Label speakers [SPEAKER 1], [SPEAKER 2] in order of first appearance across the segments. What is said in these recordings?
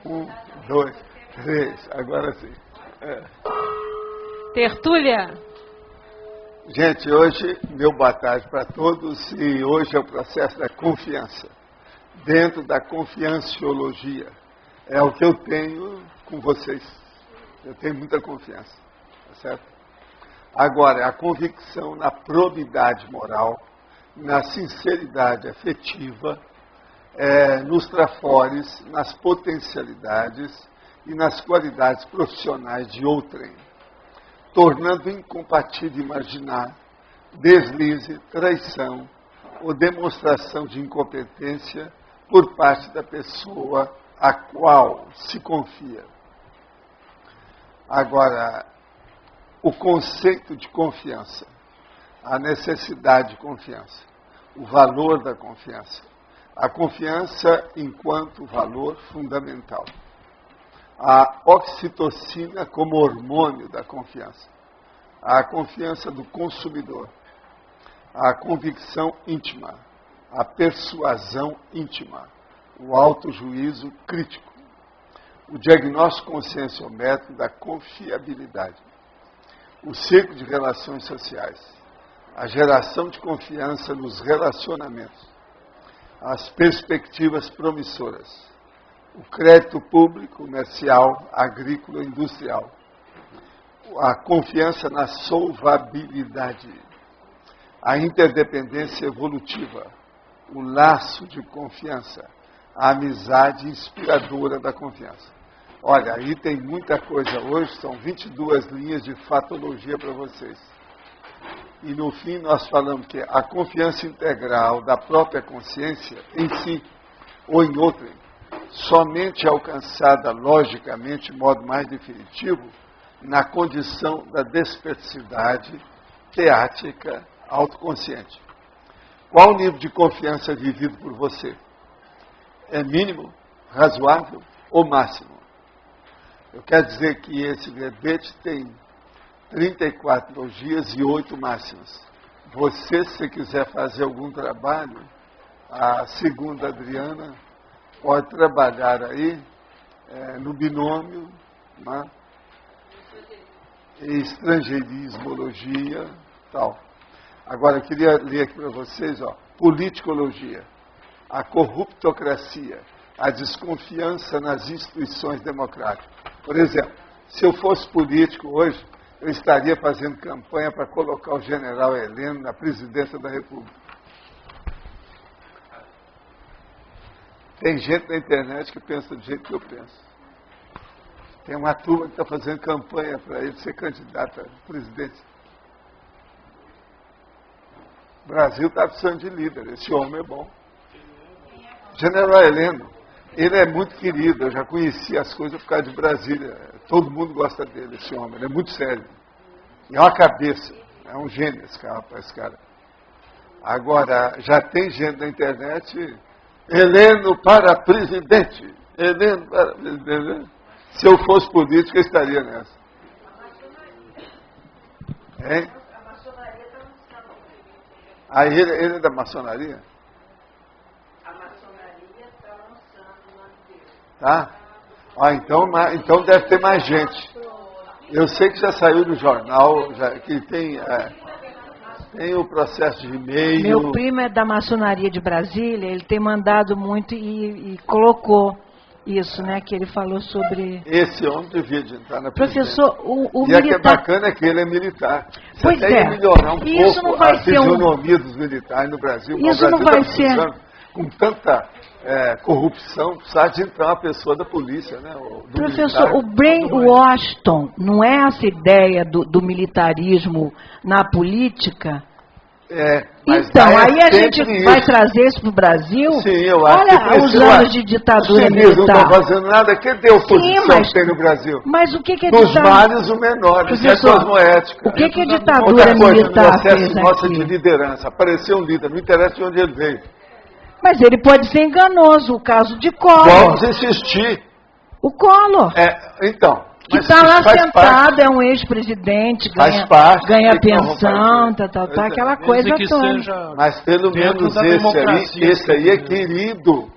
[SPEAKER 1] Um, dois, três. Agora sim.
[SPEAKER 2] Tertúlia.
[SPEAKER 1] Gente, hoje, meu boa tarde para todos. E hoje é o processo da confiança. Dentro da confianciologia. É o que eu tenho com vocês. Eu tenho muita confiança. Tá certo? Agora, a convicção na probidade moral, na sinceridade afetiva, nos trafores, nas potencialidades e nas qualidades profissionais de outrem, tornando incompatível imaginar deslize, traição ou demonstração de incompetência por parte da pessoa a qual se confia. Agora, o conceito de confiança, a necessidade de confiança, o valor da confiança, a confiança enquanto valor fundamental, a oxitocina como hormônio da confiança, a confiança do consumidor, a convicção íntima, a persuasão íntima, o autojuízo crítico, o diagnóstico conscienciométrico da confiabilidade, o ciclo de relações sociais, a geração de confiança nos relacionamentos, as perspectivas promissoras, o crédito público, comercial, agrícola e industrial, a confiança na solvabilidade, a interdependência evolutiva, o laço de confiança, a amizade inspiradora da confiança. Olha, aí tem muita coisa hoje, são 22 linhas de fatologia para vocês. E no fim nós falamos que a confiança integral da própria consciência em si ou em outrem, somente alcançada logicamente, de modo mais definitivo, na condição da desperticidade teática autoconsciente. Qual o nível de confiança vivido por você? É mínimo, razoável ou máximo? Eu quero dizer que esse verbete tem 34 logias e 8 máximas. Você, se quiser fazer algum trabalho, a segunda Adriana pode trabalhar aí no binômio, né? Estrangeirismologia, tal. Agora, eu queria ler aqui para vocês, politicologia, a corruptocracia, a desconfiança nas instituições democráticas. Por exemplo, se eu fosse político hoje, eu estaria fazendo campanha para colocar o general Heleno na presidência da República. Tem gente na internet que pensa do jeito que eu penso. Tem uma turma que está fazendo campanha para ele ser candidato a presidente. O Brasil está precisando de líder. Esse homem é bom. General Heleno, ele é muito querido. Eu já conheci as coisas por causa de Brasília. Todo mundo gosta dele, esse homem. Ele é muito sério. E é uma cabeça. É um gênio esse cara. Agora, já tem gente na internet... Heleno para presidente. Heleno para presidente. Se eu fosse político, eu estaria nessa. Hein?
[SPEAKER 3] A maçonaria está lançando.
[SPEAKER 1] Aí ele é da maçonaria?
[SPEAKER 3] A maçonaria está lançando o nome dele.
[SPEAKER 1] Tá? Então deve ter mais gente. Eu sei que já saiu no jornal, que tem o processo de e-mail.
[SPEAKER 2] Meu primo é da maçonaria de Brasília, ele tem mandado muito e colocou isso, né, que ele falou sobre...
[SPEAKER 1] Esse homem devia de entrar na
[SPEAKER 2] Professor, o
[SPEAKER 1] militar... E
[SPEAKER 2] militar...
[SPEAKER 1] que é bacana é que ele é militar. Você
[SPEAKER 2] pois
[SPEAKER 1] até ia melhorar um pouco a fisionomia dos militares no Brasil.
[SPEAKER 2] Isso não vai ser...
[SPEAKER 1] Com tanta corrupção, precisa de entrar uma pessoa da polícia, né?
[SPEAKER 2] Professor, o brainwashing não é essa ideia do militarismo na política?
[SPEAKER 1] Mas
[SPEAKER 2] então, aí a gente vai trazer isso para o Brasil?
[SPEAKER 1] Sim, eu acho.
[SPEAKER 2] Olha os anos de ditadura militar.
[SPEAKER 1] Não estão fazendo nada. Cadê a oposição que tem no Brasil?
[SPEAKER 2] Mas o que é
[SPEAKER 1] ditadura? Dos males o menor, isso é cosmoética.
[SPEAKER 2] O que é ditadura militar fez
[SPEAKER 1] nossa
[SPEAKER 2] aqui?
[SPEAKER 1] De liderança. Apareceu um líder, não interessa de onde ele veio.
[SPEAKER 2] Mas ele pode ser enganoso, o caso de Collor.
[SPEAKER 1] Vamos insistir.
[SPEAKER 2] O Collor.
[SPEAKER 1] Então...
[SPEAKER 2] Que está lá sentado, é um ex-presidente, ganha pensão, aquela coisa toda.
[SPEAKER 1] Mas pelo menos esse aí é querido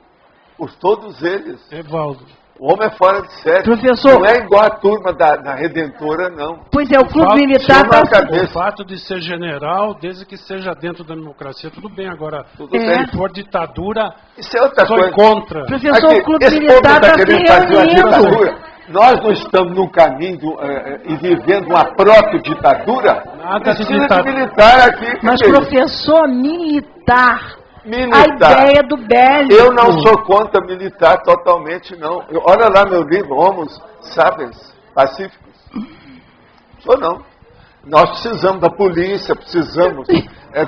[SPEAKER 1] por todos eles.
[SPEAKER 4] Evaldo.
[SPEAKER 1] O homem é fora de série.
[SPEAKER 2] Professor,
[SPEAKER 1] não é igual a turma da Redentora, não.
[SPEAKER 2] Pois é, o clube militar
[SPEAKER 1] chama a
[SPEAKER 2] está...
[SPEAKER 1] cabeça.
[SPEAKER 4] O fato de ser general, desde que seja dentro da democracia, tudo bem. Agora,
[SPEAKER 1] Tudo
[SPEAKER 2] É.
[SPEAKER 1] bem.
[SPEAKER 4] se for ditadura,
[SPEAKER 1] Isso é outra
[SPEAKER 4] sou
[SPEAKER 1] coisa.
[SPEAKER 4] contra.
[SPEAKER 2] Professor,
[SPEAKER 1] Aqui,
[SPEAKER 2] o clube
[SPEAKER 1] esse povo
[SPEAKER 2] militar
[SPEAKER 1] está
[SPEAKER 2] está se
[SPEAKER 1] querendo fazer uma
[SPEAKER 2] reunindo.
[SPEAKER 1] ditadura. Nós não estamos num caminho e vivendo uma proto-ditadura.
[SPEAKER 4] Nada de
[SPEAKER 1] Precisa
[SPEAKER 4] ditadura.
[SPEAKER 1] militar aqui.
[SPEAKER 2] Mas,
[SPEAKER 1] que é isso?
[SPEAKER 2] professor, militar, a
[SPEAKER 1] Militar.
[SPEAKER 2] ideia do bélico.
[SPEAKER 1] Eu não sou contra militar totalmente, não. Olha lá meu livro, Homos Sapiens Pacíficos. Sou não. Nós precisamos da polícia, precisamos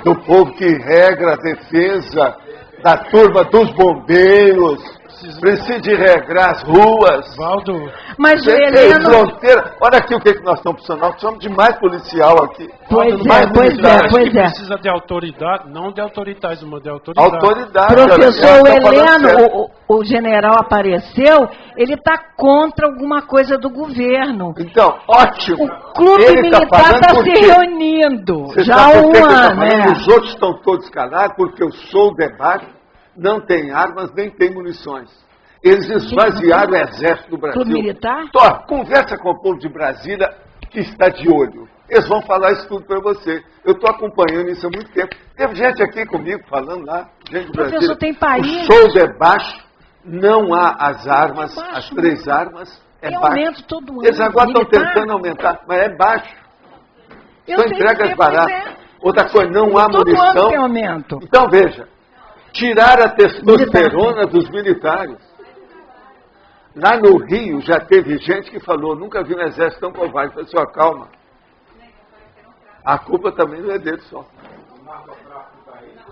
[SPEAKER 1] do povo que regra a defesa, da turma dos bombeiros, precisa de regrar as ruas.
[SPEAKER 4] Valdo,
[SPEAKER 2] Mas o
[SPEAKER 1] Tem
[SPEAKER 2] Heleno...
[SPEAKER 1] fronteira. Olha aqui o que nós estamos precisando. Nós precisamos de mais policial aqui.
[SPEAKER 2] Pois
[SPEAKER 4] Valdo,
[SPEAKER 2] é, pois
[SPEAKER 1] militar.
[SPEAKER 2] é, pois
[SPEAKER 4] que
[SPEAKER 2] é.
[SPEAKER 4] precisa de autoridade, não de autoritarismo, mas de autoridade.
[SPEAKER 1] Autoridade.
[SPEAKER 2] Professor,
[SPEAKER 1] olha,
[SPEAKER 2] o
[SPEAKER 1] eu tô falando sério.
[SPEAKER 2] Heleno, o general apareceu, ele está contra alguma coisa do governo.
[SPEAKER 1] Então, ótimo.
[SPEAKER 2] O clube
[SPEAKER 1] Ele
[SPEAKER 2] militar
[SPEAKER 1] falando
[SPEAKER 2] está
[SPEAKER 1] por
[SPEAKER 2] se
[SPEAKER 1] quê?
[SPEAKER 2] reunindo
[SPEAKER 1] Você
[SPEAKER 2] já há
[SPEAKER 1] sabe por
[SPEAKER 2] um
[SPEAKER 1] que que ele tá
[SPEAKER 2] ano,
[SPEAKER 1] falando?
[SPEAKER 2] né?
[SPEAKER 1] Os outros estão todos calados porque eu sou o debate, não tem armas, nem tem munições. Eles esvaziaram o exército do Brasil.
[SPEAKER 2] Clube militar?
[SPEAKER 1] Conversa com o povo de Brasília que está de olho. Eles vão falar isso tudo para você. Eu estou acompanhando isso há muito tempo. Teve gente aqui comigo falando lá, gente de Brasília.
[SPEAKER 2] Professor, tem país...
[SPEAKER 1] O soldo é baixo, não há as armas,
[SPEAKER 2] Baixo,
[SPEAKER 1] as 3 armas, é
[SPEAKER 2] tem
[SPEAKER 1] baixo.
[SPEAKER 2] aumento todo ano.
[SPEAKER 1] Eles agora estão
[SPEAKER 2] militar.
[SPEAKER 1] tentando aumentar, mas é baixo.
[SPEAKER 2] Eu
[SPEAKER 1] São
[SPEAKER 2] sei
[SPEAKER 1] entregas
[SPEAKER 2] dizer,
[SPEAKER 1] baratas.
[SPEAKER 2] pois é.
[SPEAKER 1] Outra coisa, não há
[SPEAKER 2] Todo ano
[SPEAKER 1] munição.
[SPEAKER 2] tem aumento.
[SPEAKER 1] Então veja, tirar a testosterona dos militares. Lá no Rio já teve gente que falou, nunca vi um exército tão covarde. Eu falei, só calma. A culpa também não é dele só.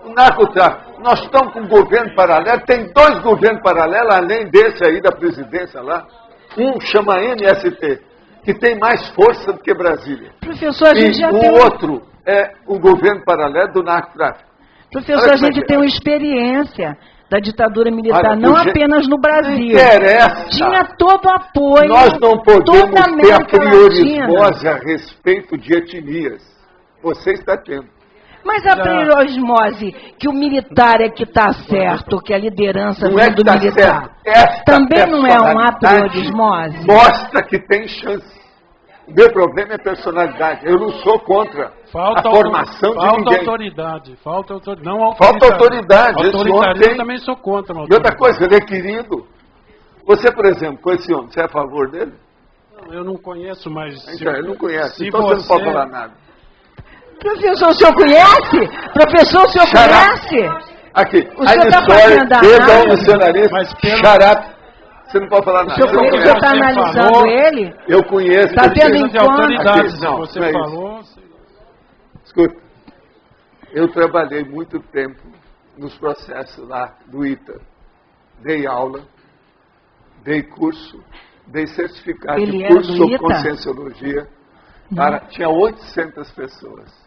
[SPEAKER 1] O narcotráfico. Nós estamos com um governo paralelo, tem 2 governos paralelos, além desse aí da presidência lá. Um chama MST, que tem mais força do que Brasília.
[SPEAKER 2] Professor, a gente
[SPEAKER 1] E
[SPEAKER 2] já
[SPEAKER 1] o
[SPEAKER 2] tem...
[SPEAKER 1] outro é o governo paralelo do narcotráfico.
[SPEAKER 2] Professor,
[SPEAKER 1] Olha
[SPEAKER 2] a
[SPEAKER 1] como é
[SPEAKER 2] gente
[SPEAKER 1] que
[SPEAKER 2] tem
[SPEAKER 1] é.
[SPEAKER 2] uma experiência da ditadura militar,
[SPEAKER 1] Olha,
[SPEAKER 2] não
[SPEAKER 1] o je-
[SPEAKER 2] apenas no
[SPEAKER 1] Não
[SPEAKER 2] Brasil.
[SPEAKER 1] interessa.
[SPEAKER 2] Tinha todo o apoio.
[SPEAKER 1] Nós não podemos
[SPEAKER 2] toda a
[SPEAKER 1] ter a
[SPEAKER 2] América
[SPEAKER 1] priorismose
[SPEAKER 2] Latina.
[SPEAKER 1] a respeito de etnias. Você está tendo.
[SPEAKER 2] Mas a priorismose, que o militar é que está certo, que a liderança
[SPEAKER 1] Não
[SPEAKER 2] vem
[SPEAKER 1] é que
[SPEAKER 2] do
[SPEAKER 1] está
[SPEAKER 2] militar.
[SPEAKER 1] certo. Esta
[SPEAKER 2] Também não é uma
[SPEAKER 1] personalidade
[SPEAKER 2] priorismose?
[SPEAKER 1] Mostra que tem chance. O meu problema é personalidade. Eu não sou contra a formação de ninguém.
[SPEAKER 4] Autoridade. Falta autoridade. Não
[SPEAKER 1] Falta autoridade. Esse homem
[SPEAKER 4] Autoritarismo
[SPEAKER 1] tem...
[SPEAKER 4] eu também sou contra.
[SPEAKER 1] E outra coisa, ele é querido. Você, por exemplo, com esse homem, você é a favor dele?
[SPEAKER 4] Eu não conheço, mas...
[SPEAKER 1] Então, ele não conhece.
[SPEAKER 4] se
[SPEAKER 1] Então você não pode falar nada.
[SPEAKER 2] Professor, o senhor conhece? Professor, o senhor
[SPEAKER 1] Xará.
[SPEAKER 2] conhece?
[SPEAKER 1] Aqui,
[SPEAKER 2] O
[SPEAKER 1] a
[SPEAKER 2] senhor tá
[SPEAKER 1] história
[SPEAKER 2] fazendo
[SPEAKER 1] dele é um
[SPEAKER 2] análise?
[SPEAKER 1] missionarista,
[SPEAKER 4] Mas pelo-
[SPEAKER 1] xará. Você não pode falar
[SPEAKER 2] O
[SPEAKER 1] nada.
[SPEAKER 2] senhor
[SPEAKER 1] Você não
[SPEAKER 2] conhece? O senhor
[SPEAKER 1] conhece.
[SPEAKER 2] está
[SPEAKER 4] Você
[SPEAKER 2] analisando
[SPEAKER 4] falou-
[SPEAKER 2] ele?
[SPEAKER 1] Eu conheço.
[SPEAKER 2] Tá
[SPEAKER 1] eu
[SPEAKER 2] tendo
[SPEAKER 1] sei.
[SPEAKER 2] em
[SPEAKER 4] de autoridade.
[SPEAKER 1] Aqui,
[SPEAKER 4] Se
[SPEAKER 1] não,
[SPEAKER 4] você
[SPEAKER 1] não é isso.
[SPEAKER 4] falou...
[SPEAKER 1] Escuta, eu trabalhei muito tempo nos processos lá do ITA. Dei aula, dei curso, dei certificado
[SPEAKER 2] Ele
[SPEAKER 1] de
[SPEAKER 2] era
[SPEAKER 1] curso
[SPEAKER 2] do
[SPEAKER 1] sobre
[SPEAKER 2] ITA?
[SPEAKER 1] conscienciologia. Tinha 800 pessoas.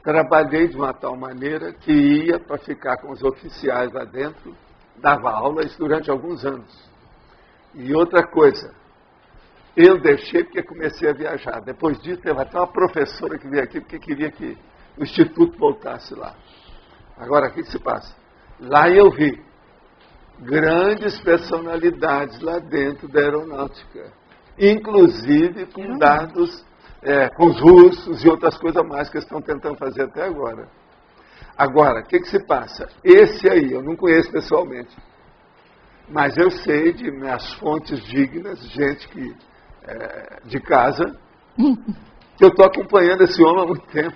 [SPEAKER 1] Trabalhei de uma tal maneira que ia para ficar com os oficiais lá dentro, dava aula isso durante alguns anos. E outra coisa, eu deixei porque comecei a viajar. Depois disso, teve até uma professora que veio aqui porque queria que o Instituto voltasse lá. Agora, o que se passa? Lá eu vi grandes personalidades lá dentro da aeronáutica, inclusive com dados, com os russos e outras coisas mais que eles estão tentando fazer até agora. Agora, o que se passa? Esse aí, eu não conheço pessoalmente, mas eu sei de minhas fontes dignas, gente que de casa, que eu estou acompanhando esse homem há muito tempo.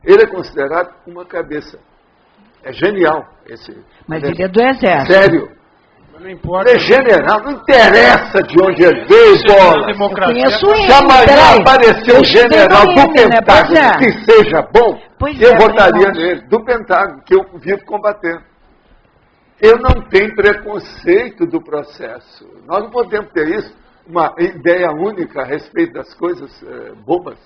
[SPEAKER 1] Ele é considerado uma cabeça. É genial esse.
[SPEAKER 2] Mas ele é do Exército.
[SPEAKER 1] Sério.
[SPEAKER 4] Não importa.
[SPEAKER 1] Ele é general, não interessa de onde ele veio, bola.
[SPEAKER 4] Democracia.
[SPEAKER 2] Conheço ele,
[SPEAKER 1] Se amanhã
[SPEAKER 2] peraí.
[SPEAKER 1] aparecer
[SPEAKER 2] Eu
[SPEAKER 1] um general
[SPEAKER 2] estudei
[SPEAKER 1] do
[SPEAKER 2] ele, né? Pois
[SPEAKER 1] Pentágono
[SPEAKER 2] é.
[SPEAKER 1] que seja bom,
[SPEAKER 2] Pois
[SPEAKER 1] eu
[SPEAKER 2] é,
[SPEAKER 1] votaria
[SPEAKER 2] irmão.
[SPEAKER 1] nele. Do Pentágono, que eu vivo combatendo. Eu não tenho preconceito do processo. Nós não podemos ter isso, uma ideia única a respeito das coisas bobas.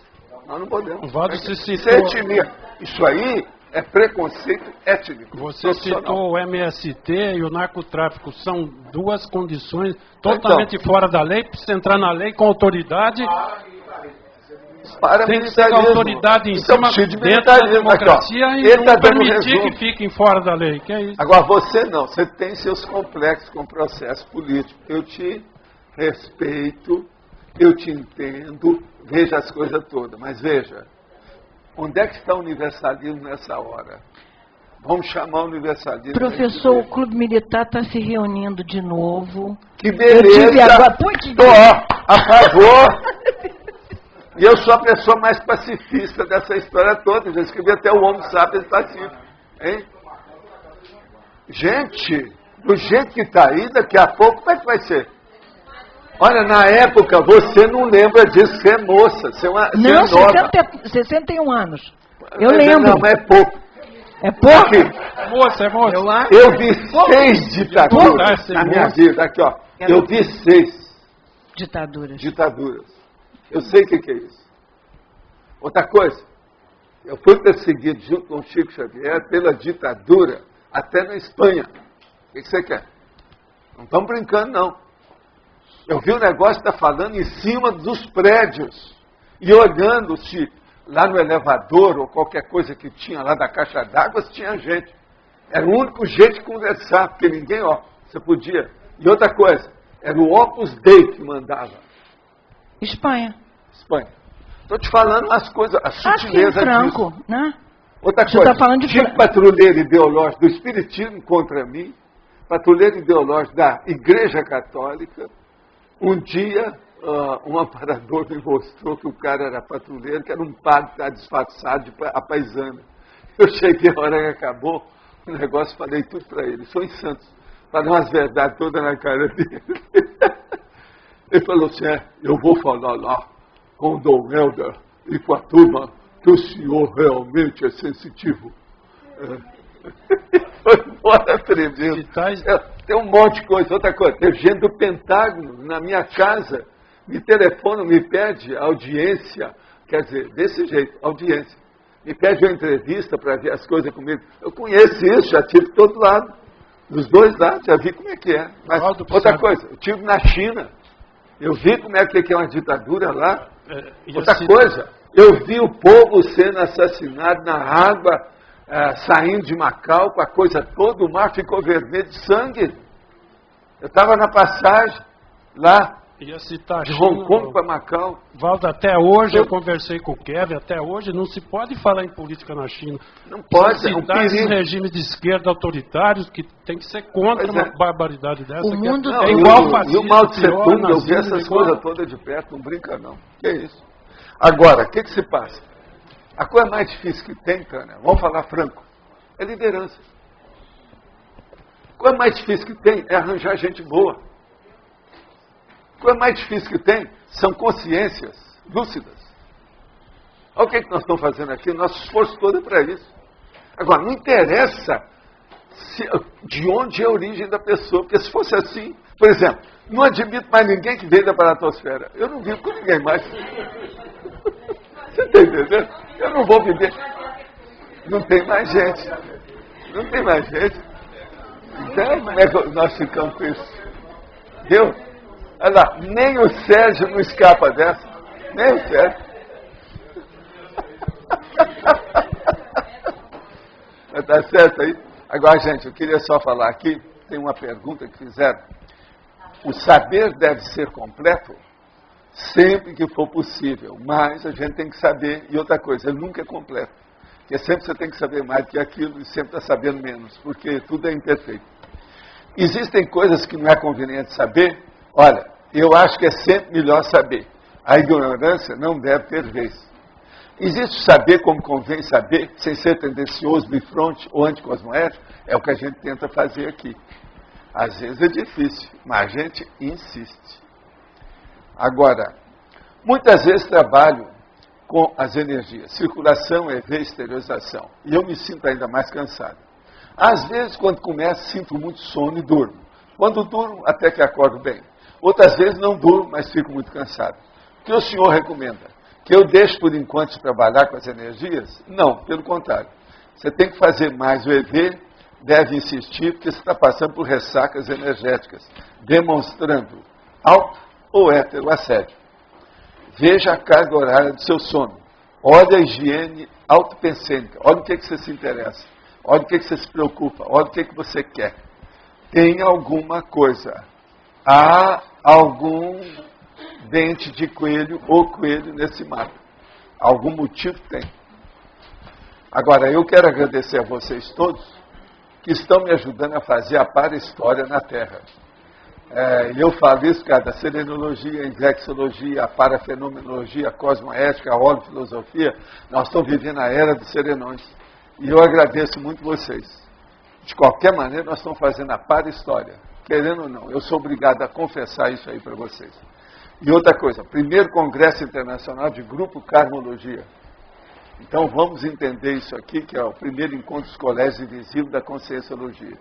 [SPEAKER 1] Nós não podemos.
[SPEAKER 4] O Valdo se
[SPEAKER 1] Isso
[SPEAKER 4] citou-
[SPEAKER 1] é etnia. Isso aí é preconceito étnico.
[SPEAKER 4] Você
[SPEAKER 1] profissional.
[SPEAKER 4] citou o MST e o narcotráfico. São duas condições totalmente fora da lei. Precisa entrar na lei com autoridade. Tem que ser autoridade em
[SPEAKER 1] então,
[SPEAKER 4] cima
[SPEAKER 1] de
[SPEAKER 4] dentro da democracia
[SPEAKER 1] aqui,
[SPEAKER 4] e não permitir que fiquem fora da lei. Que é isso?
[SPEAKER 1] Agora, você não. Você tem seus complexos com o processo político. Eu te respeito, eu te entendo, veja as coisas todas. Mas veja, onde é que está o universalismo nessa hora? Vamos chamar o universalismo.
[SPEAKER 2] Professor, o Clube Militar está se reunindo de novo.
[SPEAKER 1] Que beleza! Estou a favor. E eu sou a pessoa mais pacifista dessa história toda. Já escrevi até o Homo sapiens pacífico. Hein? Gente, do jeito que está aí, daqui a pouco, como é que vai ser? Olha, na época, você não lembra disso, você é moça, você é uma
[SPEAKER 2] não,
[SPEAKER 1] você é nova.
[SPEAKER 2] 61 anos. Eu lembro.
[SPEAKER 1] Não, é pouco.
[SPEAKER 2] É pouco?
[SPEAKER 1] Aqui,
[SPEAKER 4] Moça, é moça.
[SPEAKER 1] eu vi 6 ditaduras na minha vida. Aqui, ó. Eu vi 6 ditaduras. Eu sei o que é isso. Outra coisa, eu fui perseguido junto com o Chico Xavier pela ditadura até na Espanha. O que você quer? Não estamos brincando, não. Eu vi o negócio que está falando em cima dos prédios e olhando se lá no elevador ou qualquer coisa que tinha lá da caixa d'água, tinha gente. Era o único jeito de conversar, porque ninguém, você podia. E outra coisa, era o Opus Dei que mandava.
[SPEAKER 2] Espanha.
[SPEAKER 1] Estou te falando as coisas, a sutileza
[SPEAKER 2] Franco,
[SPEAKER 1] disso.
[SPEAKER 2] Né?
[SPEAKER 1] Outra
[SPEAKER 2] Você
[SPEAKER 1] coisa,
[SPEAKER 2] tá falando de
[SPEAKER 1] tinha patrulheiro ideológico do Espiritismo contra mim, patrulheiro ideológico da Igreja Católica. Um dia, um amparador me mostrou que o cara era patrulheiro, que era um padre que estava disfarçado de apaisana. Eu cheguei, a hora que acabou o negócio, falei tudo para ele. Sou em Santos. Falei umas verdades todas na cara dele. Ele falou assim, eu vou falar lá com o Dom Helder e com a turma que o senhor realmente é sensitivo. Foi embora tremendo. Tem um monte de coisa. Outra coisa, tem gente do Pentágono na minha casa, me telefona, me pede audiência, quer dizer, desse jeito, audiência. Me pede uma entrevista para ver as coisas comigo. Eu conheço isso, já tive de todo lado. Dos dois lados, já vi como é que é. Mas, outra coisa, eu estive na China. Eu vi como é que é uma ditadura lá. Outra coisa, eu vi o povo sendo assassinado na água, saindo de Macau, com a coisa toda, o mar ficou vermelho de sangue. Eu estava na passagem lá, de Hong Kong para Macau.
[SPEAKER 4] Valdo, até hoje eu conversei com o Kevin, até hoje não se pode falar em política na China.
[SPEAKER 1] Não pode,
[SPEAKER 4] é um perigo. Regimes de esquerda autoritários que tem que ser contra uma barbaridade dessa.
[SPEAKER 2] O mundo
[SPEAKER 4] é igual
[SPEAKER 1] fascismo. E o Mao Tse Tung, eu vi essas coisas todas de perto, não brinca não. Que é isso? Agora, o que se passa? A coisa mais difícil que tem, Tânia, vamos falar franco, é liderança. A coisa mais difícil que tem é arranjar gente boa. A coisa mais difícil que tem são consciências lúcidas. Olha o que nós estamos fazendo aqui, nosso esforço todo é para isso. Agora, não interessa de onde é a origem da pessoa, porque se fosse assim, por exemplo, não admito mais ninguém que veio da baratosfera. Eu não vivo com ninguém mais. Você está entendendo? Eu não vou viver. Não tem mais gente. Não tem mais gente. Então, como é que nós ficamos com isso? Viu? Olha lá, nem o Sérgio não escapa dessa. Nem o Sérgio. Tá certo aí? Agora, gente, eu queria só falar aqui, tem uma pergunta que fizeram. O saber deve ser completo sempre que for possível, mas a gente tem que saber, e outra coisa, ele nunca é completo. Porque sempre você tem que saber mais do que aquilo e sempre está sabendo menos, porque tudo é imperfeito. Existem coisas que não é conveniente saber. Olha, eu acho que é sempre melhor saber. A ignorância não deve ter vez. Existe saber como convém saber, sem ser tendencioso, bifronte ou anticosmoético, é o que a gente tenta fazer aqui. Às vezes é difícil, mas a gente insiste. Agora, muitas vezes trabalho com as energias, circulação, EV, exteriorização, e eu me sinto ainda mais cansado. Às vezes, quando começo, sinto muito sono e durmo. Quando durmo, até que acordo bem. Outras vezes não durmo, mas fico muito cansado. O que o senhor recomenda? Que eu deixe por enquanto de trabalhar com as energias? Não, pelo contrário. Você tem que fazer mais o EV, deve insistir, porque você está passando por ressacas energéticas, demonstrando alto ou hétero assédio. Veja a carga horária do seu sono. Olha a higiene autopensênica. Olha o que você se interessa. Olha o que você se preocupa. Olha o que você quer. Tem alguma coisa. Há algum dente de coelho ou coelho nesse mato. Algum motivo tem. Agora, eu quero agradecer a vocês todos que estão me ajudando a fazer a para-história na Terra. Eu falo isso, cara, da serenologia, a indexologia, a parafenomenologia, a cosmoética, a holofilosofia. Nós estamos vivendo a era dos serenões. E eu agradeço muito vocês. De qualquer maneira, nós estamos fazendo a para-história. Querendo ou não, eu sou obrigado a confessar isso aí para vocês. E outra coisa, primeiro Congresso Internacional de Grupo Karmologia. Então vamos entender isso aqui, que é o primeiro encontro dos colégios invisíveis da Conscienciologia.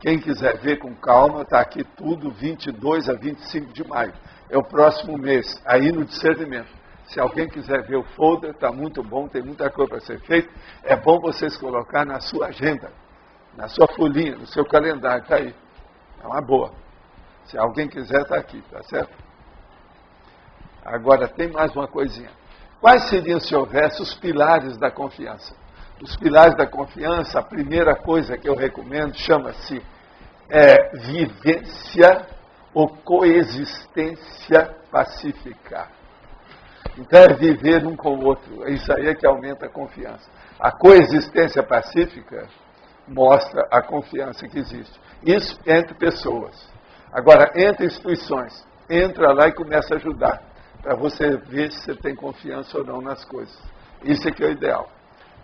[SPEAKER 1] Quem quiser ver com calma, está aqui tudo, 22 a 25 de maio. É o próximo mês, aí no discernimento. Se alguém quiser ver o folder, está muito bom, tem muita coisa para ser feita. É bom vocês colocar na sua agenda, na sua folhinha, no seu calendário, está aí. É uma boa. Se alguém quiser, está aqui, tá certo? Agora, tem mais uma coisinha. Quais seriam, se houvesse, os pilares da confiança? Os pilares da confiança, a primeira coisa que eu recomendo, chama-se vivência ou coexistência pacífica. Então é viver um com o outro, é isso aí que aumenta a confiança. A coexistência pacífica mostra a confiança que existe. Isso entre pessoas. Agora, entre instituições, entra lá e começa a ajudar, para você ver se você tem confiança ou não nas coisas. Isso é que é o ideal.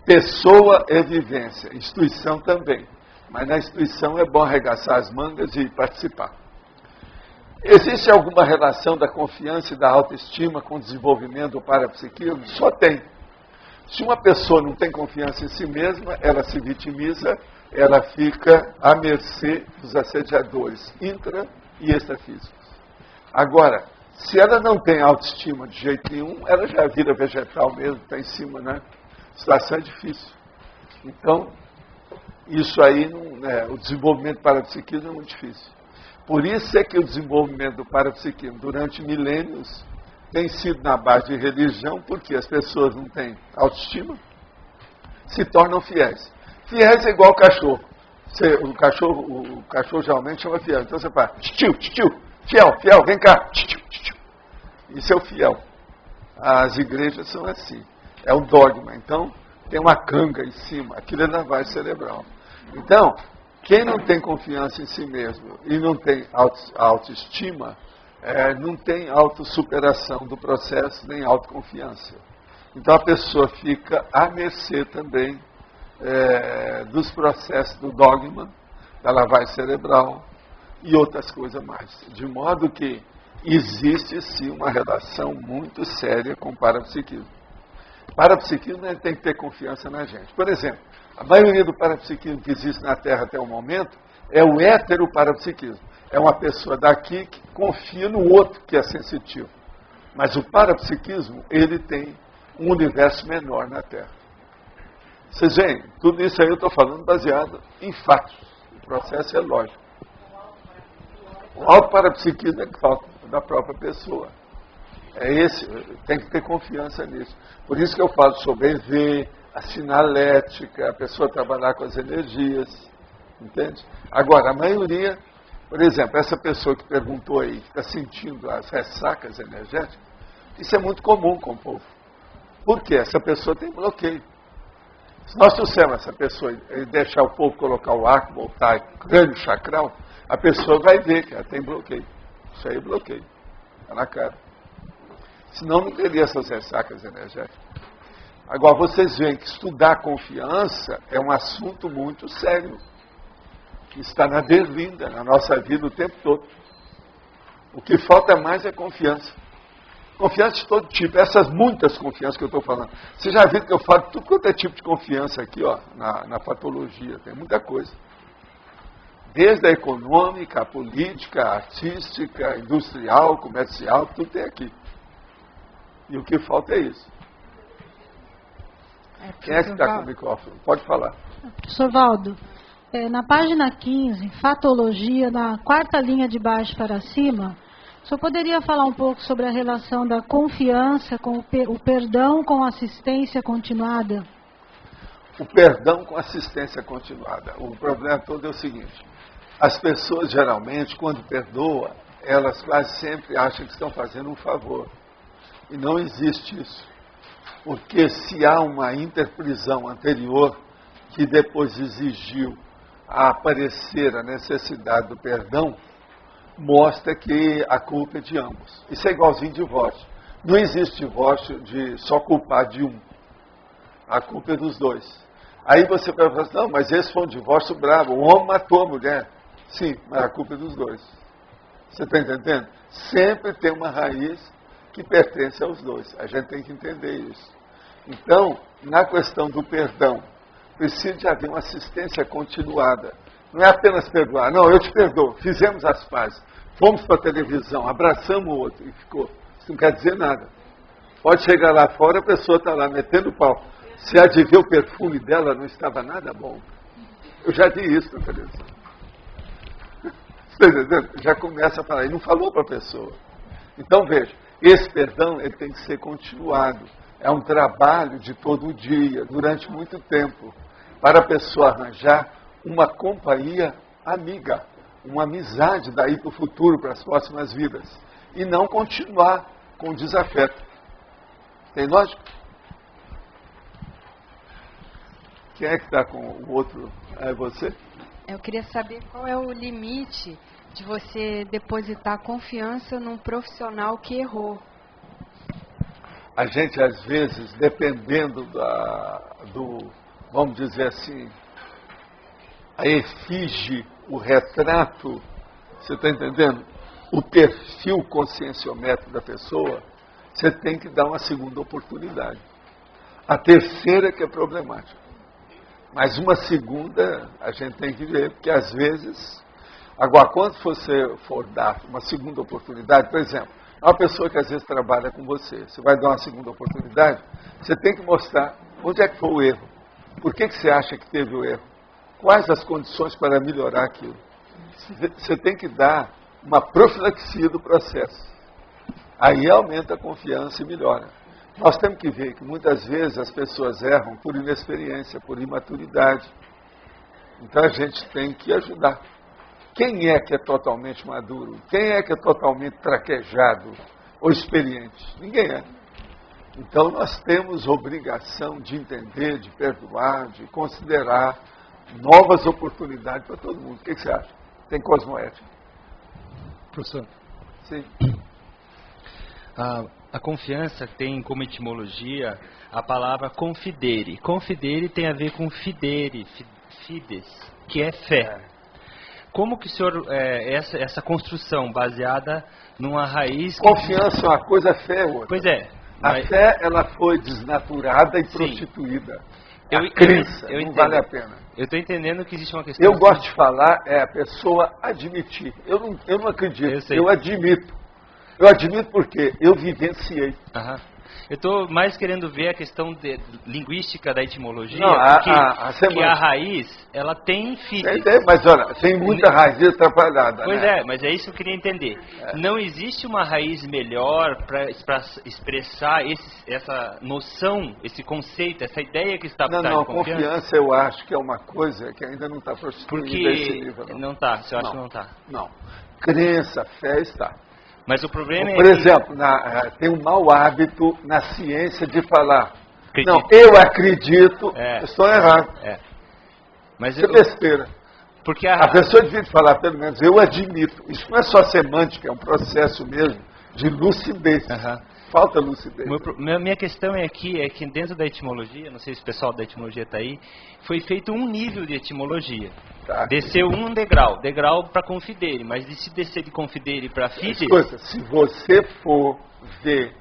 [SPEAKER 1] Pessoa é vivência, instituição também. Mas na instituição é bom arregaçar as mangas e participar. Existe alguma relação da confiança e da autoestima com o desenvolvimento do parapsiquismo? Só tem. Se uma pessoa não tem confiança em si mesma, ela se vitimiza, ela fica à mercê dos assediadores intra e extrafísicos. Agora, se ela não tem autoestima de jeito nenhum, ela já vira vegetal mesmo, está em cima, né? A situação é difícil. Então, isso aí, o desenvolvimento do parapsiquismo é muito difícil. Por isso é que o desenvolvimento do parapsiquismo durante milênios tem sido na base de religião, porque as pessoas não têm autoestima, se tornam fiéis. Fiéis é igual cachorro. O cachorro geralmente chama fiel. Então você fala, tio, fiel, vem cá. Tio. Isso é o fiel. As igrejas são assim. É um dogma. Então, tem uma canga em cima. Aquilo é lavagem cerebral. Então, quem não tem confiança em si mesmo e não tem autoestima, não tem autossuperação do processo, nem autoconfiança. Então, a pessoa fica à mercê também dos processos do dogma, da lavagem cerebral e outras coisas mais. De modo que existe, sim, uma relação muito séria com o parapsiquismo. O parapsiquismo tem que ter confiança na gente. Por exemplo, a maioria do parapsiquismo que existe na Terra até o momento é o heteroparapsiquismo. É uma pessoa daqui que confia no outro que é sensitivo. Mas o parapsiquismo, ele tem um universo menor na Terra. Vocês veem, tudo isso aí eu estou falando baseado em fatos. O processo é lógico. O autoparapsiquismo é que falta da própria pessoa. Tem que ter confiança nisso. Por isso que eu falo sobre EV, a sinalética, a pessoa trabalhar com as energias, entende? Agora, a maioria, por exemplo, essa pessoa que perguntou aí, que está sentindo as ressacas energéticas, isso é muito comum com o povo. Por quê? Essa pessoa tem bloqueio. Se nós trouxermos essa pessoa e deixar o povo colocar o arco, voltar crânio chacral, a pessoa vai ver que ela tem bloqueio. Isso aí é bloqueio. Está na cara. Senão não teria essas ressacas energéticas. Agora, vocês veem que estudar confiança é um assunto muito sério. Que está na deslinda, na nossa vida o tempo todo. O que falta mais é confiança. Confiança de todo tipo. Essas muitas confianças que eu estou falando. Você já viu que eu falo tudo quanto é tipo de confiança aqui, ó, na patologia. Tem muita coisa. Desde a econômica, a política, a artística, industrial, comercial, tudo tem aqui. E o que falta é isso. Quem é que está com o microfone? Pode falar.
[SPEAKER 5] Professor Valdo, na página 15, fatologia, na quarta linha de baixo para cima,
[SPEAKER 2] O senhor poderia falar um pouco sobre a relação da confiança com o perdão com assistência continuada?
[SPEAKER 1] O perdão com assistência continuada. O problema todo é o seguinte: as pessoas geralmente, quando perdoam, elas quase sempre acham que estão fazendo um favor. E não existe isso. Porque se há uma interprisão anterior que depois exigiu a aparecer a necessidade do perdão, mostra que a culpa é de ambos. Isso é igualzinho divórcio. Não existe divórcio de só culpar de um. A culpa é dos dois. Aí você vai falar assim, não, mas esse foi um divórcio bravo. O homem matou a mulher. Sim, mas a culpa é dos dois. Você está entendendo? Sempre tem uma raiz que pertence aos dois. A gente tem que entender isso. Então, na questão do perdão, precisa de haver uma assistência continuada. Não é apenas perdoar. Não, eu te perdoo. Fizemos as pazes. Fomos para a televisão, abraçamos o outro e ficou. Isso não quer dizer nada. Pode chegar lá fora, a pessoa está lá metendo pau. Se há de ver o perfume dela, não estava nada bom. Eu já vi isso na televisão. Você está entendendo? Já começa a falar. E não falou para a pessoa. Então, veja, esse perdão ele tem que ser continuado. É um trabalho de todo dia, durante muito tempo, para a pessoa arranjar uma companhia amiga, uma amizade daí para o futuro, para as próximas vidas. E não continuar com o desafeto. Tem lógica? Quem é que está com o outro? É você?
[SPEAKER 5] Eu queria saber qual é o limite de você depositar confiança num profissional que errou.
[SPEAKER 1] A gente, às vezes, dependendo vamos dizer assim, a efígie, o retrato, você está entendendo? O perfil conscienciométrico da pessoa, você tem que dar uma segunda oportunidade. A terceira que é problemática. Mas uma segunda, a gente tem que ver, porque às vezes, agora, quando você for dar uma segunda oportunidade, por exemplo, uma pessoa que às vezes trabalha com você vai dar uma segunda oportunidade, você tem que mostrar onde é que foi o erro. Por que você acha que teve o erro? Quais as condições para melhorar aquilo? Você tem que dar uma profilaxia do processo. Aí aumenta a confiança e melhora. Nós temos que ver que muitas vezes as pessoas erram por inexperiência, por imaturidade. Então a gente tem que ajudar. Quem é que é totalmente maduro? Quem é que é totalmente traquejado ou experiente? Ninguém é. Então nós temos obrigação de entender, de perdoar, de considerar novas oportunidades para todo mundo. O que você acha? Tem cosmoética?
[SPEAKER 6] Professor.
[SPEAKER 1] Sim.
[SPEAKER 6] A confiança tem como etimologia a palavra confidere. Confidere tem a ver com fidere, fides, que é fé. Como que o senhor, essa construção baseada numa raiz...
[SPEAKER 1] Confiança é uma coisa, fé é outra.
[SPEAKER 6] Pois é.
[SPEAKER 1] A fé, ela foi desnaturada e prostituída. A crença não vale a pena.
[SPEAKER 6] Eu estou entendendo que existe uma questão...
[SPEAKER 1] Eu gosto de falar, a pessoa admitir. Eu não acredito, eu admito. Eu admito porque eu vivenciei.
[SPEAKER 6] Eu estou mais querendo ver a questão linguística da etimologia,
[SPEAKER 1] não,
[SPEAKER 6] que a raiz, ela tem fides.
[SPEAKER 1] Mas olha, tem muita raiz atrapalhada.
[SPEAKER 6] Pois
[SPEAKER 1] né?
[SPEAKER 6] mas é isso que eu queria entender. Não existe uma raiz melhor para expressar essa noção, esse conceito, essa ideia que está por trás de confiança?
[SPEAKER 1] Confiança eu acho que é uma coisa que ainda não está prostituída nesse nível.
[SPEAKER 6] Não está, você acha que não está?
[SPEAKER 1] Não. Crença, fé está.
[SPEAKER 6] Mas o problema
[SPEAKER 1] Por exemplo, tem um mau hábito na ciência de falar. Não, eu acredito, eu estou errado.
[SPEAKER 6] Mas
[SPEAKER 1] isso é besteira.
[SPEAKER 6] Porque
[SPEAKER 1] a pessoa devia falar, pelo menos, eu admito. Isso não é só semântica, é um processo mesmo de lucidez. Falta lucidez.
[SPEAKER 6] Minha questão é que dentro da etimologia, não sei se o pessoal da etimologia está aí, foi feito um nível de etimologia. Desceu um degrau para confidere, mas se descer de confidere para fides...
[SPEAKER 1] Escuta, se você for ver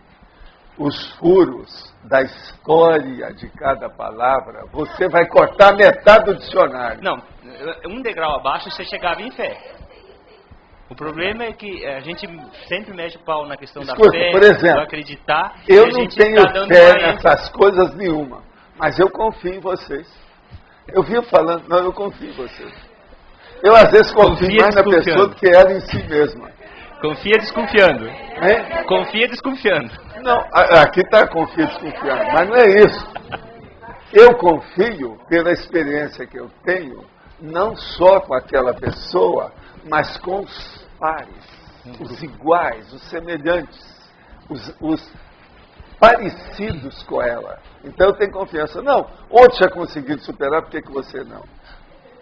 [SPEAKER 1] os furos da história de cada palavra, você vai cortar metade do dicionário.
[SPEAKER 6] Não, um degrau abaixo você chegava em fé. O problema é que a gente sempre mexe o pau na questão da fé,
[SPEAKER 1] por exemplo,
[SPEAKER 6] do acreditar.
[SPEAKER 1] Eu não tenho fé nessas coisas nenhuma, mas eu confio em vocês. Eu vinha falando, eu confio em vocês. Eu às vezes confio mais na pessoa do que ela em si mesma.
[SPEAKER 6] Confia desconfiando.
[SPEAKER 1] Hein?
[SPEAKER 6] Confia desconfiando.
[SPEAKER 1] Não, aqui está confio desconfiando, mas não é isso. Eu confio pela experiência que eu tenho, não só com aquela pessoa, mas com os pares, os iguais, os semelhantes, os parecidos com ela. Então eu tenho confiança. Não, outros já conseguiram superar, por que você não?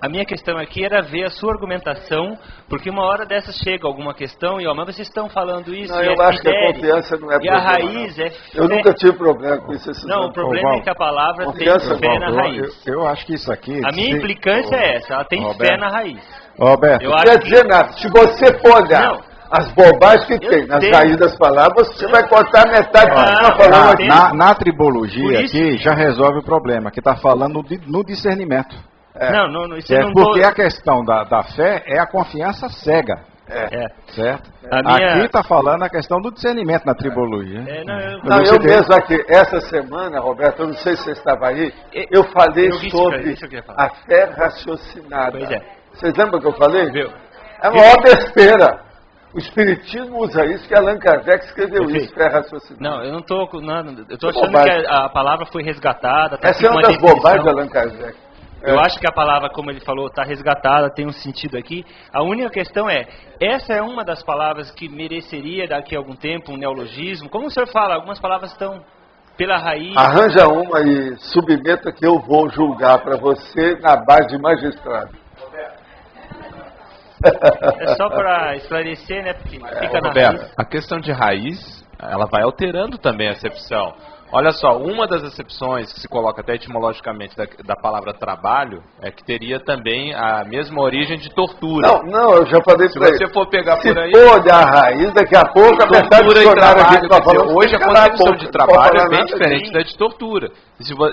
[SPEAKER 6] A minha questão aqui era ver a sua argumentação, porque uma hora dessas chega alguma questão e, mas vocês estão falando isso,
[SPEAKER 1] Não,
[SPEAKER 6] e
[SPEAKER 1] eu
[SPEAKER 6] é
[SPEAKER 1] acho que a
[SPEAKER 6] fidere,
[SPEAKER 1] confiança não é
[SPEAKER 6] e
[SPEAKER 1] problema.
[SPEAKER 6] a raiz
[SPEAKER 1] não.
[SPEAKER 6] é
[SPEAKER 1] Eu
[SPEAKER 6] fé.
[SPEAKER 1] nunca tive problema com isso.
[SPEAKER 6] Não, o problema é que a palavra
[SPEAKER 1] confiança,
[SPEAKER 6] tem fé na raiz.
[SPEAKER 7] Eu acho que isso aqui...
[SPEAKER 6] A minha implicância é essa, ela tem fé na raiz.
[SPEAKER 7] Roberto,
[SPEAKER 6] Eu
[SPEAKER 1] Não
[SPEAKER 6] acho
[SPEAKER 1] quer
[SPEAKER 6] que...
[SPEAKER 1] dizer nada. Se você for olhar
[SPEAKER 6] Não.
[SPEAKER 1] as bobagens que tem nas
[SPEAKER 6] sei.
[SPEAKER 1] raízes das palavras, você vai cortar metade do que
[SPEAKER 6] Não,
[SPEAKER 1] está falando
[SPEAKER 6] não,
[SPEAKER 1] aqui.
[SPEAKER 7] na tribologia
[SPEAKER 6] Por isso-
[SPEAKER 7] aqui já resolve o problema, que está falando no discernimento.
[SPEAKER 6] Não, isso eu não
[SPEAKER 7] Porque
[SPEAKER 6] tô...
[SPEAKER 7] a questão da fé é a confiança cega,
[SPEAKER 6] É.
[SPEAKER 7] certo?
[SPEAKER 6] A minha-
[SPEAKER 7] Aqui está falando a questão do discernimento na tribologia.
[SPEAKER 1] Não,
[SPEAKER 7] Você
[SPEAKER 1] eu
[SPEAKER 7] vê-
[SPEAKER 1] mesmo aqui, essa semana, Roberto, eu não sei se você estava aí, eu falei
[SPEAKER 6] Eu vi isso,
[SPEAKER 1] sobre
[SPEAKER 6] isso que eu ia falar.
[SPEAKER 1] a fé raciocinada.
[SPEAKER 6] Pois é.
[SPEAKER 1] Vocês lembram que eu falei?
[SPEAKER 6] Viu?
[SPEAKER 1] É uma maior besteira. O Espiritismo usa isso, que Allan Kardec escreveu
[SPEAKER 6] Perfeito.
[SPEAKER 1] isso, fé raciocinada.
[SPEAKER 6] Não, eu não tô... eu tô achando
[SPEAKER 1] bobagem.
[SPEAKER 6] que a palavra foi resgatada. Tá
[SPEAKER 1] Essa é
[SPEAKER 6] aqui
[SPEAKER 1] uma
[SPEAKER 6] com
[SPEAKER 1] das
[SPEAKER 6] definição.
[SPEAKER 1] bobagens de Allan Kardec.
[SPEAKER 6] Eu acho que a palavra, como ele falou, está resgatada, tem um sentido aqui. A única questão é, essa é uma das palavras que mereceria daqui a algum tempo um neologismo. Como o senhor fala, algumas palavras estão pela raiz.
[SPEAKER 1] Arranja uma e submeta que eu vou julgar para você na base de magistrado.
[SPEAKER 6] É só para esclarecer, né? Porque fica na
[SPEAKER 8] Roberto,
[SPEAKER 6] raiz.
[SPEAKER 8] a questão de raiz, ela vai alterando também a acepção. Olha só, uma das acepções que se coloca até etimologicamente da palavra trabalho é que teria também a mesma origem de tortura.
[SPEAKER 1] Não, eu já falei
[SPEAKER 8] Se
[SPEAKER 1] para ele.
[SPEAKER 8] você for pegar
[SPEAKER 1] Se
[SPEAKER 8] por aí,
[SPEAKER 1] for olhar a raiz, daqui a pouco a metade do
[SPEAKER 8] tortura e
[SPEAKER 1] dicionário aqui
[SPEAKER 8] trabalho,
[SPEAKER 1] que tá
[SPEAKER 8] quer dizer,
[SPEAKER 1] falando,
[SPEAKER 8] hoje a
[SPEAKER 1] fica lá,
[SPEAKER 8] concepção
[SPEAKER 1] pô,
[SPEAKER 8] de
[SPEAKER 1] não
[SPEAKER 8] trabalho
[SPEAKER 1] pode
[SPEAKER 8] é
[SPEAKER 1] falar
[SPEAKER 8] bem
[SPEAKER 1] nada
[SPEAKER 8] diferente
[SPEAKER 1] disso.
[SPEAKER 8] da de tortura.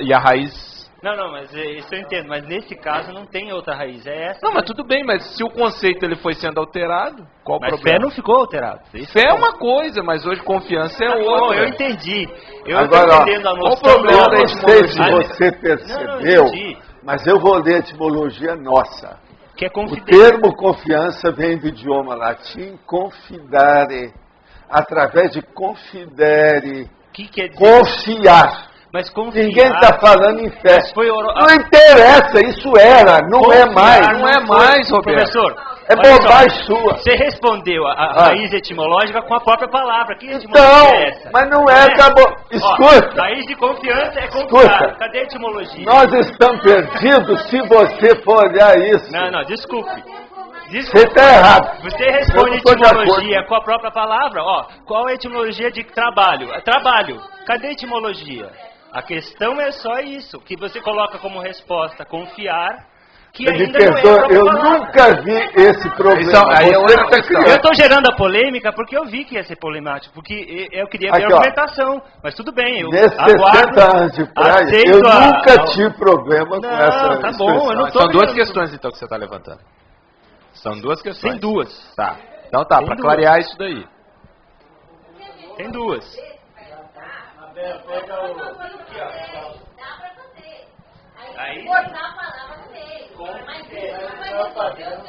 [SPEAKER 8] E a raiz...
[SPEAKER 6] Não, mas isso eu entendo. Mas nesse caso não tem outra raiz. É essa.
[SPEAKER 8] Não, mas tudo bem, mas se o conceito ele foi sendo alterado, qual o
[SPEAKER 6] Mas
[SPEAKER 8] problema?
[SPEAKER 6] fé não ficou alterado. Isso
[SPEAKER 8] Fé é uma coisa, mas hoje confiança é outra.
[SPEAKER 6] Eu entendi. Eu
[SPEAKER 1] Agora,
[SPEAKER 6] estou entendendo a
[SPEAKER 8] qual o
[SPEAKER 6] noção.
[SPEAKER 8] problema
[SPEAKER 1] Eu
[SPEAKER 8] da
[SPEAKER 1] não sei se
[SPEAKER 8] etimologia?
[SPEAKER 1] você
[SPEAKER 6] Não,
[SPEAKER 1] percebeu,
[SPEAKER 6] entendi.
[SPEAKER 1] mas eu vou ler a etimologia nossa.
[SPEAKER 6] Que é
[SPEAKER 1] O
[SPEAKER 6] confidência.
[SPEAKER 1] termo confiança vem do idioma latim confidare, através de confidere,
[SPEAKER 6] Que quer dizer?
[SPEAKER 1] confiar.
[SPEAKER 6] Mas confiar.
[SPEAKER 1] Ninguém está falando em fé.
[SPEAKER 6] Mas foi
[SPEAKER 1] Não interessa, isso era, não é mais.
[SPEAKER 8] não é mais, Roberto.
[SPEAKER 6] Professor,
[SPEAKER 1] É
[SPEAKER 6] olha só,
[SPEAKER 1] bobagem sua.
[SPEAKER 6] Você respondeu a raiz etimológica com a própria palavra. Que
[SPEAKER 1] Então,
[SPEAKER 6] etimologia é essa?
[SPEAKER 1] mas não é, acabou.
[SPEAKER 6] Ó,
[SPEAKER 1] Escuta,
[SPEAKER 6] raiz de confiança é confiar.
[SPEAKER 1] Escuta.
[SPEAKER 6] Cadê a etimologia?
[SPEAKER 1] nós estamos perdidos se você for olhar isso.
[SPEAKER 6] Não, desculpe.
[SPEAKER 1] Você está errado.
[SPEAKER 6] Você responde
[SPEAKER 1] Eu não tô de
[SPEAKER 6] etimologia
[SPEAKER 1] acordo.
[SPEAKER 6] com a própria palavra. Ó, qual é a etimologia de trabalho? Trabalho. Cadê a etimologia? A questão é só isso, que você coloca como resposta confiar, que
[SPEAKER 1] Me
[SPEAKER 6] ainda não é a
[SPEAKER 1] perdoa,
[SPEAKER 6] própria
[SPEAKER 1] eu
[SPEAKER 6] palavra.
[SPEAKER 1] nunca vi esse problema.
[SPEAKER 8] Então, aí é
[SPEAKER 1] Você
[SPEAKER 8] outra
[SPEAKER 1] que tá
[SPEAKER 8] questão.
[SPEAKER 1] criando.
[SPEAKER 6] Eu estou gerando a polêmica porque eu vi que ia ser problemático, porque eu queria ver
[SPEAKER 1] Aqui,
[SPEAKER 6] a
[SPEAKER 1] ó.
[SPEAKER 6] argumentação, mas tudo bem, eu
[SPEAKER 1] Nesses
[SPEAKER 6] aguardo,
[SPEAKER 1] 60 anos de praia,
[SPEAKER 6] aceito
[SPEAKER 1] eu
[SPEAKER 6] a-
[SPEAKER 1] nunca tive problema com
[SPEAKER 6] Não,
[SPEAKER 1] essa
[SPEAKER 6] tá bom, eu
[SPEAKER 1] expressão.
[SPEAKER 6] não tô-
[SPEAKER 8] São duas
[SPEAKER 6] vendo.
[SPEAKER 8] questões, então, que você está levantando. São duas questões.
[SPEAKER 6] Tem duas.
[SPEAKER 8] Tá. Então tá,
[SPEAKER 6] Tem
[SPEAKER 8] para
[SPEAKER 6] duas.
[SPEAKER 8] clarear isso daí.
[SPEAKER 6] Tem duas. Aí,
[SPEAKER 3] Cortar a palavra no meio. Mas isso não vai resolver o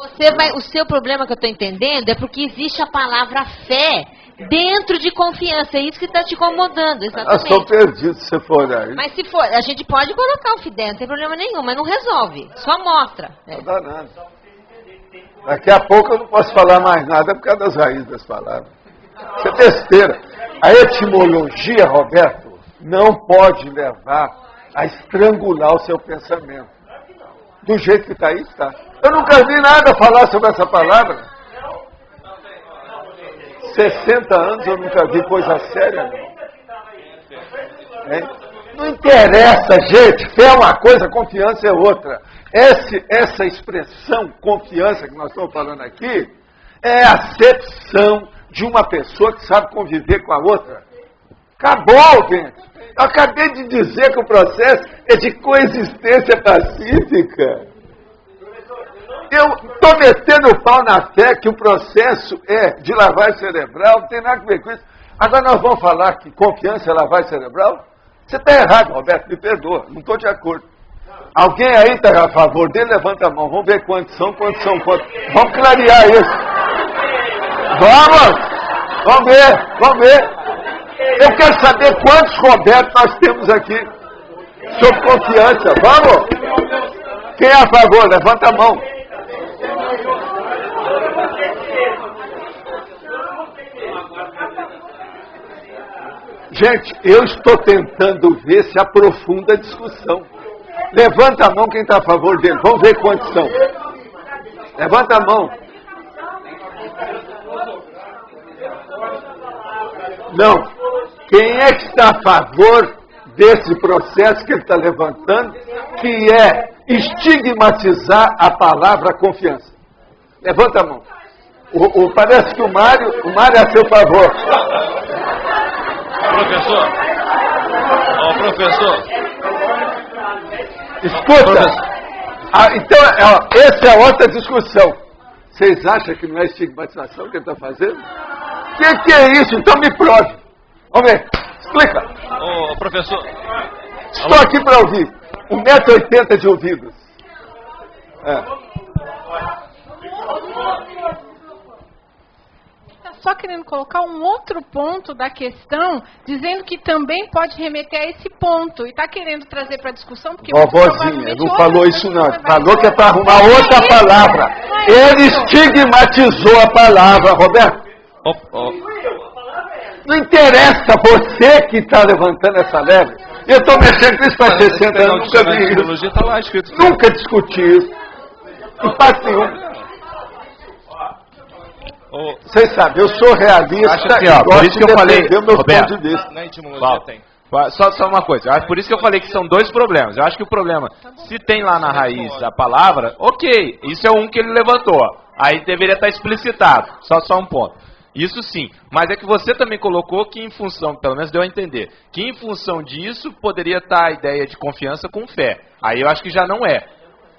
[SPEAKER 3] seu problema.
[SPEAKER 9] O seu problema que eu estou entendendo é porque existe a palavra fé dentro de confiança. É isso que está te incomodando,
[SPEAKER 1] Nós estamos
[SPEAKER 9] exatamente.
[SPEAKER 1] perdidos se você for olhar isso.
[SPEAKER 9] Mas se for, a gente pode colocar o fidel, não tem problema nenhum, mas não resolve. Só mostra.
[SPEAKER 1] Não dá nada. Daqui a pouco eu não posso falar mais nada por causa das raízes das palavras. Isso é besteira. A etimologia, Roberto, não pode levar a estrangular o seu pensamento. Do jeito que está aí, está. Eu nunca vi nada falar sobre essa palavra. 60 anos eu nunca vi coisa séria, não. Hein? Não interessa, gente. Fé é uma coisa, confiança é outra. Essa expressão, confiança, que nós estamos falando aqui, é a acepção de uma pessoa que sabe conviver com a outra. Acabou, gente. Eu acabei de dizer que o processo é de coexistência pacífica. Eu estou metendo o pau na fé que o processo é de lavagem cerebral, não tem nada a ver com isso. Agora nós vamos falar que confiança é lavagem cerebral? Você está errado, Roberto, me perdoa, não estou de acordo. Alguém aí está a favor dele? Levanta a mão. Vamos ver quantos são. Vamos clarear isso. Vamos ver. Eu quero saber quantos Roberto nós temos aqui. Sob confiança. Vamos? Quem é a favor? Levanta a mão. Gente, eu estou tentando ver se aprofunda a discussão. Levanta a mão quem está a favor dele. Vamos ver quantos são. Levanta a mão. Não. Quem é que está a favor desse processo que ele está levantando, que é estigmatizar a palavra confiança? Levanta a mão. Parece que o Mário é a seu favor.
[SPEAKER 8] Professor.
[SPEAKER 1] Escuta. Então, essa é outra discussão. Vocês acham que não é estigmatização que ele está fazendo? O que é isso? Então me prove. Vamos ver. Explica.
[SPEAKER 8] Professor.
[SPEAKER 1] Estou aqui para ouvir. 1,80 m de ouvidos.
[SPEAKER 10] Só querendo colocar um outro ponto da questão, dizendo que também pode remeter a esse ponto. E está querendo trazer para a discussão, porque...
[SPEAKER 1] Vovozinha, não falou isso não. Falou que é para arrumar outra palavra. Ele estigmatizou a palavra, Roberto. Não interessa você que está levantando essa leve. Eu estou mexendo com isso faz 60 anos, nunca vi isso.
[SPEAKER 8] Tá lá escrito.
[SPEAKER 1] Nunca discuti isso. Não faz nenhum. Vocês sabem, eu sou realista.
[SPEAKER 8] Acho assim, por isso que eu falei,
[SPEAKER 1] Roberto, ponto de vista.
[SPEAKER 8] Na etimologia tem. Só uma coisa, por isso que eu falei que são dois problemas. Eu acho que o problema, se tem lá na raiz a palavra, ok, isso é um que ele levantou. Aí deveria estar explicitado, só um ponto. Isso sim, mas é que você também colocou que em função, pelo menos deu a entender, que em função disso poderia estar a ideia de confiança com fé. Aí eu acho que já não é.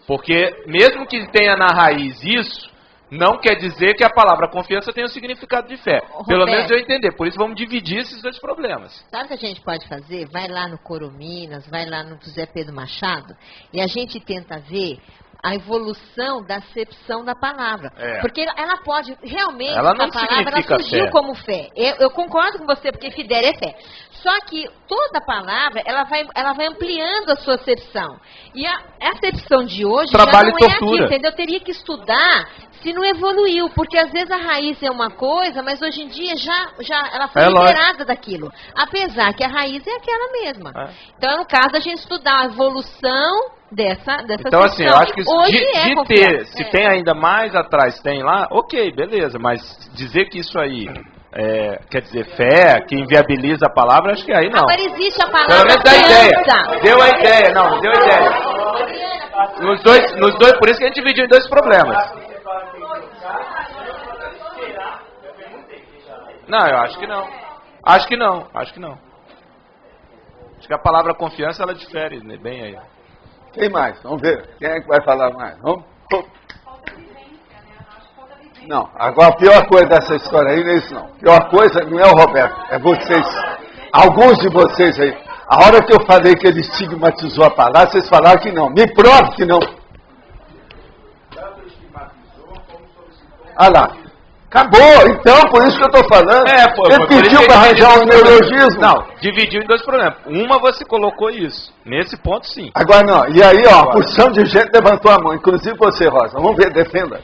[SPEAKER 8] Porque mesmo que tenha na raiz isso, não quer dizer que a palavra confiança tenha o significado de fé.
[SPEAKER 9] Roberto,
[SPEAKER 8] pelo menos eu entender. Por isso vamos dividir esses dois problemas.
[SPEAKER 9] Sabe o que a gente pode fazer? Vai lá no Corominas, vai lá no José Pedro Machado, e a gente tenta ver a evolução da acepção da palavra. Porque ela pode, realmente,
[SPEAKER 8] ela não
[SPEAKER 9] a palavra ela surgiu
[SPEAKER 8] fé.
[SPEAKER 9] como fé. Eu concordo com você, porque fidere é fé. Só que toda palavra, ela vai ampliando a sua acepção. E a acepção de hoje
[SPEAKER 8] Trabalho
[SPEAKER 9] já não
[SPEAKER 8] e tortura.
[SPEAKER 9] é aquilo, entendeu? Eu teria que estudar se não evoluiu, porque às vezes a raiz é uma coisa, mas hoje em dia já ela foi liberada daquilo. Apesar que a raiz é aquela mesma. Então, no caso, a gente estudar a evolução dessa
[SPEAKER 8] então, assim, eu acho que
[SPEAKER 9] hoje
[SPEAKER 8] de ter, se tem ainda mais atrás, tem lá, ok, beleza, mas dizer que isso aí quer dizer fé, que inviabiliza a palavra, acho que aí não.
[SPEAKER 9] Agora existe a
[SPEAKER 8] Pelo
[SPEAKER 9] palavra
[SPEAKER 8] menos dá ideia. Deu a ideia, não, deu a ideia. Nos dois, por isso que a gente dividiu em dois problemas. Não, eu acho que não. Acho que não. Acho que a palavra confiança, ela difere bem aí.
[SPEAKER 1] Quem mais? Vamos ver. Quem é que vai falar mais? Vamos? Não, agora a pior coisa dessa história aí não é isso não. A pior coisa não é o Roberto, é vocês. Alguns de vocês aí. A hora que eu falei que ele estigmatizou a palavra, vocês falaram que não. Me prove que não. Ah lá. Acabou, então, por isso que eu estou falando. Ele pediu para arranjar um neologismo.
[SPEAKER 8] Não, dividiu em dois problemas. Uma você colocou isso. Nesse ponto, sim.
[SPEAKER 1] Agora não. E aí, ó, a porção de gente levantou a mão, inclusive você, Rosa. Vamos ver, defenda.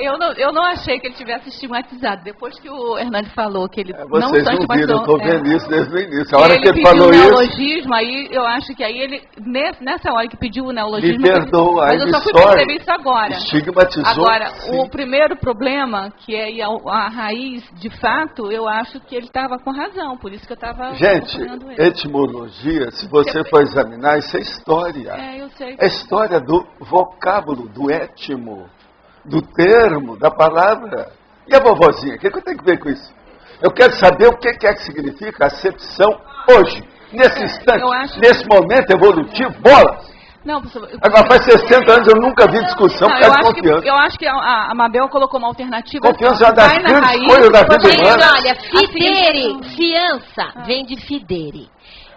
[SPEAKER 10] Eu não achei que ele tivesse estigmatizado. Depois que o Hernani falou que ele não
[SPEAKER 1] vocês
[SPEAKER 10] só
[SPEAKER 1] não viram, eu estou vendo isso desde o início. A
[SPEAKER 10] e
[SPEAKER 1] hora que ele falou
[SPEAKER 10] pediu o
[SPEAKER 1] isso...
[SPEAKER 10] neologismo, aí eu acho que aí ele, nessa hora que pediu o neologismo...
[SPEAKER 1] Me perdoa,
[SPEAKER 10] mas eu só fui perceber isso agora.
[SPEAKER 1] Estigmatizou.
[SPEAKER 10] Agora,
[SPEAKER 1] sim.
[SPEAKER 10] O primeiro problema, que é a raiz, de fato, eu acho que ele estava com razão. Por isso que eu estava...
[SPEAKER 1] Gente, etimologia, se você for examinar, isso é história.
[SPEAKER 10] Eu sei.
[SPEAKER 1] É história do vocábulo, do étimo, do termo, da palavra. E a vovozinha, o que eu tenho que ver com isso? Eu quero saber o que é que significa acepção hoje, nesse instante, nesse momento evolutivo, bola!
[SPEAKER 10] Não, professor,
[SPEAKER 1] agora faz 60 anos eu nunca vi discussão por causa de confiança.
[SPEAKER 10] Eu acho que a Mabel colocou uma alternativa.
[SPEAKER 1] Confiança é uma das grandes coisas da vida humana.
[SPEAKER 9] Olha, fidere, fiança, vem de fidere.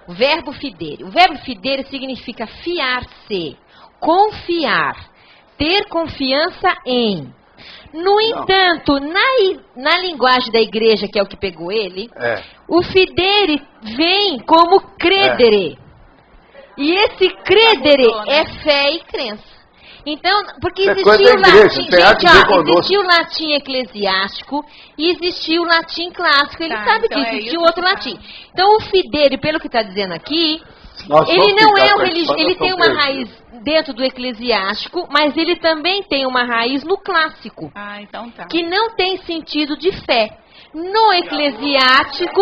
[SPEAKER 9] O verbo fidere. O verbo fidere significa fiar-se, confiar, ter confiança em. No entanto, na linguagem da igreja, que é o que pegou ele, o fidere vem como credere. E esse credere é fé e crença. Então, porque existia o latim, gente, existia o latim eclesiástico e existia o latim clássico, ele sabe disso, existia o outro latim. Então, o fidere, pelo que está dizendo aqui, ele não é um religioso, ele tem uma raiz dentro do eclesiástico, mas ele também tem uma raiz no clássico, que não tem sentido de fé. No eclesiástico,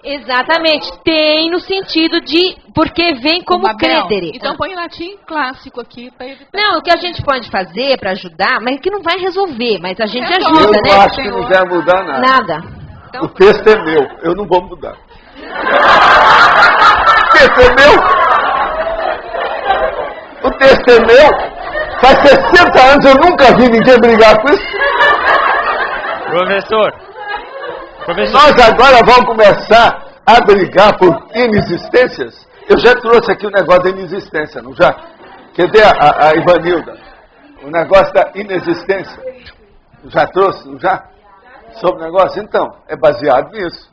[SPEAKER 9] exatamente, tem no sentido de, porque vem como credere.
[SPEAKER 10] Então põe latim clássico aqui para evitar.
[SPEAKER 9] Não, o que a gente pode fazer para ajudar, mas que não vai resolver, mas a gente ajuda,
[SPEAKER 1] eu
[SPEAKER 9] né?
[SPEAKER 1] Eu acho que não vai mudar nada.
[SPEAKER 9] Nada.
[SPEAKER 1] Então, o texto é meu, eu não vou mudar. O texto é meu. O texto é meu. Faz 60 anos eu nunca vi ninguém brigar com isso.
[SPEAKER 6] Professor.
[SPEAKER 1] Nós agora vamos começar a brigar por inexistências. Eu já trouxe aqui o negócio da inexistência, não já? Quer ver a Ivanilda? O negócio da inexistência. Já trouxe, não já? Sobre o negócio? Então, é baseado nisso.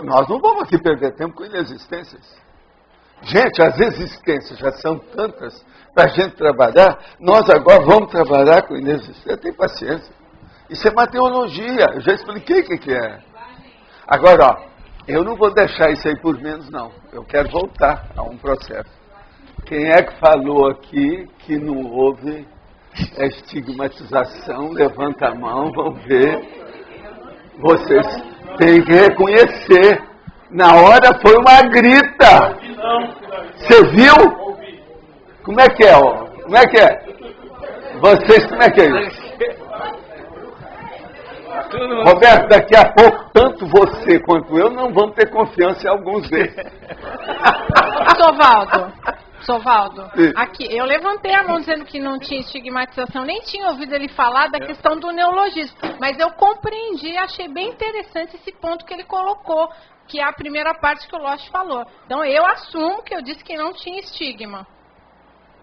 [SPEAKER 1] Nós não vamos aqui perder tempo com inexistências. Gente, as existências já são tantas para a gente trabalhar. Nós agora vamos trabalhar com inexistência. Tem paciência. Isso é uma teologia. Eu já expliquei o que é. Agora, ó, eu não vou deixar isso aí por menos, não. Eu quero voltar a um processo. Quem é que falou aqui que não houve estigmatização? Levanta a mão, vamos ver. Vocês têm que reconhecer. Na hora foi uma grita. Você viu? Como é que é, ó? Como é que é? Vocês, como é que é isso? Roberto, daqui a pouco, tanto você quanto eu não vamos ter confiança em alguns deles.
[SPEAKER 10] Sovaldo, aqui, eu levantei a mão dizendo que não tinha estigmatização, nem tinha ouvido ele falar da questão do neologismo, mas eu compreendi, achei bem interessante esse ponto que ele colocou, que é a primeira parte que o Losch falou. Então eu assumo que eu disse que não tinha estigma.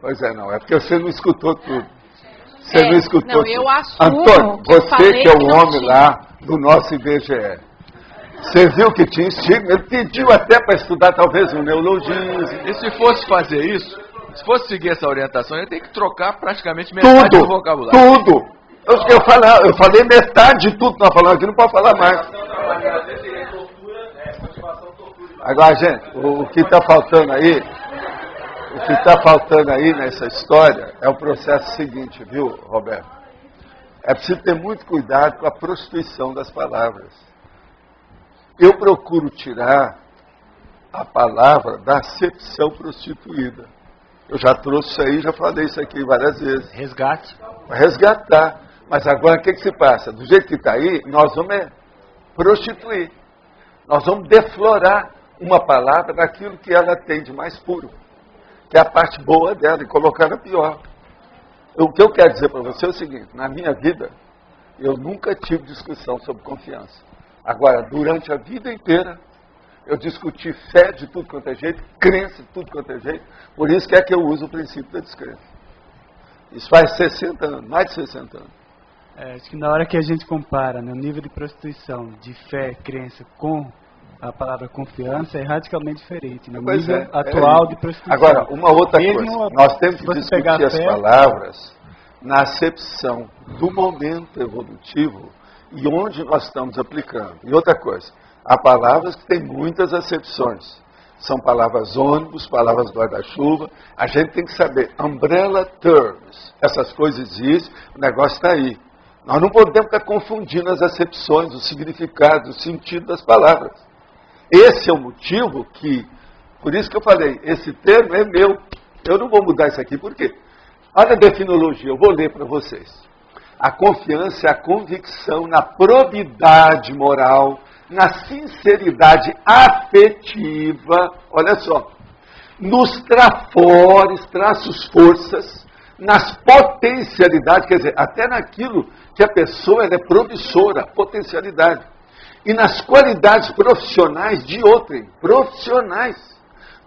[SPEAKER 1] Pois é, não, é porque você não escutou tudo. Você não escutou
[SPEAKER 10] não, eu assumo.
[SPEAKER 1] Antônio, você que é o homem lá do nosso IBGE, você viu que tinha estigma? Ele pediu até para estudar talvez um neologismo.
[SPEAKER 8] E se fosse fazer isso, se fosse seguir essa orientação, ele tem que trocar praticamente metade do vocabulário.
[SPEAKER 1] Tudo! Eu falei metade de tudo que nós falamos aqui, não pode falar mais. Agora, gente, o que está faltando aí... O que está faltando aí nessa história é o processo seguinte, viu, Roberto? É preciso ter muito cuidado com a prostituição das palavras. Eu procuro tirar a palavra da acepção prostituída. Eu já trouxe isso aí, já falei isso aqui várias vezes.
[SPEAKER 6] Resgate.
[SPEAKER 1] Resgatar. Mas agora o que se passa? Do jeito que está aí, nós vamos prostituir. Nós vamos deflorar uma palavra daquilo que ela tem de mais puro. Que é a parte boa dela, e colocar na pior. O que eu quero dizer para você é o seguinte, na minha vida, eu nunca tive discussão sobre confiança. Agora, durante a vida inteira, eu discuti fé de tudo quanto é jeito, crença de tudo quanto é jeito, por isso que é que eu uso o princípio da descrença. Isso faz 60 anos, mais de 60 anos.
[SPEAKER 11] Acho que na hora que a gente compara, né, o nível de prostituição, de fé, crença com a palavra confiança é radicalmente diferente. No nível atual de prostituição.
[SPEAKER 1] Agora, uma outra coisa. Nós temos que discutir as palavras na acepção do momento evolutivo e onde nós estamos aplicando. E outra coisa, há palavras que têm muitas acepções. São palavras ônibus, palavras guarda-chuva. A gente tem que saber, umbrella terms. Essas coisas existem, o negócio está aí. Nós não podemos ficar confundindo as acepções, os significados, o sentido das palavras. Esse é o motivo que, por isso que eu falei, esse termo é meu. Eu não vou mudar isso aqui, por quê? Olha a definologia, eu vou ler para vocês. A confiança é a convicção na probidade moral, na sinceridade afetiva, olha só, nos trafores, traços, forças, nas potencialidades, quer dizer, até naquilo que a pessoa é promissora, potencialidade. E nas qualidades profissionais de outrem, profissionais.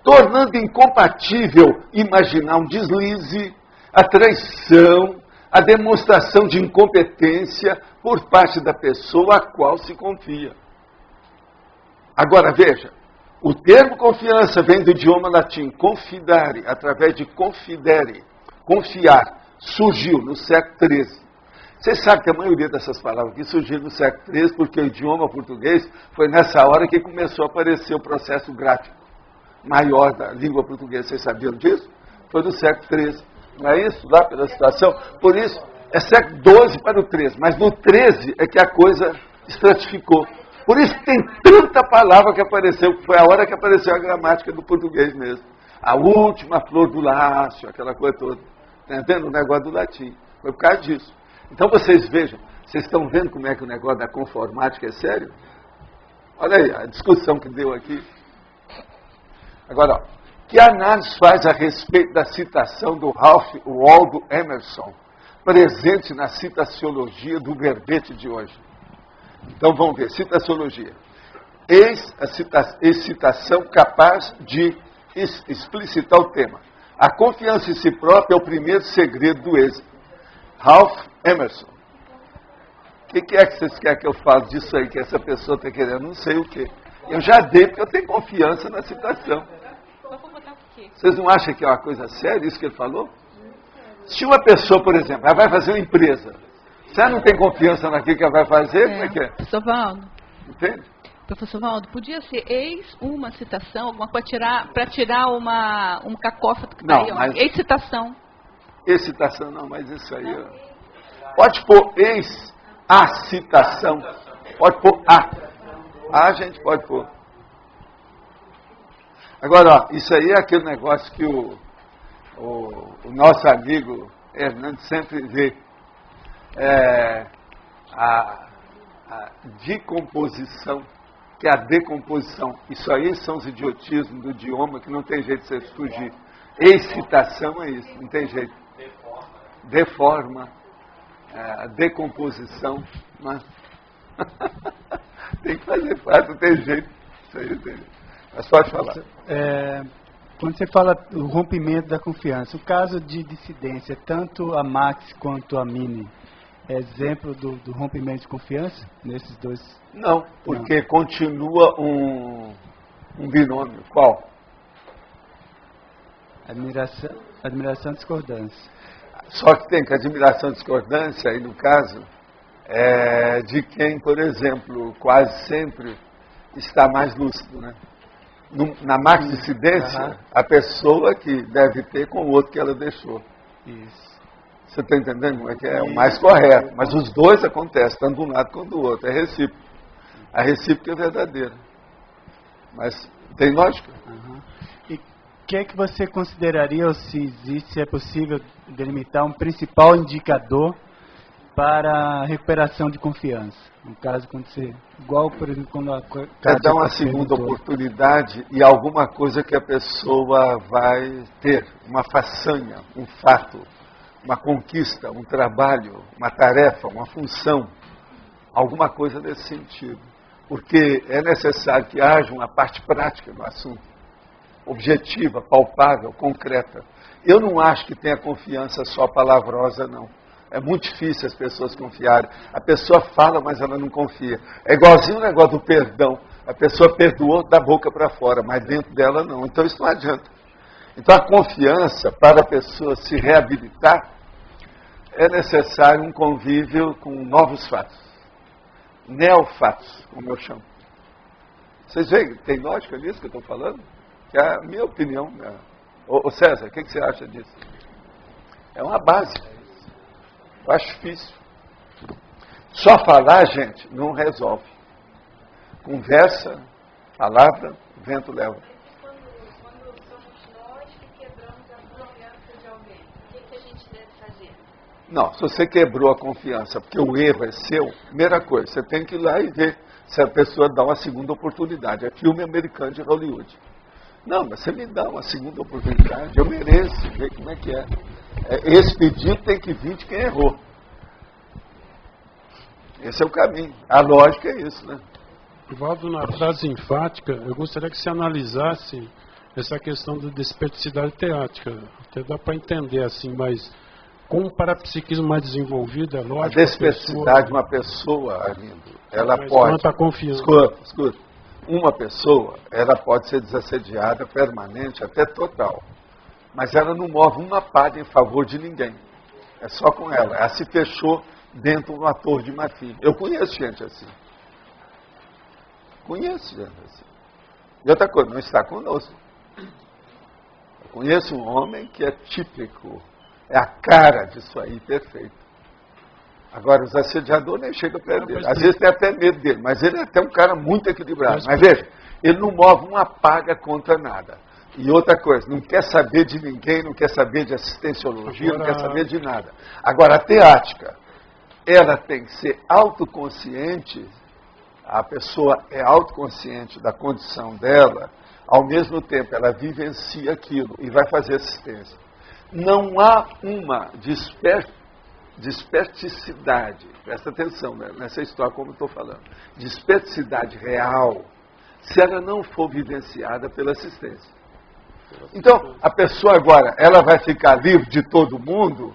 [SPEAKER 1] tornando incompatível imaginar um deslize, a traição, a demonstração de incompetência por parte da pessoa a qual se confia. Agora veja, o termo confiança vem do idioma latim confidare, através de confidere, confiar, surgiu no século XIII. Vocês sabem que a maioria dessas palavras aqui surgiram no século XIII porque o idioma português foi nessa hora que começou a aparecer o processo gráfico maior da língua portuguesa. Vocês sabiam disso? Foi do século XIII. Não é isso? Lá pela situação. Por isso, é século XII para o XIII. Mas no XIII é que a coisa estratificou. Por isso tem tanta palavra que apareceu, foi a hora que apareceu a gramática do português mesmo. A última flor do lácio, aquela coisa toda. Está entendendo? O negócio do latim. Foi por causa disso. Então vocês vejam, vocês estão vendo como é que o negócio da conformática é sério? Olha aí, a discussão que deu aqui. Agora, ó, que análise faz a respeito da citação do Ralph Waldo Emerson, presente na citaciologia do verbete de hoje? Então vamos ver, citaciologia. Eis a citação capaz de explicitar o tema. A confiança em si própria é o primeiro segredo do êxito. Ralph Emerson. O que é que vocês querem que eu fale disso aí, que essa pessoa está querendo? Não sei o quê. Eu já dei, porque eu tenho confiança na citação. Vocês não acham que é uma coisa séria isso que ele falou? Se uma pessoa, por exemplo, ela vai fazer uma empresa, se ela não tem confiança naquilo que ela vai fazer, como é que é?
[SPEAKER 12] Professor Valdo.
[SPEAKER 1] Entende?
[SPEAKER 12] Professor Valdo, podia ser ex uma citação, alguma para tirar um cacófato que está aí,
[SPEAKER 1] mas...
[SPEAKER 12] ex-citação.
[SPEAKER 1] Ex-citação, não, mas isso aí... Ó. Pode pôr ex-a citação. Pode pôr a. A gente pode pôr. Agora, ó, isso aí é aquele negócio que o nosso amigo Hernando sempre vê. A decomposição, que é a decomposição. Isso aí são os idiotismos do idioma que não tem jeito de você fugir. Excitação é isso, não tem jeito. Deforma, a decomposição. Mas... tem que fazer parte, não tem jeito. Isso aí tem. Mas pode falar.
[SPEAKER 11] Quando você fala do rompimento da confiança, o caso de dissidência, tanto a Max quanto a Mini, é exemplo do rompimento de confiança nesses dois?
[SPEAKER 1] Não, porque continua um binômio. Qual?
[SPEAKER 11] Admiração e discordância.
[SPEAKER 1] Só que tem que admiração e discordância, aí no caso, é de quem, por exemplo, quase sempre está mais lúcido, né? Na max-dissidência, a pessoa que deve ter com o outro que ela deixou.
[SPEAKER 11] Isso.
[SPEAKER 1] Você está entendendo como é que é? O mais correto. Mas os dois acontecem, tanto de um lado quanto do outro. É recíproco. A recíproca é verdadeira. Mas tem lógica?
[SPEAKER 11] E o que é que você consideraria, ou se existe, se é possível, delimitar um principal indicador para a recuperação de confiança? No caso, quando você... Igual, por exemplo, quando a...
[SPEAKER 1] É dar uma segunda oportunidade e alguma coisa que a pessoa vai ter. Uma façanha, um fato, uma conquista, um trabalho, uma tarefa, uma função. Alguma coisa nesse sentido. Porque é necessário que haja uma parte prática do assunto. Objetiva, palpável, concreta. Eu não acho que tenha confiança só palavrosa, não. É muito difícil as pessoas confiarem. A pessoa fala, mas ela não confia. É igualzinho o negócio do perdão. A pessoa perdoou da boca para fora, mas dentro dela não. Então isso não adianta. Então a confiança, para a pessoa se reabilitar, é necessário um convívio com novos fatos. Neofatos, como eu chamo. Vocês veem, tem lógica nisso que eu estou falando? Que é a minha opinião. Né? Ô César, o que você acha disso? É uma base. Eu acho difícil. Só falar, gente, não resolve. Conversa, palavra, vento leva.
[SPEAKER 3] Quando somos nós que quebramos a confiança de alguém, o que a gente deve fazer?
[SPEAKER 1] Não, se você quebrou a confiança porque o erro é seu, primeira coisa, você tem que ir lá e ver se a pessoa dá uma segunda oportunidade. É filme americano de Hollywood. Não, mas você me dá uma segunda oportunidade, eu mereço, ver como é que é. Esse pedido tem que vir de quem errou. Esse é o caminho. A lógica é isso, né?
[SPEAKER 4] Valdo, na frase enfática, eu gostaria que você analisasse essa questão da desperticidade teática. Até dá para entender assim, mas com o parapsiquismo mais desenvolvido, é lógico.
[SPEAKER 1] A desperticidade de uma pessoa, Arlindo, ela pode... Escuta. Uma pessoa, ela pode ser desassediada, permanente, até total. Mas ela não move uma palha em favor de ninguém. É só com ela. Ela se fechou dentro de uma torre de marfim. Eu conheço gente assim. E outra coisa, não está conosco. Eu conheço um homem que é típico. É a cara disso aí, perfeito. Agora, os assediadores nem chegam perto dele. Às vezes tem até medo dele, mas ele é até um cara muito equilibrado. Mas veja, ele não move uma paga contra nada. E outra coisa, não quer saber de ninguém, não quer saber de assistenciologia, não quer saber de nada. Agora, a teática, ela tem que ser autoconsciente, a pessoa é autoconsciente da condição dela, ao mesmo tempo ela vivencia aquilo e vai fazer assistência. Não há uma desperticidade, presta atenção nessa história como eu estou falando, desperticidade real, se ela não for vivenciada pela assistência. Então, a pessoa agora, ela vai ficar livre de todo mundo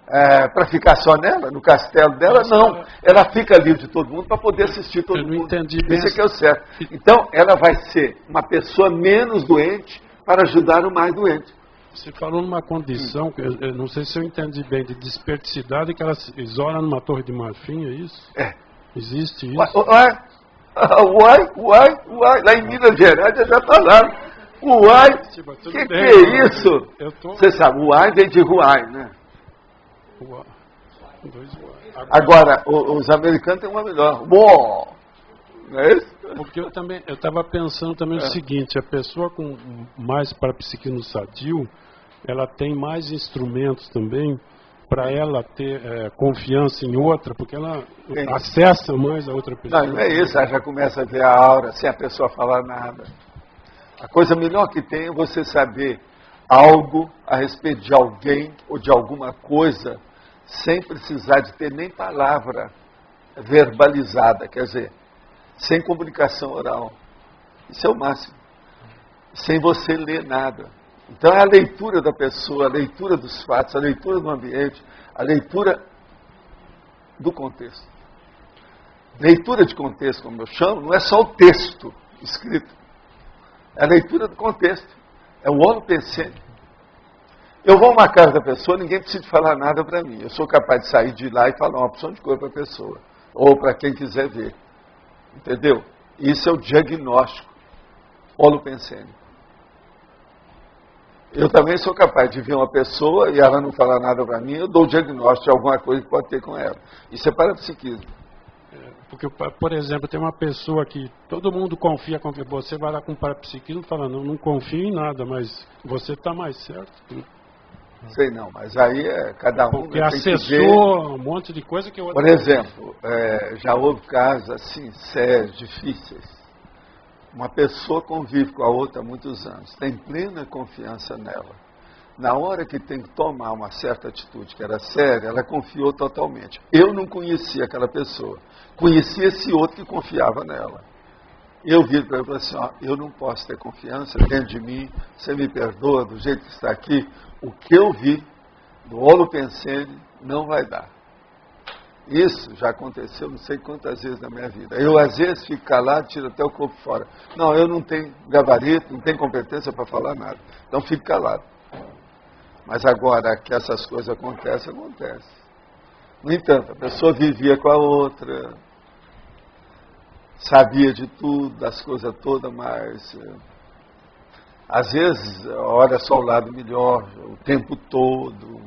[SPEAKER 1] para ficar só nela, no castelo dela? Não. Ela fica livre de todo mundo para poder assistir todo mundo.
[SPEAKER 4] Entendi.
[SPEAKER 1] Isso é que é o certo. Então, ela vai ser uma pessoa menos doente para ajudar o mais doente.
[SPEAKER 4] Você falou numa condição, que eu não sei se eu entendi bem, de desperticidade, que ela se isola numa torre de marfim, é isso?
[SPEAKER 1] É.
[SPEAKER 4] Existe isso?
[SPEAKER 1] Uai. Lá em Minas Gerais já falaram. Uai, que é isso? Você sabe, uai vem de ruai, né? Agora, os americanos têm uma melhor. Uó! Não é isso?
[SPEAKER 4] Porque eu estava pensando também o seguinte, a pessoa com mais parapsiquismo sadio, ela tem mais instrumentos também para ela ter confiança em outra, porque ela acessa mais a outra pessoa.
[SPEAKER 1] Não é isso, ela já começa a ver a aura sem a pessoa falar nada. A coisa melhor que tem é você saber algo a respeito de alguém ou de alguma coisa sem precisar de ter nem palavra verbalizada, quer dizer, sem comunicação oral. Isso é o máximo. Sem você ler nada. Então é a leitura da pessoa, a leitura dos fatos, a leitura do ambiente, a leitura do contexto. Leitura de contexto, como eu chamo, não é só o texto escrito. É a leitura do contexto. É o holopensene. Eu vou a uma casa da pessoa, ninguém precisa falar nada para mim. Eu sou capaz de sair de lá e falar uma opção de coisa para a pessoa. Ou para quem quiser ver. Entendeu? Isso é o diagnóstico holopensene. Eu também sou capaz de ver uma pessoa e ela não falar nada para mim, eu dou o diagnóstico de alguma coisa que pode ter com ela. Isso é parapsiquismo.
[SPEAKER 4] Porque, por exemplo, tem uma pessoa que todo mundo confia, você vai lá com parapsiquismo e fala, não confio em nada, mas você está mais certo.
[SPEAKER 1] Sei não, mas aí cada um...
[SPEAKER 4] Porque acessou um monte de coisa que...
[SPEAKER 1] Por exemplo, já houve casos assim, sérios, difíceis. Uma pessoa convive com a outra há muitos anos, tem plena confiança nela. Na hora que tem que tomar uma certa atitude que era séria, ela confiou totalmente. Eu não conhecia aquela pessoa. Conhecia esse outro que confiava nela. Eu vi para ele e falei assim, eu não posso ter confiança dentro de mim, você me perdoa do jeito que está aqui. O que eu vi do holopensene não vai dar. Isso já aconteceu não sei quantas vezes na minha vida. Eu às vezes fico calado, tiro até o corpo fora. Não, eu não tenho gabarito, não tenho competência para falar nada. Então fico calado. Mas agora que essas coisas acontecem, acontece. No entanto, a pessoa vivia com a outra, sabia de tudo, das coisas todas, mas às vezes olha só o lado melhor, o tempo todo,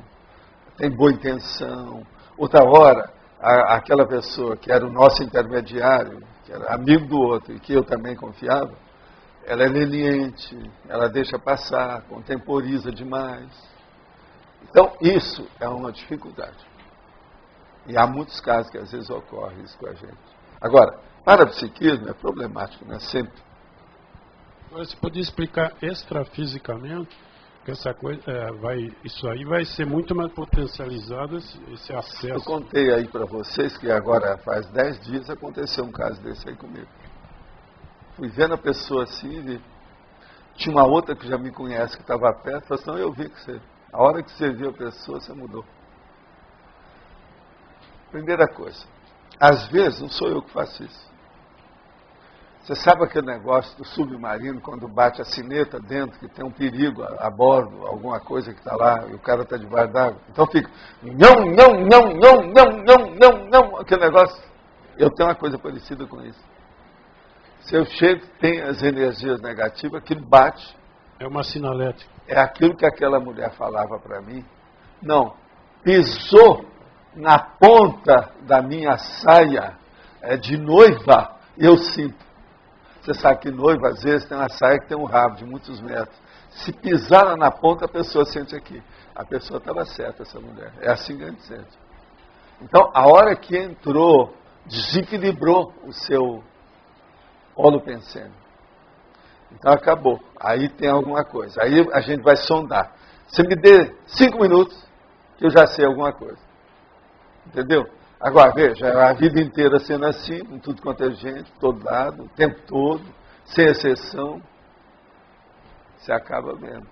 [SPEAKER 1] tem boa intenção. Outra hora, aquela pessoa que era o nosso intermediário, que era amigo do outro e que eu também confiava, ela é leniente, ela deixa passar, contemporiza demais. Então, isso é uma dificuldade. E há muitos casos que às vezes ocorre isso com a gente. Agora, parapsiquismo é problemático, não é sempre.
[SPEAKER 4] Você podia explicar extrafisicamente que essa coisa, isso aí vai ser muito mais potencializado, esse acesso.
[SPEAKER 1] Eu contei aí para vocês que agora faz 10 dias aconteceu um caso desse aí comigo. Fui vendo a pessoa assim e vi. Tinha uma outra que já me conhece, que estava perto, falou assim, não, eu vi que você, a hora que você viu a pessoa, você mudou. Primeira coisa, às vezes não sou eu que faço isso. Você sabe aquele negócio do submarino, quando bate a sineta dentro, que tem um perigo a bordo, alguma coisa que está lá, e o cara está debaixo d'água. Então fica, não, aquele negócio. Eu tenho uma coisa parecida com isso. Se eu chego, tem as energias negativas, aquilo bate.
[SPEAKER 4] É uma sinalética.
[SPEAKER 1] É aquilo que aquela mulher falava para mim. Não, pisou na ponta da minha saia de noiva, eu sinto. Você sabe que noiva, às vezes, tem uma saia que tem um rabo de muitos metros. Se pisar na ponta, a pessoa sente aqui. A pessoa estava certa, essa mulher. É assim que a gente sente. Então, a hora que entrou, desequilibrou o seu holopensene. Então, acabou. Aí tem alguma coisa. Aí a gente vai sondar. Você me dê 5 minutos, que eu já sei alguma coisa. Entendeu? Agora, veja, a vida inteira sendo assim, com tudo quanto é gente, todo lado, o tempo todo, sem exceção, você acaba vendo.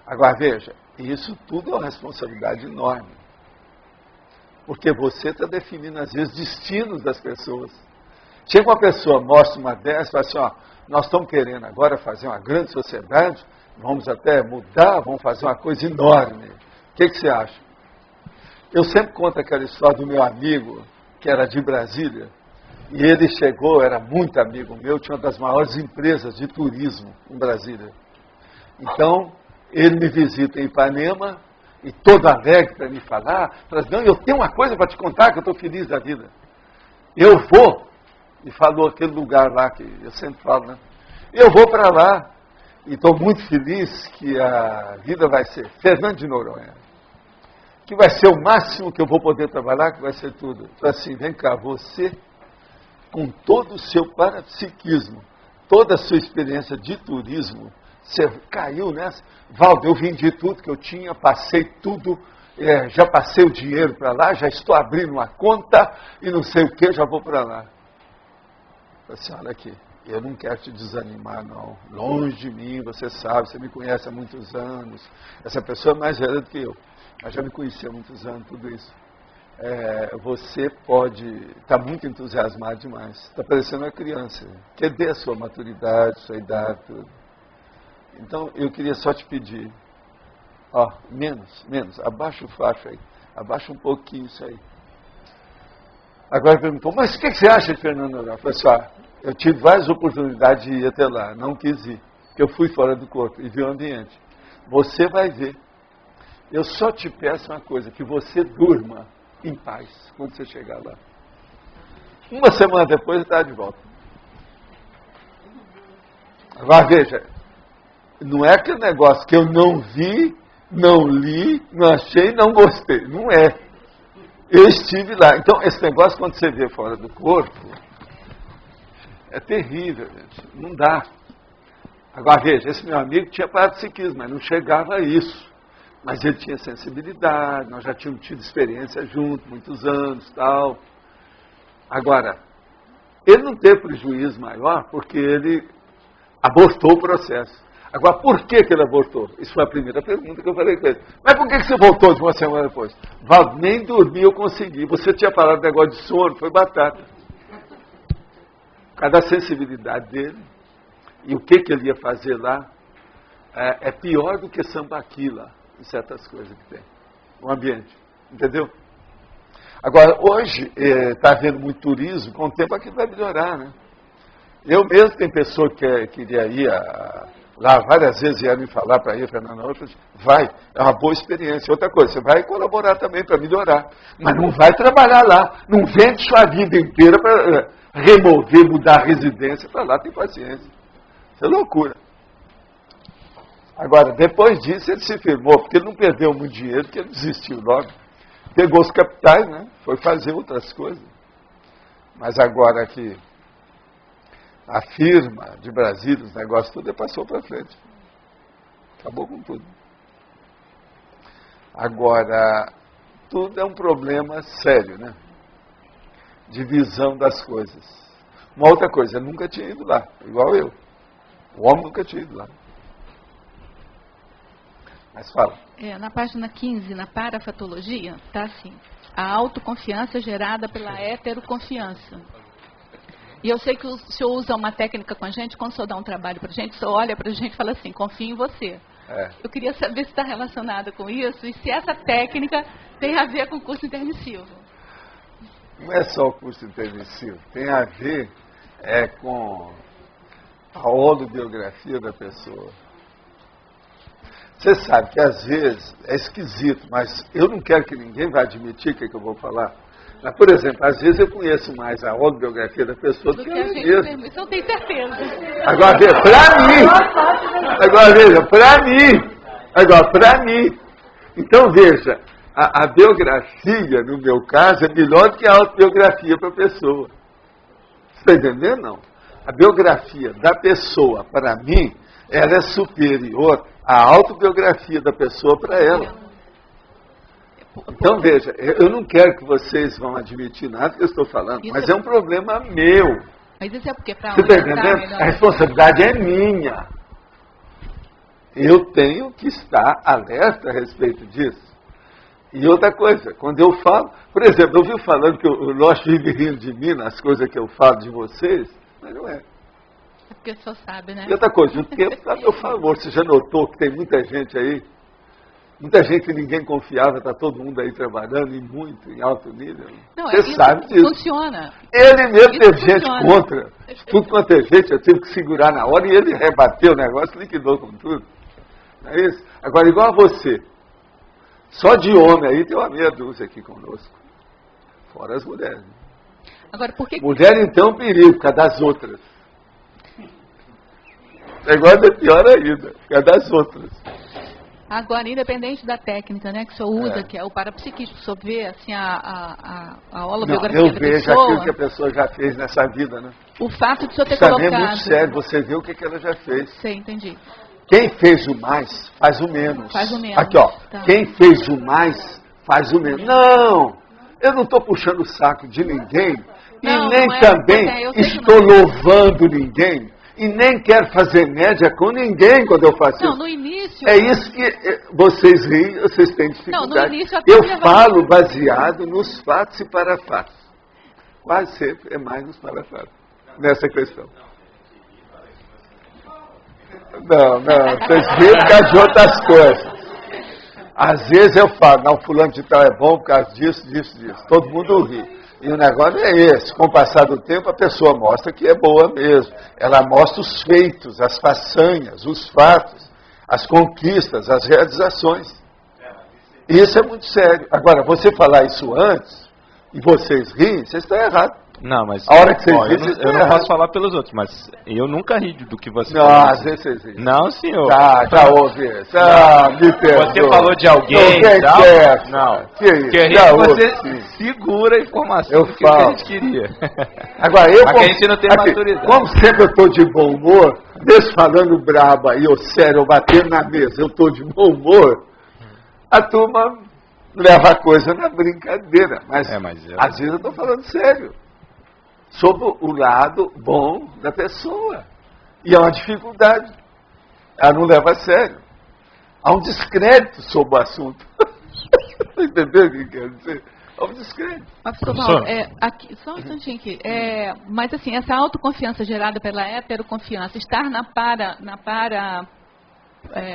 [SPEAKER 1] Agora, veja, isso tudo é uma responsabilidade enorme. Porque você está definindo, às vezes, destinos das pessoas. Chega uma pessoa, mostra uma dessas, e fala assim, ó, nós estamos querendo agora fazer uma grande sociedade, vamos até mudar, vamos fazer uma coisa enorme. O que você acha? Eu sempre conto aquela história do meu amigo, que era de Brasília, e ele chegou, era muito amigo meu, tinha uma das maiores empresas de turismo em Brasília. Então, ele me visita em Ipanema, e todo alegre para me falar, fala, não, eu tenho uma coisa para te contar, que eu estou feliz da vida. Eu vou, e falou aquele lugar lá, que eu sempre falo, né? Eu vou para lá, e estou muito feliz que a vida vai ser Fernando de Noronha. Que vai ser o máximo que eu vou poder trabalhar, que vai ser tudo. Então assim, vem cá, você, com todo o seu parapsiquismo, toda a sua experiência de turismo, você caiu nessa. Valdo, eu vendi tudo que eu tinha, passei tudo, já passei o dinheiro para lá, já estou abrindo uma conta e não sei o que, já vou para lá. Assim, olha aqui, eu não quero te desanimar, não. Longe de mim, você sabe, você me conhece há muitos anos. Essa pessoa é mais velha do que eu. Mas já me conhecia há muitos anos, tudo isso. Você pode estar muito entusiasmado demais. Está parecendo uma criança. Quer ver a sua maturidade, sua idade, tudo. Então, eu queria só te pedir, ó, menos, abaixa o facho aí. Abaixa um pouquinho isso aí. Agora ele perguntou, mas o que você acha de Fernando Noronha? Eu falei assim, ó, eu tive várias oportunidades de ir até lá, não quis ir. Porque eu fui fora do corpo e vi o ambiente. Você vai ver. Eu só te peço uma coisa, que você durma em paz quando você chegar lá. Uma semana depois está de volta. Agora veja, não é aquele negócio que eu não vi, não li, não achei, não gostei. Não é. Eu estive lá. Então, esse negócio, quando você vê fora do corpo, é terrível, gente. Não dá. Agora veja, esse meu amigo tinha parapsiquismo, mas não chegava a isso. Mas ele tinha sensibilidade, nós já tínhamos tido experiência juntos, muitos anos, tal. Agora, ele não teve prejuízo maior porque ele abortou o processo. Agora, por que ele abortou? Isso foi a primeira pergunta que eu falei com ele. Mas por que você voltou de uma semana depois? Valdo, nem dormir eu consegui. Você tinha falado negócio de sono, foi batata. Por causa da sensibilidade dele. E o que ele ia fazer lá é pior do que sambaqui lá. Em certas coisas que tem no ambiente, entendeu? Agora, hoje, está havendo muito turismo, com o tempo aquilo vai melhorar, né? Eu mesmo, tem pessoa que queria ir lá, várias vezes vieram me falar para ir, Fernando, eu falei, vai, é uma boa experiência. Outra coisa, você vai colaborar também para melhorar, mas não vai trabalhar lá, não vende sua vida inteira para remover, mudar a residência para lá, tem paciência. Isso é loucura. Agora, depois disso, ele se firmou, porque ele não perdeu muito dinheiro, porque ele desistiu logo. Pegou os capitais, né? Foi fazer outras coisas. Mas agora que a firma de Brasília, os negócios tudo, ele passou para frente. Acabou com tudo. Agora, tudo é um problema sério, né? De visão das coisas. Uma outra coisa, ele nunca tinha ido lá, igual eu. O homem nunca tinha ido lá. Mas fala.
[SPEAKER 12] Na página 15, na parafatologia, está assim: a autoconfiança gerada pela heteroconfiança. E eu sei que o senhor usa uma técnica com a gente, quando o senhor dá um trabalho para a gente, o senhor olha para a gente e fala assim, confio em você. Eu queria saber se está relacionado com isso e se essa técnica tem a ver com o curso intermissivo.
[SPEAKER 1] Não é só o curso intermissivo, tem a ver com a holobiografia da pessoa. Você sabe que às vezes é esquisito, mas eu não quero que ninguém vá admitir o que eu vou falar. Mas, por exemplo, às vezes eu conheço mais a autobiografia da pessoa do que ela mesma.
[SPEAKER 12] Isso eu tenho certeza.
[SPEAKER 1] Agora, veja, para mim. Então, veja, a biografia, no meu caso, é melhor do que a autobiografia para a pessoa. Você está entendendo, não? A biografia da pessoa, para mim, ela é superior à autobiografia da pessoa para ela. Então, veja, eu não quero que vocês vão admitir nada que eu estou falando, mas é um problema meu.
[SPEAKER 12] Mas isso é porque para
[SPEAKER 1] você está entendendo? A responsabilidade é minha. Eu tenho que estar alerta a respeito disso. E outra coisa, quando eu falo, por exemplo, eu vi falando que o Lost vive rindo de mim nas coisas que eu falo de vocês, mas não é.
[SPEAKER 12] É porque o senhor sabe, né?
[SPEAKER 1] E outra coisa, o tempo está a meu favor. Você já notou que tem muita gente aí? Muita gente que ninguém confiava, está todo mundo aí trabalhando e muito, em alto nível.
[SPEAKER 12] Não,
[SPEAKER 1] você sabe disso.
[SPEAKER 12] Funciona.
[SPEAKER 1] Ele mesmo teve gente contra. Tudo quanto é gente, eu tive que segurar na hora e ele rebateu o negócio, liquidou com tudo. Não é isso? Agora, igual a você. Só de homem aí tem uma meia dúzia aqui conosco. Fora as mulheres.
[SPEAKER 12] Agora, por que...
[SPEAKER 1] Mulher, então, perigo, por causa das outras. O negócio é pior ainda, por causa das outras.
[SPEAKER 12] Agora, independente da técnica, né, que o senhor usa, que é o parapsiquismo, o senhor vê assim, a holobiografia da pessoa...
[SPEAKER 1] Eu vejo aquilo que a pessoa já fez nessa vida, né?
[SPEAKER 12] O fato de o senhor ter
[SPEAKER 1] colocado...
[SPEAKER 12] colocado...
[SPEAKER 1] Também é muito sério, você vê o que ela já fez.
[SPEAKER 12] Sei, entendi.
[SPEAKER 1] Quem fez o mais, faz o menos.
[SPEAKER 12] Faz o menos.
[SPEAKER 1] Aqui, ó.
[SPEAKER 12] Tá.
[SPEAKER 1] Quem fez o mais, faz o menos. Não! Eu não estou puxando o saco de ninguém
[SPEAKER 12] não,
[SPEAKER 1] e nem também estou louvando ninguém. E nem quero fazer média com ninguém quando eu faço isso.
[SPEAKER 12] Não, no início...
[SPEAKER 1] É isso que vocês riem, vocês têm dificuldade.
[SPEAKER 12] Não, no início até
[SPEAKER 1] eu falo baseado nos fatos e parafatos. Quase sempre é mais nos parafatos, nessa questão. Não, vocês riem por causa de outras coisas. Às vezes eu falo, não, fulano de tal é bom por causa disso. Todo mundo ri. E o negócio é esse, com o passar do tempo a pessoa mostra que é boa mesmo. Ela mostra os feitos, as façanhas, os fatos, as conquistas, as realizações. Isso é muito sério. Agora, você falar isso antes, e vocês riem, vocês estão errados.
[SPEAKER 8] Não, mas
[SPEAKER 1] a hora que vocês
[SPEAKER 8] eu não posso falar pelos outros, mas eu nunca ri do que você
[SPEAKER 1] falou. Não, às vezes vocês riem.
[SPEAKER 8] Não, senhor.
[SPEAKER 1] Já ouvi isso. Me perdoa.
[SPEAKER 8] Você falou de alguém e tal. Não.
[SPEAKER 1] Que isso?
[SPEAKER 8] Queria que você segura a informação do que a gente queria.
[SPEAKER 1] Agora, eu
[SPEAKER 8] mas
[SPEAKER 1] como,
[SPEAKER 8] a gente não tem maturidade.
[SPEAKER 1] Como sempre eu estou de bom humor, mesmo falando brabo aí, ou sério, ou batendo na mesa, eu estou de bom humor, a turma leva a coisa na brincadeira. Mas às vezes eu estou falando sério. Sobre o lado bom da pessoa. E é uma dificuldade. Ela não leva a sério. Há um descrédito sobre o assunto. Entendeu o que quer dizer? Há um descrédito.
[SPEAKER 12] Mas, professor, aqui, só um instantinho aqui. Mas assim, essa autoconfiança gerada pela heteroconfiança, estar na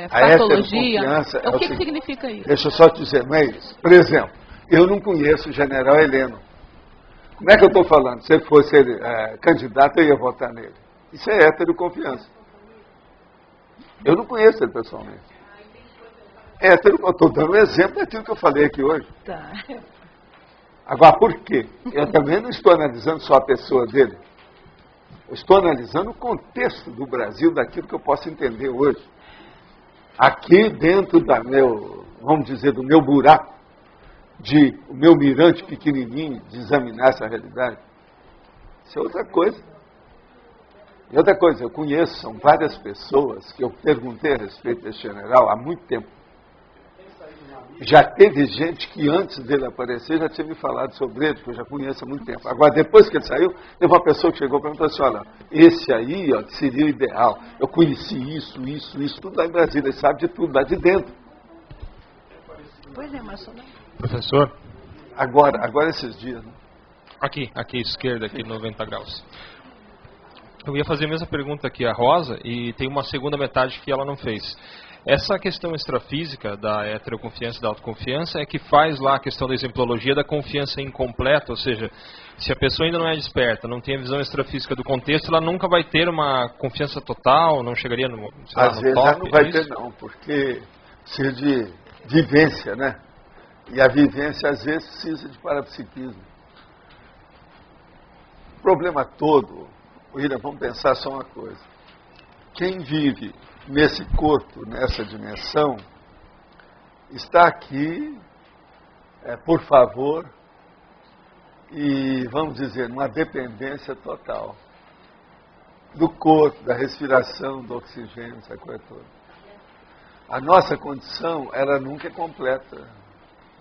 [SPEAKER 12] patologia, o que significa isso?
[SPEAKER 1] Deixa eu só te dizer, não é isso. Por exemplo, eu não conheço o general Heleno. Como é que eu estou falando? Se ele fosse candidato, eu ia votar nele. Isso é heteroconfiança. Eu não conheço ele pessoalmente. Eu estou dando um exemplo daquilo que eu falei aqui hoje.
[SPEAKER 12] Tá.
[SPEAKER 1] Agora, por quê? Eu também não estou analisando só a pessoa dele. Eu estou analisando o contexto do Brasil, daquilo que eu posso entender hoje. Aqui dentro vamos dizer, do meu buraco, o meu mirante pequenininho, de examinar essa realidade. Isso é outra coisa. E outra coisa, eu conheço, são várias pessoas que eu perguntei a respeito desse general há muito tempo. Já teve gente que antes dele aparecer já tinha me falado sobre ele, que eu já conheço há muito tempo. Agora, depois que ele saiu, teve uma pessoa que chegou para mim e falou assim, olha, esse aí seria o ideal. Eu conheci isso, tudo lá em Brasília, ele sabe de tudo, lá de dentro.
[SPEAKER 2] Pois é, Márcio.
[SPEAKER 4] Professor?
[SPEAKER 1] Agora esses dias, né?
[SPEAKER 13] Aqui à esquerda, aqui 90 graus. Eu ia fazer a mesma pergunta aqui a Rosa, e tem uma segunda metade que ela não fez. Essa questão extrafísica da heteroconfiança e da autoconfiança é que faz lá a questão da exemplologia da confiança incompleta, ou seja, se a pessoa ainda não é desperta, não tem a visão extrafísica do contexto, ela nunca vai ter uma confiança total, não chegaria no, sei lá,
[SPEAKER 1] às vezes
[SPEAKER 13] top,
[SPEAKER 1] ela não vai ter não, porque precisa de vivência, né? E a vivência às vezes precisa de parapsiquismo. O problema todo, William, vamos pensar só uma coisa. Quem vive nesse corpo, nessa dimensão, está aqui, por favor, e vamos dizer, numa dependência total do corpo, da respiração, do oxigênio, essa coisa toda. A nossa condição, ela nunca é completa.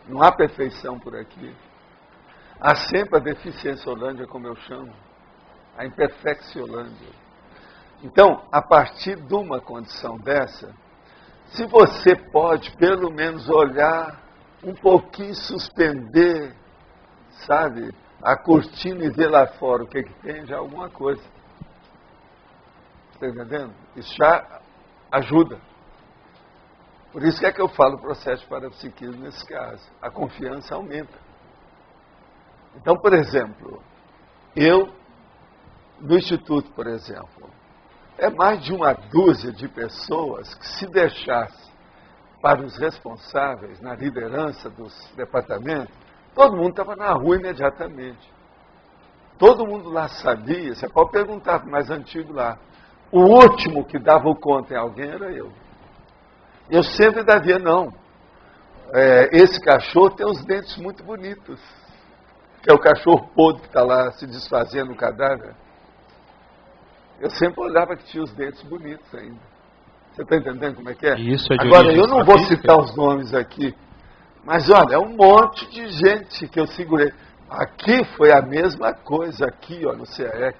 [SPEAKER 1] Não há perfeição por aqui. Há sempre a deficiênciolândia, como eu chamo, a imperfecciolândia. Então, a partir de uma condição dessa, se você pode pelo menos olhar um pouquinho, suspender, sabe, a cortina e ver lá fora o que tem, já é alguma coisa. Está entendendo? Isso já ajuda. Por isso que eu falo o processo de parapsiquismo nesse caso. A confiança aumenta. Então, por exemplo, eu, no Instituto, por exemplo, é mais de uma dúzia de pessoas que, se deixasse para os responsáveis, na liderança dos departamentos, todo mundo estava na rua imediatamente. Todo mundo lá sabia, você pode perguntar para o mais antigo lá, o último que dava o conta em alguém era eu. Eu sempre dizia, não, esse cachorro tem os dentes muito bonitos, que é o cachorro podre que está lá se desfazendo no cadáver. Eu sempre olhava que tinha os dentes bonitos ainda. Você está entendendo como é que é?
[SPEAKER 13] Isso é de
[SPEAKER 1] Agora,
[SPEAKER 13] origem
[SPEAKER 1] eu não vou
[SPEAKER 13] extrafísica?
[SPEAKER 1] citar os nomes aqui, mas olha, é um monte de gente que eu segurei. Aqui foi a mesma coisa, aqui, ó, no CAEC,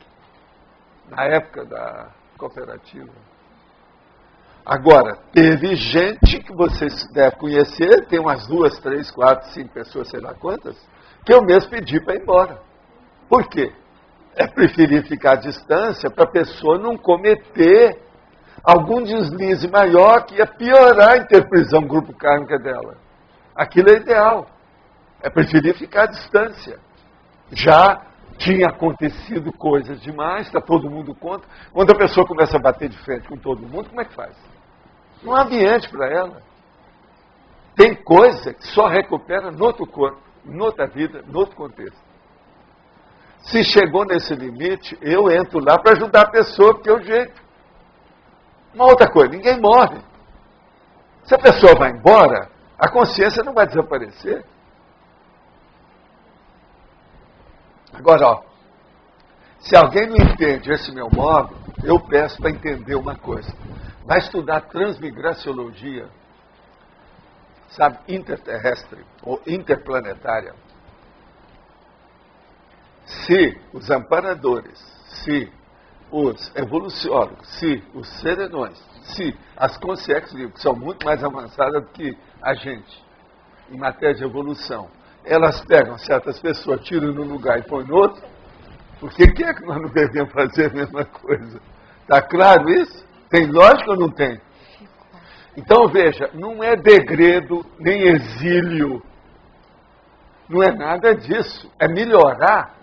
[SPEAKER 1] na época da cooperativa. Agora, teve gente que vocês devem conhecer, tem umas 2, 3, 4, 5 pessoas, sei lá quantas, que eu mesmo pedi para ir embora. Por quê? É preferir ficar à distância para a pessoa não cometer algum deslize maior que ia piorar a interprisão grupo kármica dela. Aquilo é ideal. É preferir ficar à distância. Já tinha acontecido coisas demais, está todo mundo contra. Quando a pessoa começa a bater de frente com todo mundo, como é que faz? Não há ambiente para ela. Tem coisa que só recupera no outro corpo, noutra vida, no outro contexto. Se chegou nesse limite, eu entro lá para ajudar a pessoa, porque é o jeito. Uma outra coisa, ninguém morre. Se a pessoa vai embora, a consciência não vai desaparecer. Agora, ó, se alguém não entende esse meu modo, eu peço para entender uma coisa. Vai estudar transmigraciologia, sabe, interterrestre ou interplanetária. Se os amparadores, se os evoluciólogos, se os serenões, se as consciências que são muito mais avançadas do que a gente em matéria de evolução, elas pegam certas pessoas, tiram num lugar e põem no outro, porque que é que nós não devemos fazer a mesma coisa? Está claro isso? Tem lógica ou não tem? Então veja, não é degredo nem exílio, não é nada disso, é melhorar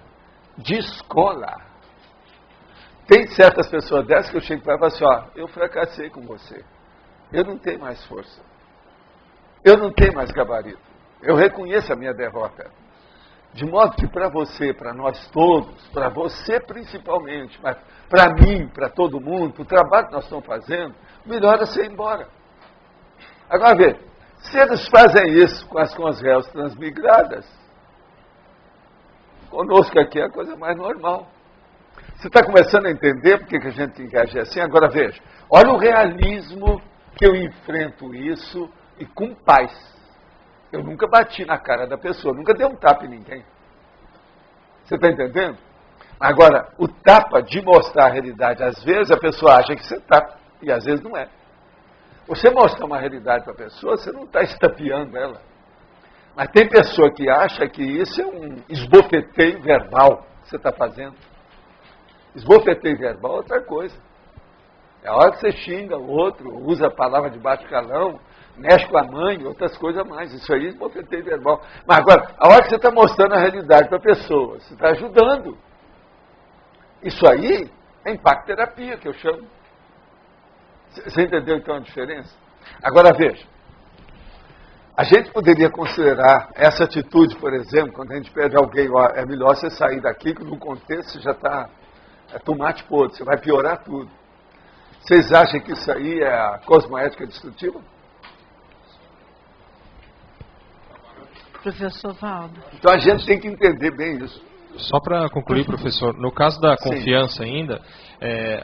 [SPEAKER 1] de escola. Tem certas pessoas dessas que eu chego para ela e falo assim, ó, eu fracassei com você, eu não tenho mais força, eu não tenho mais gabarito, eu reconheço a minha derrota. De modo que para você, para nós todos, para você principalmente, mas para mim, para todo mundo, para o trabalho que nós estamos fazendo, melhor é você ir embora. Agora vê, se eles fazem isso com as réus transmigradas, conosco aqui é a coisa mais normal. Você está começando a entender por que a gente tem que agir assim? Agora veja, olha o realismo que eu enfrento isso e com paz. Eu nunca bati na cara da pessoa, nunca dei um tapa em ninguém. Você está entendendo? Agora, o tapa de mostrar a realidade, às vezes a pessoa acha que você tapa, e às vezes não é. Você mostrar uma realidade para a pessoa, você não está estapeando ela. Mas tem pessoa que acha que isso é um esbofeteio verbal que você está fazendo. Esbofeteio verbal é outra coisa. É a hora que você xinga o outro, usa a palavra de baixo calão, mexe com a mãe, outras coisas mais. Isso aí é esbofeteio verbal. Mas agora, a hora que você está mostrando a realidade para a pessoa, você está ajudando. Isso aí é impacto-terapia, que eu chamo. Você entendeu então a diferença? Agora veja, a gente poderia considerar essa atitude, por exemplo, quando a gente pede a alguém, ó, é melhor você sair daqui, que no contexto você já está tomate podre, você vai piorar tudo. Vocês acham que isso aí é a cosmoética destrutiva?
[SPEAKER 2] Professor Valdo.
[SPEAKER 1] Então a gente tem que entender bem isso.
[SPEAKER 13] Só para concluir, professor, no caso da confiança ainda,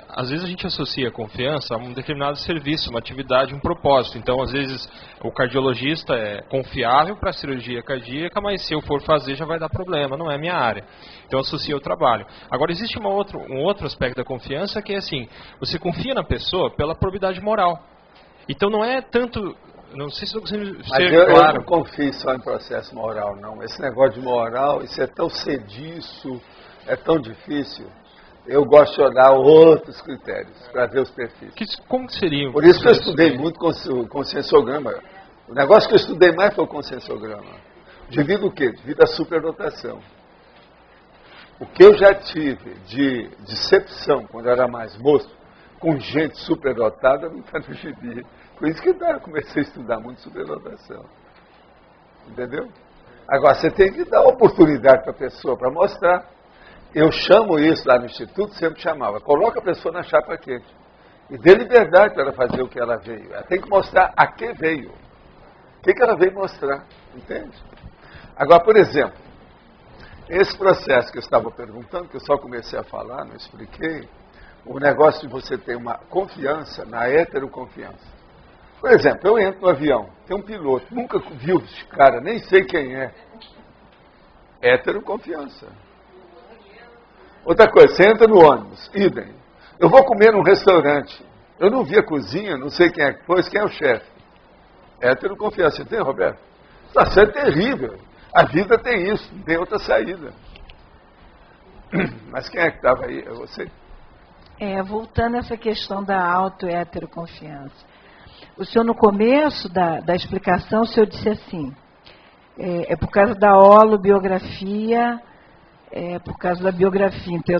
[SPEAKER 13] às vezes a gente associa a confiança a um determinado serviço, uma atividade, um propósito. Então, às vezes, o cardiologista é confiável para a cirurgia cardíaca, mas se eu for fazer já vai dar problema, não é a minha área. Então, associa ao trabalho. Agora, existe um outro aspecto da confiança que é assim, você confia na pessoa pela probidade moral. Então, não é tanto... Não sei se estou conseguindo ser claro.
[SPEAKER 1] Eu não confio só em processo moral, não. Esse negócio de moral, isso é tão sediço, é tão difícil. Eu gosto de olhar outros critérios para ver os perfis.
[SPEAKER 13] Como que seriam?
[SPEAKER 1] Por isso que eu estudei muito o conscienciograma. O negócio que eu estudei mais foi o conscienciograma. Devido o quê? Devido à superdotação. O que eu já tive de decepção quando eu era mais moço, com gente superdotada, não está no gibi. Por isso que eu comecei a estudar muito superdotação. Entendeu? Agora, você tem que dar oportunidade para a pessoa, para mostrar. Eu chamo isso lá no Instituto, sempre chamava. Coloca a pessoa na chapa quente. E dê liberdade para ela fazer o que ela veio. Ela tem que mostrar a que veio. O que ela veio mostrar. Entende? Agora, por exemplo, esse processo que eu estava perguntando, que eu só comecei a falar, não expliquei, o negócio de você ter uma confiança na heteroconfiança. Por exemplo, eu entro no avião, tem um piloto, nunca viu esse cara, nem sei quem é. Heteroconfiança. Outra coisa, você entra no ônibus, idem. Eu vou comer num restaurante, eu não vi a cozinha, não sei quem é que foi, quem é o chefe. Heteroconfiança, tem, Roberto? Isso é terrível. A vida tem isso, não tem outra saída. Mas quem é que estava aí? É você?
[SPEAKER 2] Voltando a essa questão da auto-heteroconfiança. O senhor, no começo da explicação, o senhor disse assim, por causa da holobiografia, por causa da biografia. Então,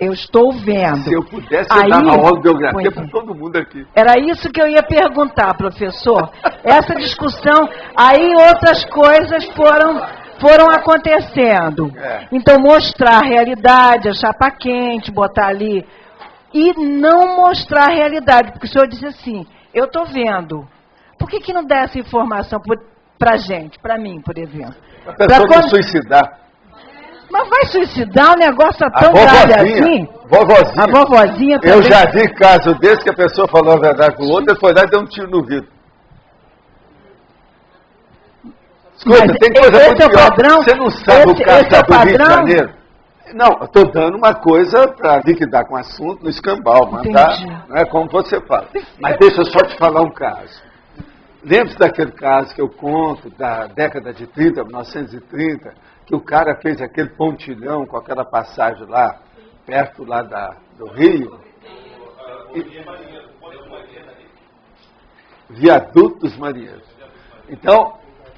[SPEAKER 2] eu estou vendo.
[SPEAKER 1] Se eu pudesse, eu dava uma holobiografia para todo mundo aqui.
[SPEAKER 2] Era isso que eu ia perguntar, professor. Essa discussão, aí outras coisas foram acontecendo. Então, mostrar a realidade, a chapa quente, botar ali, e não mostrar a realidade, porque o senhor disse assim, eu estou vendo. Por que não dá essa informação para a gente, para mim, por exemplo?
[SPEAKER 1] A pessoa não suicidar.
[SPEAKER 2] Mas vai suicidar, o negócio é tão grave assim?
[SPEAKER 1] Vovozinha.
[SPEAKER 2] A vovozinha também.
[SPEAKER 1] Eu já vi caso desse que a pessoa falou a verdade para o outro, ele foi lá e deu um tiro no vidro. Escuta, tem coisa muito pior.
[SPEAKER 2] Padrão,
[SPEAKER 1] você não sabe o caso do Rio de Janeiro? Não, eu estou dando uma coisa para liquidar com o assunto no escambau, mandar, não é como você fala. Mas deixa eu só te falar um caso. Lembre-se daquele caso que eu conto, da década de 30, 1930, que o cara fez aquele pontilhão com aquela passagem lá, perto lá do Rio. Viaduto dos Marinheiros. Então,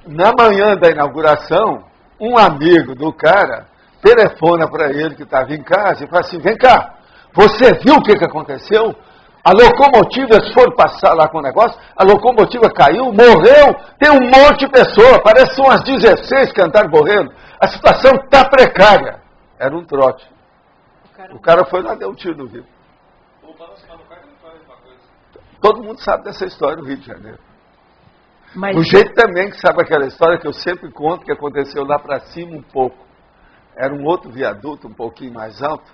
[SPEAKER 1] na manhã da inauguração, um amigo do cara telefona para ele que estava em casa e fala assim, vem cá, você viu o que aconteceu? A locomotiva, eles foram passar lá com o negócio, a locomotiva caiu, morreu, tem um monte de pessoa, parece umas 16 que andaram morrendo. A situação está precária. Era um trote. O cara foi lá e deu um tiro no vidro. Todo mundo sabe dessa história do Rio de Janeiro. Do jeito também que sabe aquela história que eu sempre conto, que aconteceu lá para cima um pouco. Era um outro viaduto, um pouquinho mais alto,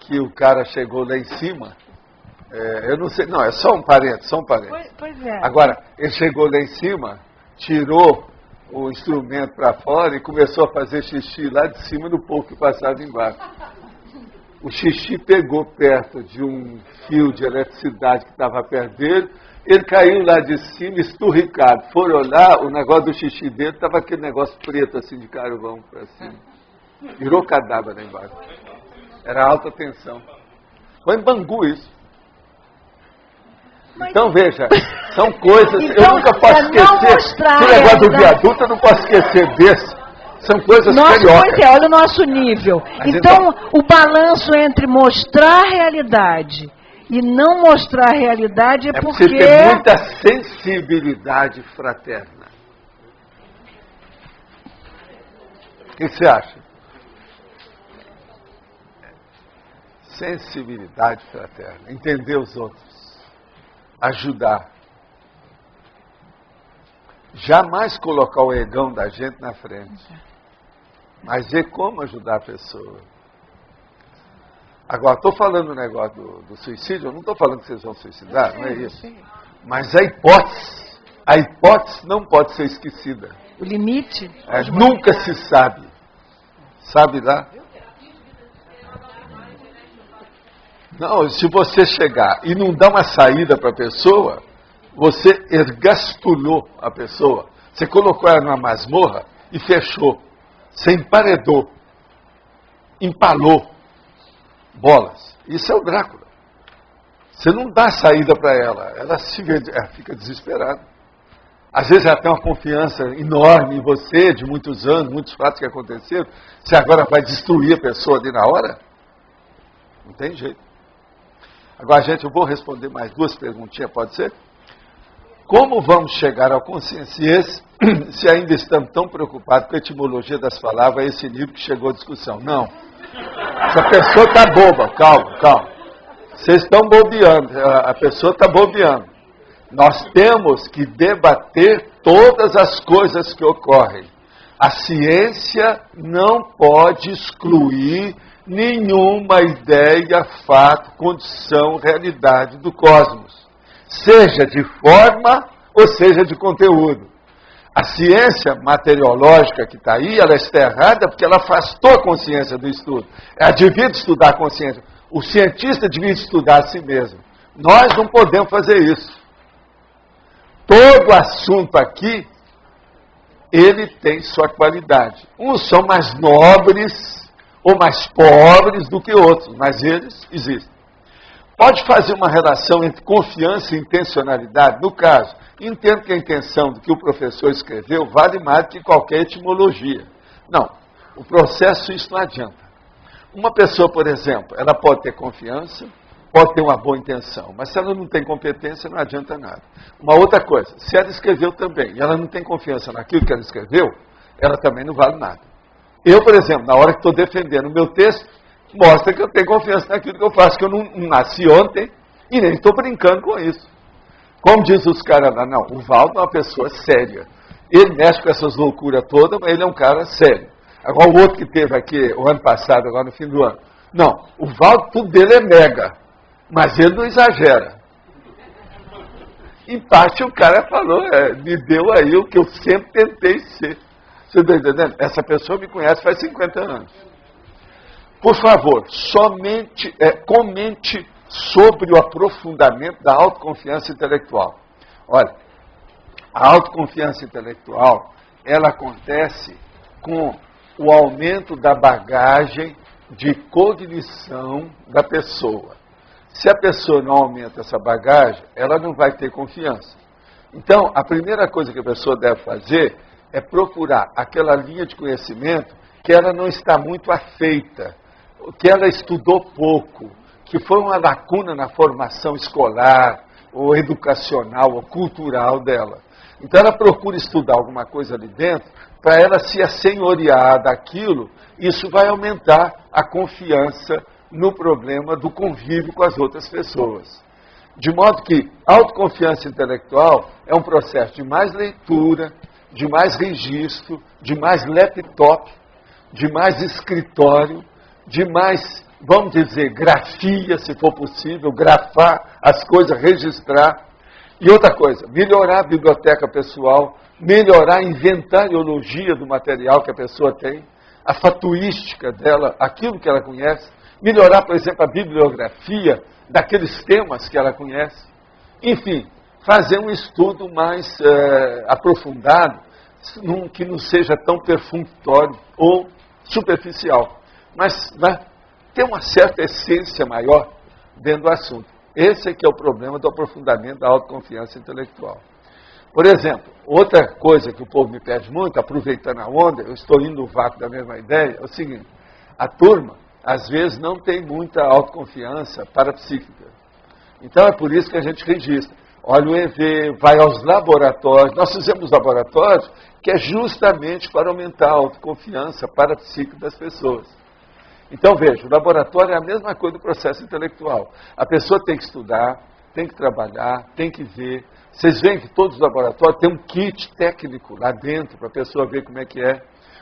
[SPEAKER 1] que o cara chegou lá em cima. Eu não sei, não, é só um parente,
[SPEAKER 2] Pois é.
[SPEAKER 1] Agora, ele chegou lá em cima, tirou o instrumento para fora e começou a fazer xixi lá de cima do povo que passava embaixo. O xixi pegou perto de um fio de eletricidade que estava perto dele Ele caiu lá de cima, esturricado. Foram olhar, o negócio do xixi dele estava aquele negócio preto, assim, de carvão para cima. Virou cadáver lá embaixo. Era alta tensão. Foi em Bangu isso. Então, veja, são coisas...
[SPEAKER 2] Então,
[SPEAKER 1] eu nunca posso esquecer. Esse negócio do viaduto, eu não posso esquecer desse. São coisas cariocas.
[SPEAKER 2] Pois é, olha o nosso nível. Então, o balanço entre mostrar a realidade e não mostrar a realidade é porque...
[SPEAKER 1] Você tem muita sensibilidade fraterna. O que você acha? Sensibilidade fraterna. Entender os outros. Ajudar. Jamais colocar o egão da gente na frente. Mas ver como ajudar a pessoa. Agora, estou falando do negócio do suicídio, eu não estou falando que vocês vão suicidar, não é isso. Mas a hipótese não pode ser esquecida.
[SPEAKER 2] O limite?
[SPEAKER 1] Nunca se sabe. Sabe lá? Não, se você chegar e não dar uma saída para a pessoa, você ergastulou a pessoa. Você colocou ela numa masmorra e fechou. Você emparedou. Empalou. Bolas. Isso é o Drácula. Você não dá saída para ela. Ela fica desesperada. Às vezes ela tem uma confiança enorme em você, de muitos anos, muitos fatos que aconteceram. Você agora vai destruir a pessoa ali na hora? Não tem jeito. Agora, gente, eu vou responder mais 2 perguntinhas, pode ser? Como vamos chegar ao consciência se ainda estamos tão preocupados com a etimologia das palavras a esse nível que chegou a discussão? Não. Essa pessoa está boba. Calma. Vocês estão bobeando. A pessoa está bobeando. Nós temos que debater todas as coisas que ocorrem. A ciência não pode excluir nenhuma ideia, fato, condição, realidade do cosmos. Seja de forma ou seja de conteúdo. A ciência materiológica que está aí, ela está errada porque ela afastou a consciência do estudo. Ela devia estudar a consciência. O cientista devia estudar a si mesmo. Nós não podemos fazer isso. Todo assunto aqui, ele tem sua qualidade. Uns são mais nobres ou mais pobres do que outros, mas eles existem. Pode fazer uma relação entre confiança e intencionalidade? No caso, entendo que a intenção do que o professor escreveu vale mais do que qualquer etimologia. Não, o processo isso não adianta. Uma pessoa, por exemplo, ela pode ter confiança, pode ter uma boa intenção, mas se ela não tem competência, não adianta nada. Uma outra coisa, se ela escreveu também e ela não tem confiança naquilo que ela escreveu, ela também não vale nada. Eu, por exemplo, na hora que estou defendendo o meu texto, mostra que eu tenho confiança naquilo que eu faço, que eu não nasci ontem e nem estou brincando com isso. Como diz os caras lá, não, o Valdo é uma pessoa séria. Ele mexe com essas loucuras todas, mas ele é um cara sério. Agora o outro que teve aqui o ano passado, agora no fim do ano. Não, o Valdo, tudo dele é mega, mas ele não exagera. Em parte o cara falou, me deu aí o que eu sempre tentei ser. Você está entendendo? Essa pessoa me conhece faz 50 anos. Por favor, comente sobre o aprofundamento da autoconfiança intelectual. Olha, a autoconfiança intelectual, ela acontece com o aumento da bagagem de cognição da pessoa. Se a pessoa não aumenta essa bagagem, ela não vai ter confiança. Então, a primeira coisa que a pessoa deve fazer é procurar aquela linha de conhecimento que ela não está muito afeita, que ela estudou pouco, que foi uma lacuna na formação escolar, ou educacional, ou cultural dela. Então ela procura estudar alguma coisa ali dentro, para ela se assenhorear daquilo, isso vai aumentar a confiança no problema do convívio com as outras pessoas. De modo que a autoconfiança intelectual é um processo de mais leitura, de mais registro, de mais laptop, de mais escritório, de mais, vamos dizer, grafia, se for possível, grafar as coisas, registrar. E outra coisa, melhorar a biblioteca pessoal, melhorar a inventariologia do material que a pessoa tem, a fatuística dela, aquilo que ela conhece, melhorar, por exemplo, a bibliografia daqueles temas que ela conhece. Enfim, fazer um estudo mais aprofundado, que não seja tão perfunctório ou superficial, mas ter uma certa essência maior dentro do assunto. Esse é que é o problema do aprofundamento da autoconfiança intelectual. Por exemplo, outra coisa que o povo me pede muito, aproveitando a onda, eu estou indo no vácuo da mesma ideia, é o seguinte: a turma, às vezes, não tem muita autoconfiança parapsíquica. Então é por isso que a gente registra. Olha o EV, vai aos laboratórios. Nós fizemos laboratórios que é justamente para aumentar a autoconfiança parapsíquica das pessoas. Então, veja, o laboratório é a mesma coisa do processo intelectual. A pessoa tem que estudar, tem que trabalhar, tem que ver. Vocês veem que todos os laboratórios têm um kit técnico lá dentro para a pessoa ver como é que é.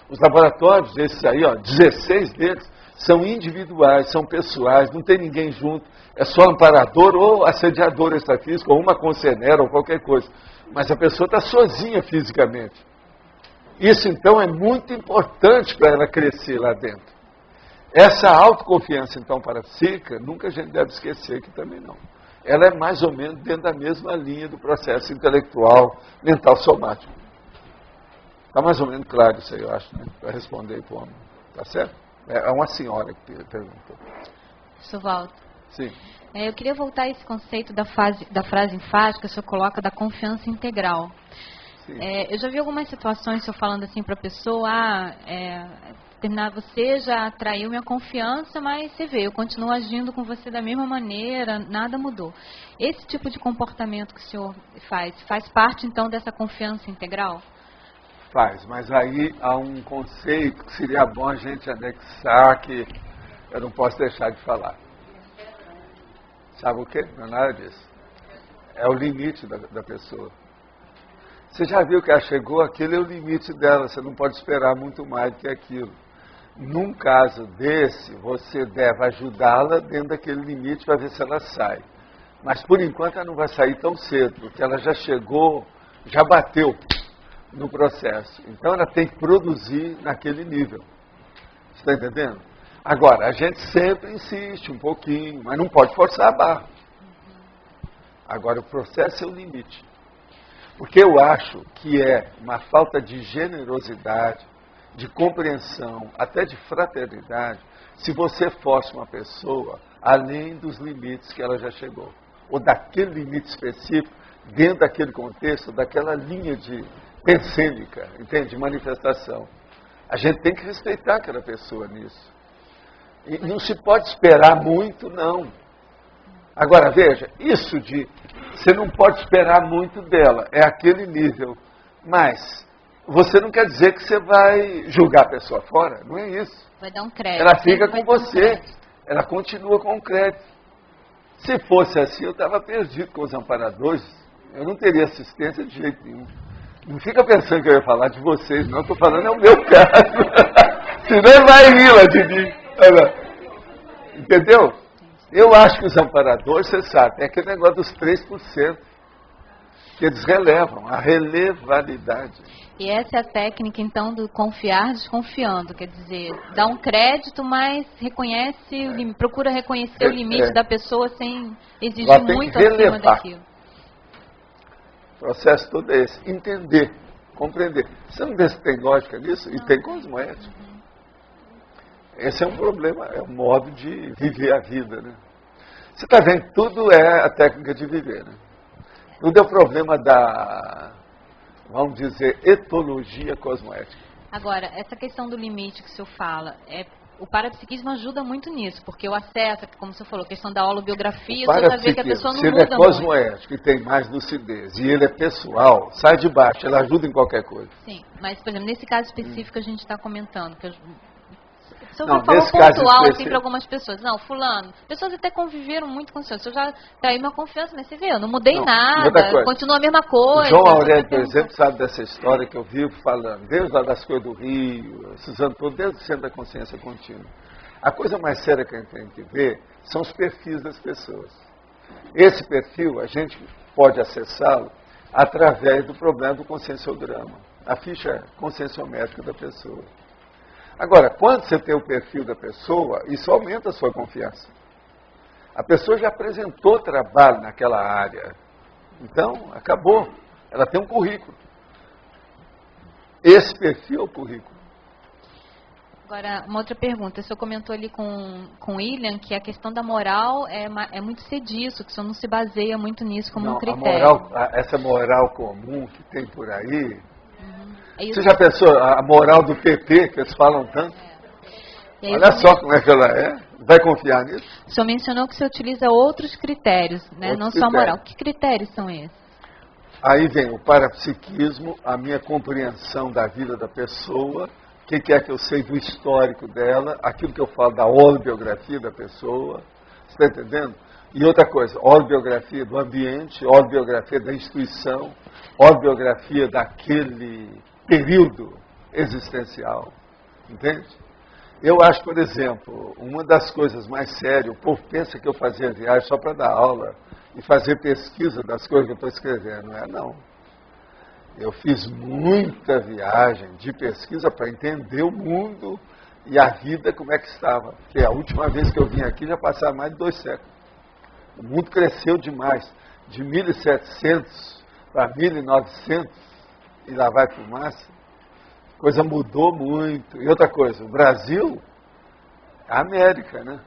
[SPEAKER 1] Os laboratórios, esses aí, 16 deles, são individuais, são pessoais, não tem ninguém junto. É só amparador ou assediador extrafísico, ou uma concenera, ou qualquer coisa. Mas a pessoa está sozinha fisicamente. Isso, então, é muito importante para ela crescer lá dentro. Essa autoconfiança, então, parapsíquica, nunca a gente deve esquecer que também não. Ela é mais ou menos dentro da mesma linha do processo intelectual, mental, somático. Está mais ou menos claro isso aí, eu acho, né? Para responder para o homem. Tá certo? É uma senhora que perguntou.
[SPEAKER 9] Professor Waldo.
[SPEAKER 1] Sim.
[SPEAKER 9] Eu queria voltar a esse conceito da frase enfática que o senhor coloca da confiança integral. Eu já vi algumas situações, o senhor falando assim para a pessoa, você já atraiu minha confiança, mas você vê, eu continuo agindo com você da mesma maneira, nada mudou. Esse tipo de comportamento que o senhor faz parte então dessa confiança integral?
[SPEAKER 1] Faz, mas aí há um conceito que seria bom a gente anexar, que eu não posso deixar de falar. Sabe o quê? Não é nada disso. É o limite da pessoa. Você já viu que ela chegou, aquele é o limite dela, você não pode esperar muito mais do que aquilo. Num caso desse, você deve ajudá-la dentro daquele limite para ver se ela sai. Mas por enquanto ela não vai sair tão cedo, porque ela já chegou, já bateu no processo. Então ela tem que produzir naquele nível. Você está entendendo? Agora, a gente sempre insiste um pouquinho, mas não pode forçar a barra. Agora, o processo é o limite. Porque eu acho que é uma falta de generosidade, de compreensão, até de fraternidade, se você força uma pessoa além dos limites que ela já chegou. Ou daquele limite específico, dentro daquele contexto, daquela linha de pensêmica, entende? De manifestação. A gente tem que respeitar aquela pessoa nisso. E não se pode esperar muito, não. Agora, veja, isso de você não pode esperar muito dela, é aquele nível. Mas você não quer dizer que você vai julgar a pessoa fora, não é isso.
[SPEAKER 9] Vai dar um crédito.
[SPEAKER 1] Ela fica com você, ela continua com o crédito. Se fosse assim, eu estava perdido com os amparadores, eu não teria assistência de jeito nenhum. Não fica pensando que eu ia falar de vocês, não, estou falando é o meu caso. Senão ele vai rir lá de mim. Entendeu? Eu acho que os amparadores, você sabe, é aquele negócio dos 3%, que eles relevam, a relevalidade.
[SPEAKER 9] E essa é a técnica, então, do confiar desconfiando, quer dizer, dá um crédito, mas reconhece, procura reconhecer o limite da pessoa sem exigir muito acima daquilo.
[SPEAKER 1] O processo todo é esse, entender, compreender. Você não vê se tem lógica nisso? E tem cosmoética. Esse é um problema, é um modo de viver a vida, né? Você está vendo, tudo é a técnica de viver, né? Tudo é o problema da, vamos dizer, etologia cosmoética.
[SPEAKER 9] Agora, essa questão do limite que o senhor fala, o parapsiquismo ajuda muito nisso, porque o acesso, como o senhor falou, a questão da holobiografia, você já vê que a pessoa não muda muito.
[SPEAKER 1] Se ele é cosmoético e tem mais lucidez, e ele é pessoal, sai de baixo, ele ajuda em qualquer coisa.
[SPEAKER 9] Sim, mas, por exemplo, nesse caso específico a gente está comentando, que o
[SPEAKER 1] senhor
[SPEAKER 9] falou pontual assim para algumas pessoas. Não, fulano, pessoas até conviveram muito com o senhor. O senhor já traiu minha confiança, mas você vê, eu não mudei nada, continua a mesma coisa.
[SPEAKER 1] João Aurélio, por exemplo, sabe dessa história que eu vivo falando, desde lá das coisas do Rio, Suzano, desde o centro da consciência contínua. A coisa mais séria que a gente tem que ver são os perfis das pessoas. Esse perfil, a gente pode acessá-lo através do problema do conscienciograma, a ficha conscienciométrica da pessoa. Agora, quando você tem o perfil da pessoa, isso aumenta a sua confiança. A pessoa já apresentou trabalho naquela área. Então, acabou. Ela tem um currículo. Esse perfil é o currículo.
[SPEAKER 5] Agora, uma outra pergunta. O senhor comentou ali com o William que a questão da moral é muito sediço, que o senhor não se baseia muito nisso como um critério.
[SPEAKER 1] Essa moral comum que tem por aí... Você já pensou a moral do PP, que eles falam tanto? Olha só como é que ela é. Vai confiar nisso?
[SPEAKER 5] O senhor mencionou que você utiliza outros critérios, né? Não só a moral. Que critérios são esses?
[SPEAKER 1] Aí vem o parapsiquismo, a minha compreensão da vida da pessoa, o que é que eu sei do histórico dela, aquilo que eu falo da autobiografia da pessoa, você está entendendo? E outra coisa, autobiografia do ambiente, autobiografia da instituição, autobiografia daquele período existencial, entende? Eu acho, por exemplo, uma das coisas mais sérias, o povo pensa que eu fazia viagem só para dar aula e fazer pesquisa das coisas que eu estou escrevendo, não é não. Eu fiz muita viagem de pesquisa para entender o mundo e a vida como é que estava, porque a última vez que eu vim aqui já passaram mais de 2 séculos. O mundo cresceu demais, de 1700 para 1900, e lá vai fumaça. A coisa mudou muito. E outra coisa, o Brasil é a América, né?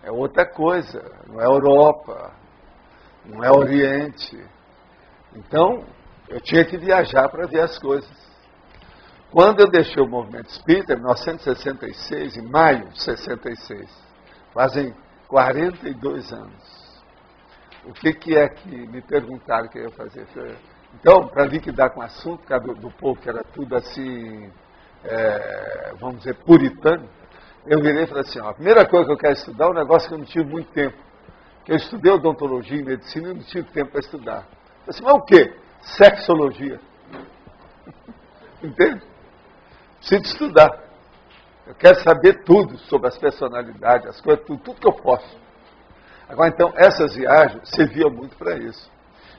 [SPEAKER 1] É outra coisa, não é Europa, não é Oriente. Então, eu tinha que viajar para ver as coisas. Quando eu deixei o movimento espírita, em 1966, em maio de 66, fazem 42 anos. O que é que me perguntaram que eu ia fazer? Então, para liquidar com o assunto, por causa do povo que era tudo assim, vamos dizer, puritano, eu virei e falei assim, ó, a primeira coisa que eu quero estudar é um negócio que eu não tive muito tempo. Que eu estudei odontologia e medicina e não tive tempo para estudar. Eu falei assim, mas o quê? Sexologia. Entende? Preciso estudar. Eu quero saber tudo sobre as personalidades, as coisas, tudo que eu posso. Agora, então, essas viagens serviam muito para isso.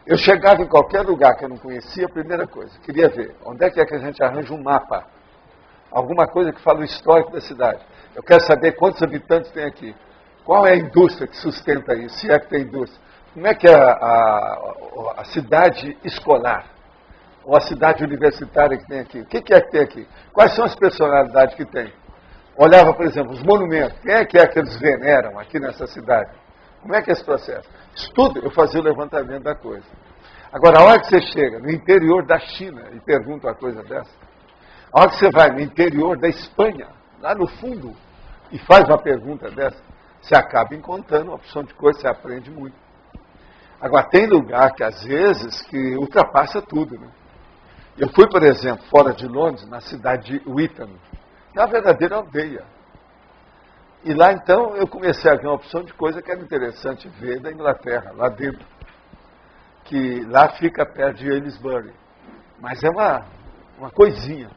[SPEAKER 1] Eu chegava em qualquer lugar que eu não conhecia, a primeira coisa, queria ver onde é que a gente arranja um mapa. Alguma coisa que fala o histórico da cidade. Eu quero saber quantos habitantes tem aqui. Qual é a indústria que sustenta isso, se é que tem indústria. Como é que é a cidade escolar, ou a cidade universitária que tem aqui. O que é que tem aqui? Quais são as personalidades que tem? Olhava, por exemplo, os monumentos. Quem é que eles veneram aqui nessa cidade? Como é que é esse processo? Estudo, eu fazia o levantamento da coisa. Agora, a hora que você chega no interior da China e pergunta uma coisa dessa, a hora que você vai no interior da Espanha, lá no fundo, e faz uma pergunta dessa, você acaba encontrando uma opção de coisa, você aprende muito. Agora, tem lugar que, às vezes, que ultrapassa tudo, né? Eu fui, por exemplo, fora de Londres, na cidade de Witham, que é uma verdadeira aldeia. E lá, então, eu comecei a ver uma opção de coisa que era interessante ver da Inglaterra, lá dentro. Que lá fica perto de Aylesbury. Mas é uma coisinha.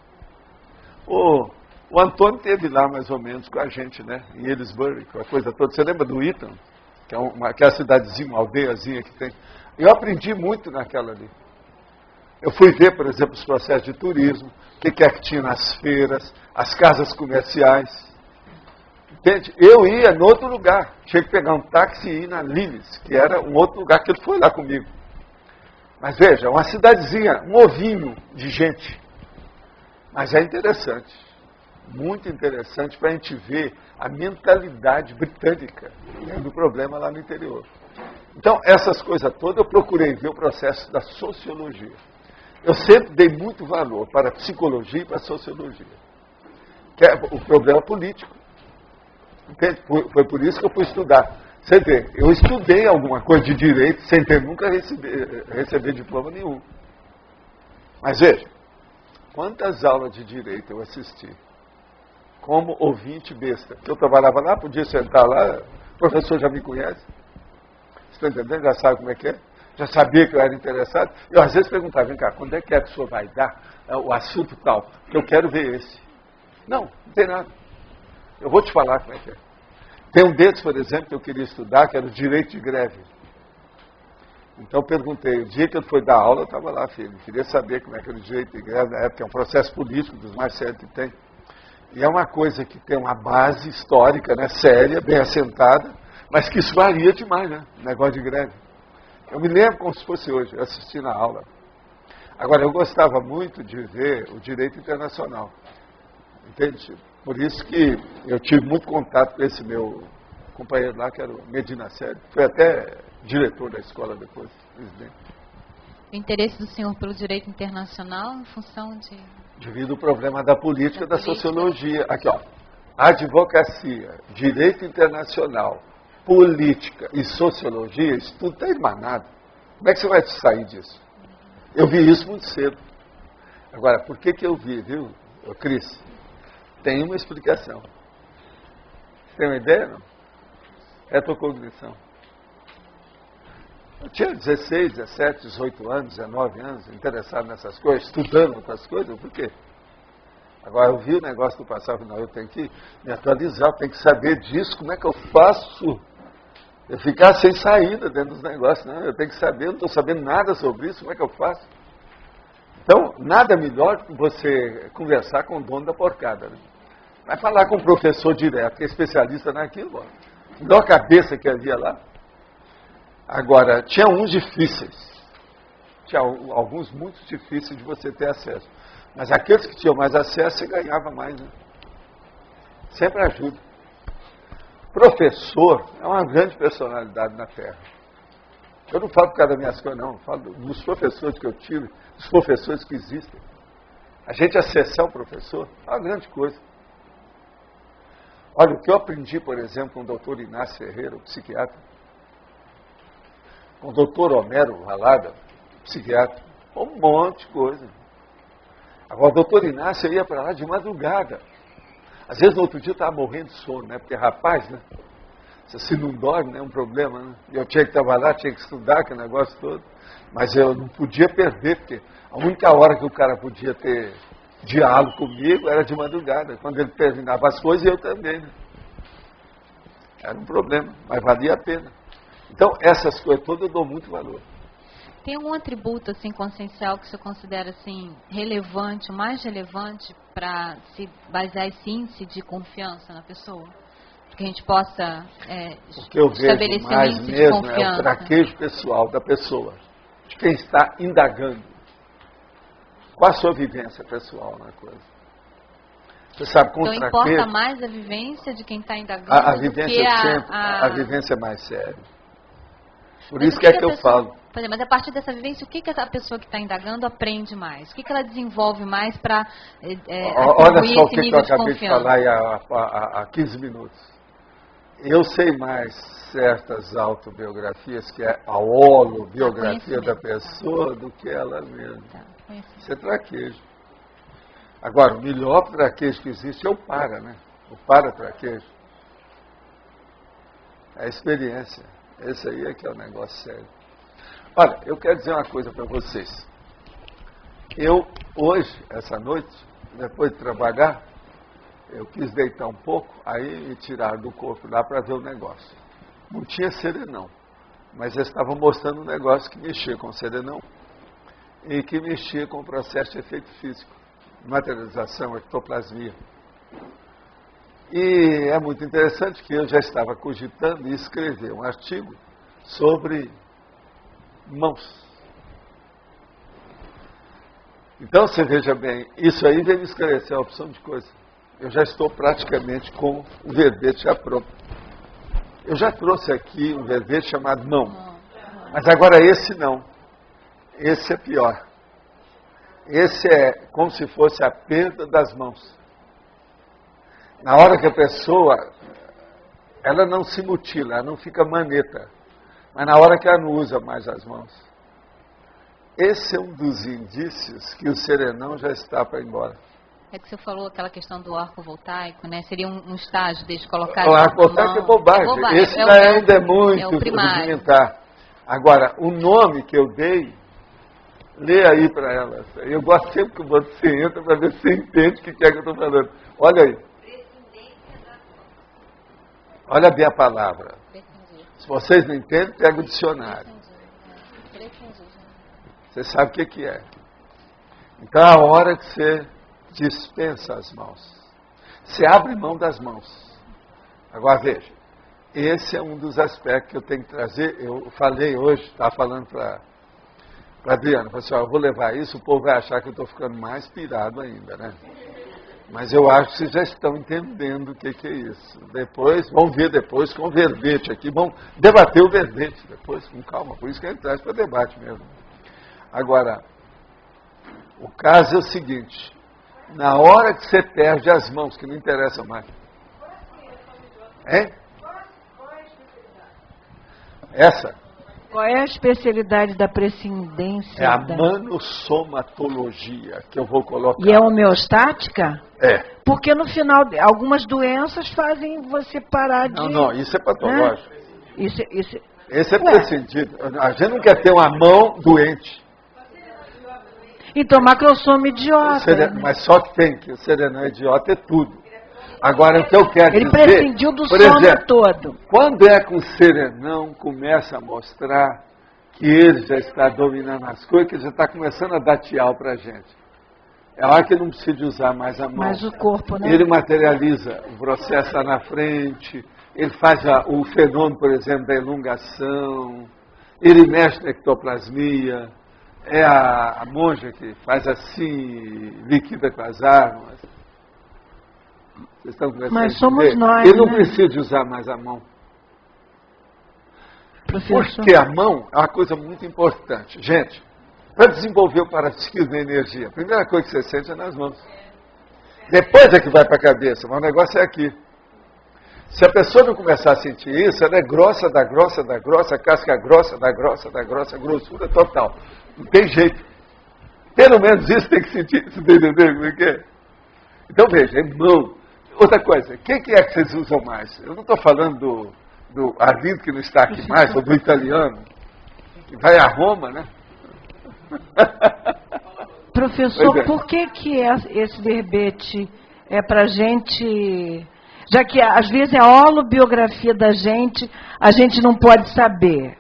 [SPEAKER 1] O Antônio esteve lá, mais ou menos, com a gente, né? Em Aylesbury, com a coisa toda. Você lembra do Witham? Que é a cidadezinha, uma aldeiazinha que tem. Eu aprendi muito naquela ali. Eu fui ver, por exemplo, os processos de turismo, o que é que tinha nas feiras, as casas comerciais. Entende? Eu ia em outro lugar. Tinha que pegar um táxi e ir na Lillis, que era um outro lugar que ele foi lá comigo. Mas veja, uma cidadezinha, um ovinho de gente. Mas é interessante. Muito interessante para a gente ver a mentalidade britânica do problema lá no interior. Então, essas coisas todas eu procurei ver o processo da sociologia. Eu sempre dei muito valor para a psicologia e para a sociologia, que é o problema político. Entende? Foi por isso que eu fui estudar. Você vê, eu estudei alguma coisa de direito sem ter nunca receber diploma nenhum. Mas veja, quantas aulas de direito eu assisti? Como ouvinte besta. Eu trabalhava lá, podia sentar lá, o professor já me conhece. Você está entendendo? Já sabe como é que é? Já sabia que eu era interessado. Eu às vezes perguntava, vem cá, quando é que o senhor vai dar o assunto tal? Que eu quero ver esse. Não tem nada. Eu vou te falar como é que é. Tem um deles, por exemplo, que eu queria estudar, que era o direito de greve. Então eu perguntei, o dia que ele foi dar aula, eu estava lá, filho. Eu queria saber como é que era o direito de greve na época, é um processo político dos mais sérios que tem. E é uma coisa que tem uma base histórica, né, séria, bem assentada, mas que isso varia demais, né, o negócio de greve. Eu me lembro como se fosse hoje, eu assisti na aula. Agora, eu gostava muito de ver o direito internacional. Entende? Por isso que eu tive muito contato com esse meu companheiro lá, que era o Medina Sérgio. Foi até diretor da escola depois, presidente.
[SPEAKER 5] O interesse do senhor pelo direito internacional em função de...
[SPEAKER 1] Devido ao problema da política e da sociologia. Aqui, ó. Advocacia, direito internacional, política e sociologia, isso tudo está irmanado. Como é que você vai sair disso? Eu vi isso muito cedo. Agora, por que eu vi, viu, Cris? Tem uma explicação. Tem uma ideia, não? Retrocognição. Eu tinha 16, 17, 18 anos, 19 anos, interessado nessas coisas, estudando outras coisas, por quê? Agora eu vi o negócio do passado, não, eu tenho que me atualizar, eu tenho que saber disso, como é que eu faço? Eu ficar sem saída dentro dos negócios, não, eu tenho que saber, eu não estou sabendo nada sobre isso, como é que eu faço? Então, nada melhor que você conversar com o dono da porcada, né? Vai falar com o professor direto, que é especialista naquilo, melhor cabeça que havia lá. Agora, tinha uns difíceis, tinha alguns muito difíceis de você ter acesso. Mas aqueles que tinham mais acesso, você ganhava mais, né? Sempre ajuda. Professor é uma grande personalidade na Terra. Eu não falo por causa das minhas coisas, não. Eu falo dos professores que eu tive, dos professores que existem. A gente acessar um professor é uma grande coisa. Olha, o que eu aprendi, por exemplo, com o doutor Inácio Ferreira, o psiquiatra, com o doutor Homero Valada, psiquiatra, um monte de coisa. Agora, o doutor Inácio ia para lá de madrugada. Às vezes, no outro dia, eu estava morrendo de sono, né? Porque, rapaz, né? Se não dorme, né? É um problema, né? Eu tinha que trabalhar, tinha que estudar, aquele negócio todo. Mas eu não podia perder, porque a única hora que o cara podia ter diálogo comigo era de madrugada. Quando ele terminava as coisas, eu também, né? Era um problema, mas valia a pena. Então, essas coisas todas eu dou muito valor.
[SPEAKER 5] Tem algum atributo assim consciencial que você considera assim relevante, o mais relevante para se basear esse índice de confiança na pessoa? Que a gente possa
[SPEAKER 1] o que eu
[SPEAKER 5] estabelecer
[SPEAKER 1] vejo mais
[SPEAKER 5] um índice
[SPEAKER 1] mesmo
[SPEAKER 5] de confiança.
[SPEAKER 1] É o traquejo pessoal da pessoa, de quem está indagando. Qual a sua vivência pessoal na coisa? Você sabe, com
[SPEAKER 5] então
[SPEAKER 1] traquejo,
[SPEAKER 5] importa mais a vivência de quem está indagando
[SPEAKER 1] a
[SPEAKER 5] do
[SPEAKER 1] vivência
[SPEAKER 5] que
[SPEAKER 1] sempre, a vivência é mais séria. Por
[SPEAKER 5] mas
[SPEAKER 1] isso que é que eu falo.
[SPEAKER 5] Mas a partir dessa vivência, o que a pessoa que está indagando aprende mais? O que ela desenvolve mais para
[SPEAKER 1] olha só o que eu
[SPEAKER 5] nível de
[SPEAKER 1] acabei de
[SPEAKER 5] confiança?
[SPEAKER 1] falar há 15 minutos. Eu sei mais certas autobiografias, que é a holobiografia da pessoa, do que ela mesma. Isso é traquejo. Agora, o melhor traquejo que existe é o para, né? O para-traquejo. É a experiência. Esse aí é que é o negócio sério. Olha, eu quero dizer uma coisa para vocês. Eu, hoje, essa noite, depois de trabalhar, eu quis deitar um pouco, aí me tiraram do corpo lá para ver o negócio. Não tinha serenão, mas eles estavam mostrando um negócio que mexia com o serenão e que mexia com o processo de efeito físico, materialização, ectoplasmia. E é muito interessante que eu já estava cogitando escrever um artigo sobre mãos. Então, você veja bem, isso aí vem me esclarecer a opção de coisa. Eu já estou praticamente com o verbete já pronto. Eu já trouxe aqui um verbete chamado mão. Mas agora esse não. Esse é pior. Esse é como se fosse a perda das mãos. Na hora que a pessoa, ela não se mutila, ela não fica maneta. Mas na hora que ela não usa mais as mãos. Esse é um dos indícios que o serenão já está para ir embora.
[SPEAKER 5] É que você falou aquela questão do arco voltaico, né? Seria um estágio desde colocar...
[SPEAKER 1] O arco voltaico é bobagem. Esse ainda é muito rudimentar. Agora, o nome que eu dei, lê aí para ela. Eu gosto sempre que você entra para ver se você entende o que é que eu estou falando. Olha aí. Olha bem a palavra. Se vocês não entendem, pega o dicionário. Você sabe o que é. Então é a hora que você dispensa as mãos. Você abre mão das mãos. Agora veja. esse é um dos aspectos que eu tenho que trazer. Eu falei hoje, estava falando para a Adriana, falei assim, eu vou levar isso, o povo vai achar que eu estou ficando mais pirado ainda, né? Mas eu acho que vocês já estão entendendo o que é isso. Depois, vão ver depois com o verbete aqui, vão debater o verbete depois, com calma, por isso que a gente traz para debate mesmo. Agora, o caso é o seguinte, na hora que você perde as mãos, que não interessa mais. Hein? Essa?
[SPEAKER 2] Qual é a especialidade da prescindência?
[SPEAKER 1] É a manossomatologia que eu vou colocar.
[SPEAKER 2] E é homeostática?
[SPEAKER 1] É.
[SPEAKER 2] Porque no final, algumas doenças fazem você parar de...
[SPEAKER 1] Não, isso é patológico.
[SPEAKER 2] Né? Esse
[SPEAKER 1] é prescindido. A gente não quer ter uma mão doente.
[SPEAKER 2] Então, macrosoma idiota.
[SPEAKER 1] Mas só que tem que o serenão idiota é tudo. Agora, o que eu quero dizer...
[SPEAKER 2] Ele prescindiu do
[SPEAKER 1] por
[SPEAKER 2] sono
[SPEAKER 1] exemplo,
[SPEAKER 2] todo.
[SPEAKER 1] Quando é que o serenão começa a mostrar que ele já está dominando as coisas, que ele já está começando a dar tchau para a gente? É a hora que ele não precisa de usar mais a mão.
[SPEAKER 2] Mais o corpo, né?
[SPEAKER 1] Ele materializa o processo lá na frente, ele faz o fenômeno, por exemplo, da elongação, ele mexe na ectoplasmia, é a monja que faz assim, liquida com as armas. Vocês estão começando
[SPEAKER 2] Mas
[SPEAKER 1] a
[SPEAKER 2] somos
[SPEAKER 1] entender?
[SPEAKER 2] nós,
[SPEAKER 1] Ele não
[SPEAKER 2] né?
[SPEAKER 1] precisa de usar mais a mão.
[SPEAKER 2] Professor.
[SPEAKER 1] Porque a mão é uma coisa muito importante. Gente, para desenvolver o parapsiquismo da energia, a primeira coisa que você sente é nas mãos. Depois é que vai para a cabeça, mas o negócio é aqui. Se a pessoa não começar a sentir isso, ela é grossa, casca grossa, grossura total. Não tem jeito. Pelo menos isso tem que sentir, você está entendendo como é que é? Então veja, é mão. Outra coisa, o que é que vocês usam mais? Eu não estou falando do Arlindo, que não está aqui mais, ou do italiano, que vai a Roma, né?
[SPEAKER 2] Professor, por que esse verbete é para gente... Já que às vezes é a holobiografia da gente, a gente não pode saber.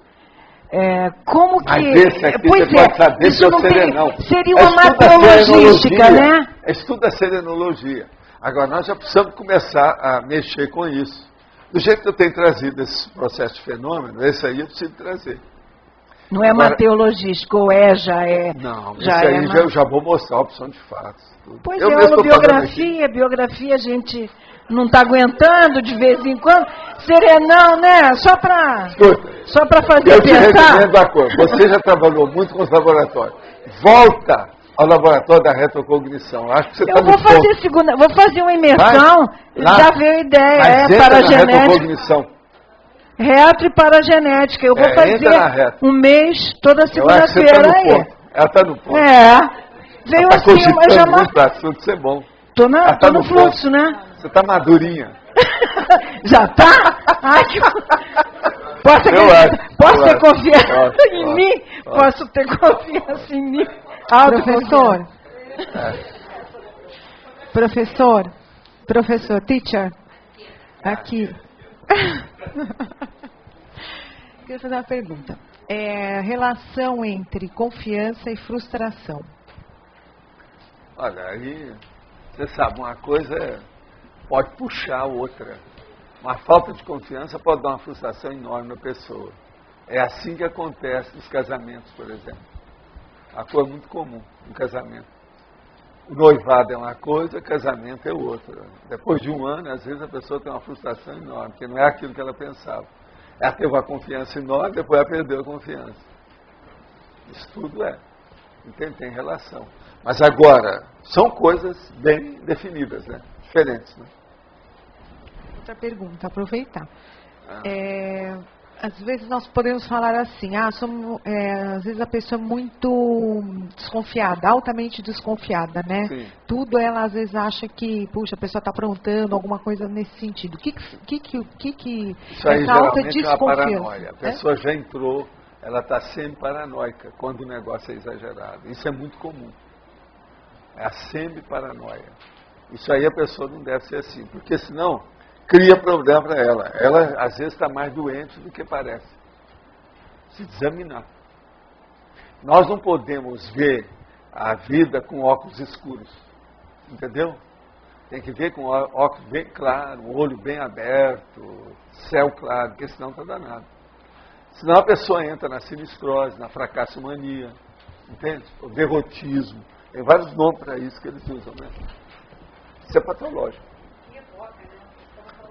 [SPEAKER 2] Como que...
[SPEAKER 1] Mas esse aqui
[SPEAKER 2] pois
[SPEAKER 1] você pode saber
[SPEAKER 2] isso
[SPEAKER 1] que é o
[SPEAKER 2] não
[SPEAKER 1] serenão.
[SPEAKER 2] Seria uma matrologística, né?
[SPEAKER 1] Estuda a serenologia. Agora, nós já precisamos começar a mexer com isso. Do jeito que eu tenho trazido esse processo de fenômeno, esse aí eu preciso trazer.
[SPEAKER 2] Não é
[SPEAKER 1] agora,
[SPEAKER 2] mateologístico, ou já é...
[SPEAKER 1] Não,
[SPEAKER 2] já
[SPEAKER 1] isso aí eu já vou mostrar a opção de fatos. Tudo.
[SPEAKER 2] Pois eu biografia a gente não está aguentando de vez em quando. Serenão, né? Só para fazer
[SPEAKER 1] eu
[SPEAKER 2] pensar.
[SPEAKER 1] Eu te recomendo uma coisa. Você já trabalhou muito com os laboratórios. Volta ao laboratório da retrocognição. Acho que você está
[SPEAKER 2] vou fazer uma imersão. Já veio a ideia.
[SPEAKER 1] Retrocognição.
[SPEAKER 2] Retro e paragenética. Eu vou fazer um mês, toda segunda-feira aí.
[SPEAKER 1] Ela está no ponto.
[SPEAKER 2] Veio assim, mas já
[SPEAKER 1] muito assunto, isso é bom.
[SPEAKER 2] Tô no fluxo, né?
[SPEAKER 1] Você está madurinha.
[SPEAKER 2] Já tá? Ai, que... Posso ter confiança em mim? Posso ter confiança em mim?
[SPEAKER 10] Professor, teacher, aqui. Queria fazer uma pergunta. Relação entre confiança e frustração.
[SPEAKER 1] Olha, aí, você sabe, uma coisa pode puxar a outra. Uma falta de confiança pode dar uma frustração enorme na pessoa. É assim que acontece nos casamentos, por exemplo. A coisa é muito comum no casamento. O noivado é uma coisa, o casamento é outra. Depois de um ano, às vezes a pessoa tem uma frustração enorme, porque não é aquilo que ela pensava. Ela teve uma confiança enorme, depois ela perdeu a confiança. Isso tudo tem relação. Mas agora, são coisas bem definidas, né? Diferentes, né?
[SPEAKER 10] Outra pergunta, aproveitar. Às vezes nós podemos falar assim, às vezes a pessoa é muito desconfiada, altamente desconfiada, né?
[SPEAKER 1] Sim.
[SPEAKER 10] Tudo ela às vezes acha que, puxa, a pessoa está aprontando alguma coisa nesse sentido. O que
[SPEAKER 1] isso aí
[SPEAKER 10] essa alta
[SPEAKER 1] geralmente é uma
[SPEAKER 10] desconfiança?
[SPEAKER 1] paranoia. A pessoa já entrou, ela está sempre paranoica quando o negócio é exagerado. Isso é muito comum. É a semi-paranoia. Isso aí a pessoa não deve ser assim, porque senão cria problema para ela. Ela, às vezes, está mais doente do que parece. Se examinar. Nós não podemos ver a vida com óculos escuros. Entendeu? Tem que ver com óculos bem claro, o olho bem aberto, céu claro, porque senão está danado. Senão a pessoa entra na sinistrose, na fracassomania, entende? O derrotismo. Tem vários nomes para isso que eles usam, né? Isso é patológico.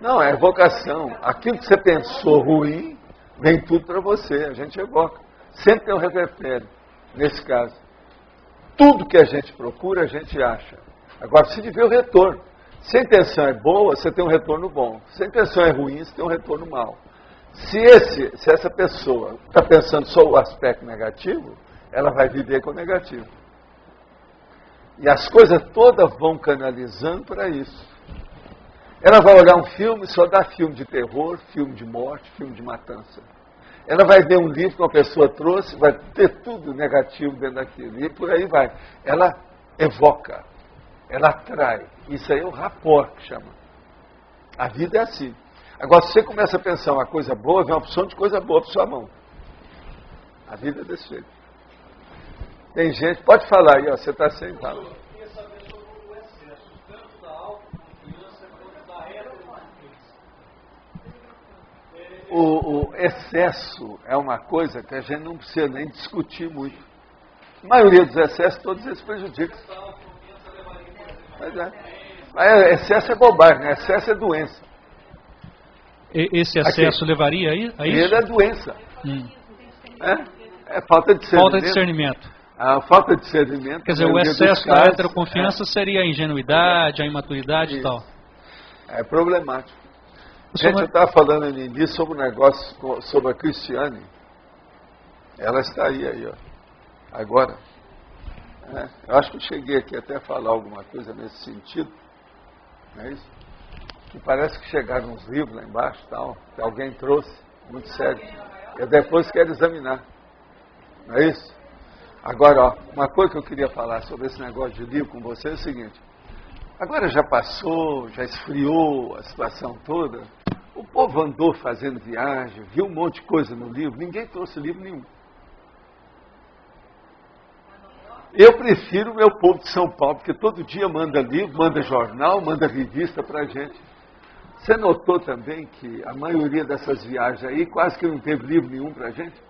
[SPEAKER 1] Não, é evocação. Aquilo que você pensou ruim, vem tudo para você, a gente evoca. Sempre tem um revertério, nesse caso. Tudo que a gente procura, a gente acha. Agora, precisa de ver o retorno. Se a intenção é boa, você tem um retorno bom. Se a intenção é ruim, você tem um retorno mau. Se essa pessoa está pensando só o aspecto negativo, ela vai viver com o negativo. E as coisas todas vão canalizando para isso. Ela vai olhar um filme, só dá filme de terror, filme de morte, filme de matança. Ela vai ver um livro que uma pessoa trouxe, vai ter tudo negativo dentro daquilo. E por aí vai. Ela evoca, ela atrai. Isso aí é o rapport que chama. A vida é assim. Agora, se você começa a pensar uma coisa boa, vem uma opção de coisa boa para sua mão. A vida é desse jeito. Tem gente, pode falar aí, ó, você está sem palavra. O excesso é uma coisa que a gente não precisa nem discutir muito. A maioria dos excessos, todos eles prejudicam. Mas excesso é bobagem, né? Excesso é doença.
[SPEAKER 14] Esse excesso levaria a isso?
[SPEAKER 1] Ele é doença. É falta de discernimento.
[SPEAKER 14] Falta de discernimento.
[SPEAKER 1] A falta de discernimento.
[SPEAKER 14] Quer dizer, o excesso da heteroconfiança seria a ingenuidade, a imaturidade e tal.
[SPEAKER 1] É problemático. Gente, eu estava falando no início sobre um negócio sobre a Cristiane. Ela está aí, ó. Agora. Eu acho que eu cheguei aqui até a falar alguma coisa nesse sentido. Não é isso? Que parece que chegaram uns livros lá embaixo, tal, que alguém trouxe, muito sério. Eu depois quero examinar. Não é isso? Agora, ó, uma coisa que eu queria falar sobre esse negócio de livro com você é o seguinte. Agora já passou, já esfriou a situação toda. O povo andou fazendo viagem, viu um monte de coisa no livro, ninguém trouxe livro nenhum. Eu prefiro o meu povo de São Paulo, porque todo dia manda livro, manda jornal, manda revista para a gente. Você notou também que a maioria dessas viagens aí quase que não teve livro nenhum para a gente?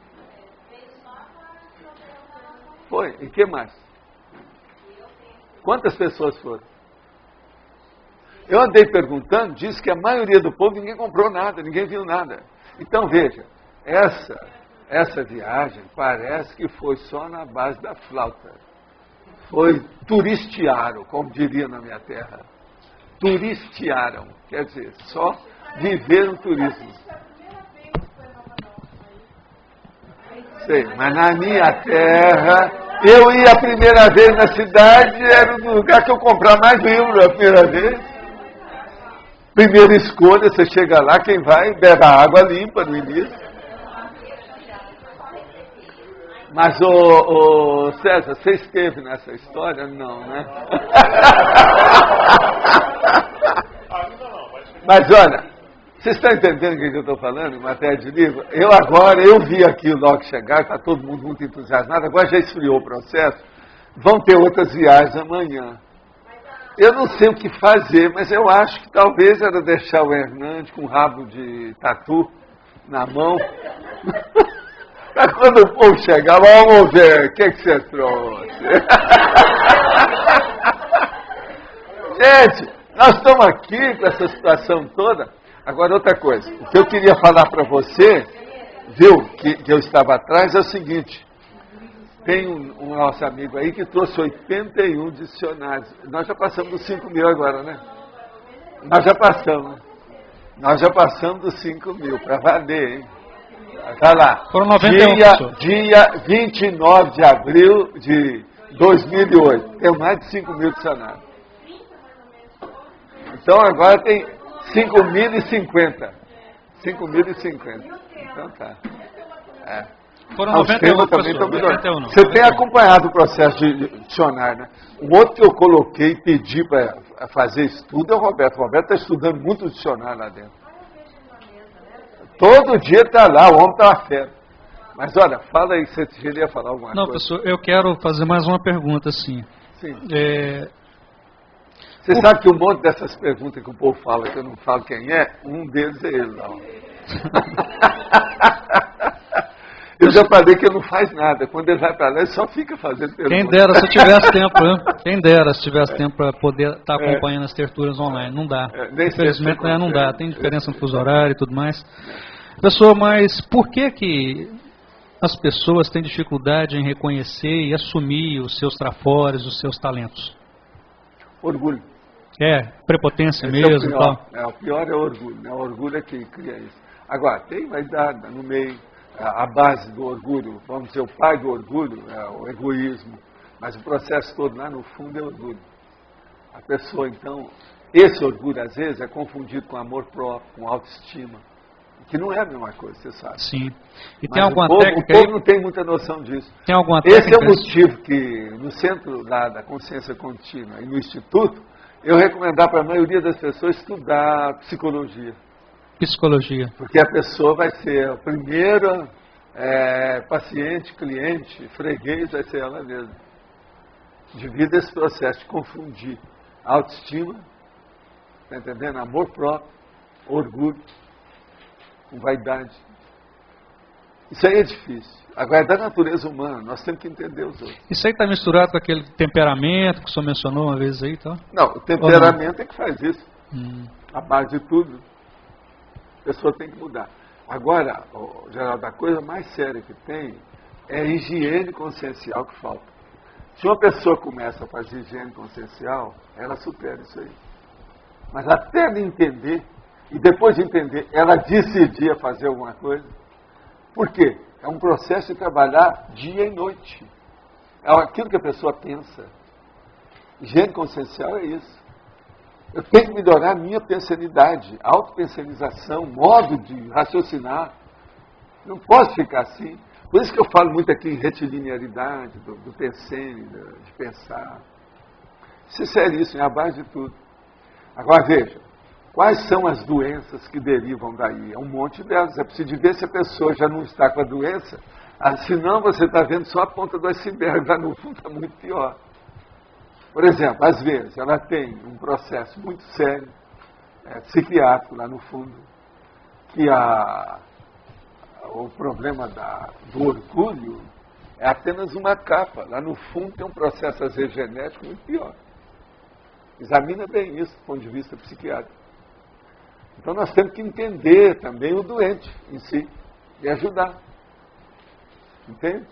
[SPEAKER 1] Foi. E o que mais? Quantas pessoas foram? Eu andei perguntando, disse que a maioria do povo ninguém comprou nada, ninguém viu nada. Então veja, essa viagem parece que foi só na base da flauta. Foi turistearam, como diria na minha terra. Turistearam, quer dizer, só viveram turismo. Sei, mas na minha terra, eu ia a primeira vez na cidade, era o lugar que eu comprava mais livro a primeira vez. Primeira escolha, você chega lá, quem vai, bebe a água limpa no início. Mas, César, você esteve nessa história? Não, né? Mas, olha, vocês estão entendendo o que eu estou falando em matéria de livro? Eu vi aqui logo chegar, está todo mundo muito entusiasmado, agora já esfriou o processo, vão ter outras viagens amanhã. Eu não sei o que fazer, mas eu acho que talvez era deixar o Hernandes com um rabo de tatu na mão. Para quando o povo chegar, vamos ver, o que você trouxe? Gente, nós estamos aqui com essa situação toda. Agora, outra coisa, o que eu queria falar para você, viu, que eu estava atrás, é o seguinte. Tem um nosso amigo aí que trouxe 81 dicionários. Nós já passamos dos 5 mil agora, né? Nós já passamos dos 5 mil, para valer, hein? Tá lá.
[SPEAKER 14] Foram 91.
[SPEAKER 1] Dia 29 de abril de 2008. Tem mais de 5 mil dicionários. Então agora tem 5.050. 5.050. Então tá.
[SPEAKER 14] Foram 91, professor, 91 não.
[SPEAKER 1] Você tem acompanhado o processo de dicionário, né? Um outro que eu coloquei e pedi para fazer estudo é o Roberto. O Roberto está estudando muito o dicionário lá dentro. Todo dia está lá, o homem está uma fera. Mas olha, fala aí, você queria falar alguma coisa.
[SPEAKER 14] Não, professor, eu quero fazer mais uma pergunta, assim.
[SPEAKER 1] Sim. Você sabe que um monte dessas perguntas que o povo fala, que eu não falo quem é, um deles é ele, não. Eu já falei que ele não faz nada. Quando ele vai para lá, ele só fica fazendo perguntas.
[SPEAKER 14] Quem dera se tivesse tempo, né? Quem dera se tivesse tempo para poder estar acompanhando as tertulias online. Não dá. Infelizmente não dá. Tem diferença no fuso horário e tudo mais. Pessoal, mas por que as pessoas têm dificuldade em reconhecer e assumir os seus trafores, os seus talentos?
[SPEAKER 1] Orgulho.
[SPEAKER 14] Prepotência
[SPEAKER 1] Esse
[SPEAKER 14] mesmo.
[SPEAKER 1] É o pior. O pior é o orgulho. Né? O orgulho é quem cria isso. Agora, tem mais nada no meio. A base do orgulho, vamos dizer, o pai do orgulho é o egoísmo, mas o processo todo lá no fundo é orgulho. A pessoa, então, esse orgulho às vezes é confundido com amor próprio, com autoestima, que não é a mesma coisa, você sabe.
[SPEAKER 14] Sim. E
[SPEAKER 1] mas
[SPEAKER 14] tem alguma técnica?
[SPEAKER 1] O povo não tem muita noção disso.
[SPEAKER 14] Tem alguma
[SPEAKER 1] Esse
[SPEAKER 14] técnica?
[SPEAKER 1] É o motivo que no centro da consciência contínua e no instituto, eu recomendar para a maioria das pessoas estudar psicologia.
[SPEAKER 14] Psicologia.
[SPEAKER 1] Porque a pessoa vai ser a primeira paciente, cliente, freguês, vai ser ela mesma. Devido a esse processo de confundir autoestima, tá entendendo? Amor próprio, orgulho, com vaidade. Isso aí é difícil. Agora é da natureza humana, nós temos que entender os outros.
[SPEAKER 14] Isso aí está misturado com aquele temperamento que o senhor mencionou uma vez aí, tá?
[SPEAKER 1] Não, o temperamento é que faz isso. A base de tudo. A pessoa tem que mudar. Agora, Geraldo, a coisa mais séria que tem é a higiene consciencial que falta. Se uma pessoa começa a fazer higiene consciencial, ela supera isso aí. Mas até ela entender, e depois de entender, ela decidir fazer alguma coisa. Por quê? É um processo de trabalhar dia e noite. É aquilo que a pessoa pensa. Higiene consciencial é isso. Eu tenho que melhorar a minha pensanidade, autopensanização, modo de raciocinar. Não posso ficar assim. Por isso que eu falo muito aqui em retilinearidade, do pensene, de pensar. Isso é seríssimo, é a base de tudo. Agora veja, quais são as doenças que derivam daí? É um monte delas. É preciso ver se a pessoa já não está com a doença. Senão você está vendo só a ponta do iceberg, lá no fundo está muito pior. Por exemplo, às vezes ela tem um processo muito sério, psiquiátrico lá no fundo, que o problema do orgulho é apenas uma capa. Lá no fundo tem um processo, às vezes, genético muito pior. Examina bem isso do ponto de vista psiquiátrico. Então nós temos que entender também o doente em si e ajudar. Entende?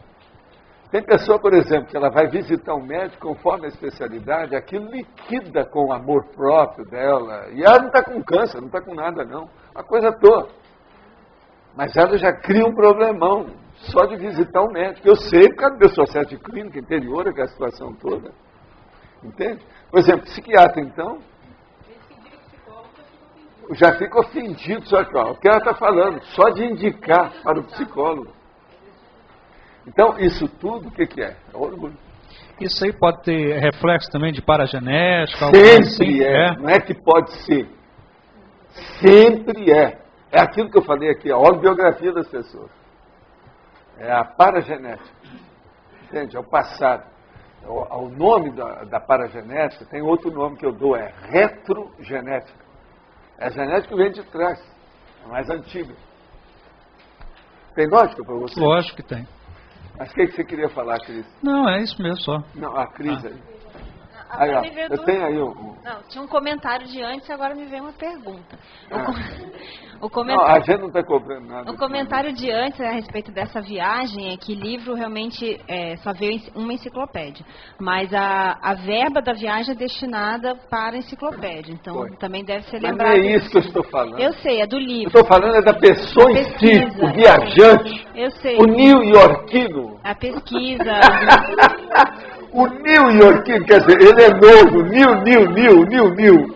[SPEAKER 1] Tem pessoa, por exemplo, que ela vai visitar um médico conforme a especialidade, aquilo liquida com o amor próprio dela. E ela não está com câncer, não está com nada não. A coisa toda. Mas ela já cria um problemão só de visitar um médico. Eu sei por causa do meu processo de clínica interior, aquela situação toda. Entende? Por exemplo, psiquiatra, então, já fica ofendido. Só que, o que ela está falando? Só de indicar para o psicólogo. Então, isso tudo, o que é? É orgulho.
[SPEAKER 14] Isso aí pode ter reflexo também de paragenética?
[SPEAKER 1] Sempre é. Não é que pode ser. Sempre é. É aquilo que eu falei aqui, a autobiografia das pessoas. É a paragenética. Entende? É o passado. O nome da paragenética tem outro nome que eu dou, é retrogenética. É a genética que vem de trás. É mais antiga. Tem lógica para você?
[SPEAKER 14] Lógico que tem.
[SPEAKER 1] Mas o que você queria falar, Cris?
[SPEAKER 14] Não, é isso mesmo só.
[SPEAKER 1] Não, a Cris aí. Aí, ó, eu tenho aí
[SPEAKER 5] Não, tinha um comentário de antes e agora me veio uma pergunta.
[SPEAKER 1] Não, a gente não está cobrando nada.
[SPEAKER 5] O comentário de antes a respeito dessa viagem é que livro realmente só veio uma enciclopédia. Mas a verba da viagem é destinada para a enciclopédia. Então também deve ser lembrado.
[SPEAKER 1] Mas não é isso que eu estou falando.
[SPEAKER 5] Eu sei, é do livro.
[SPEAKER 1] Eu estou falando da pessoa em si, o viajante.
[SPEAKER 5] Eu sei.
[SPEAKER 1] O new-iorquino.
[SPEAKER 5] A pesquisa.
[SPEAKER 1] O new-iorquino, quer dizer, ele é novo, new.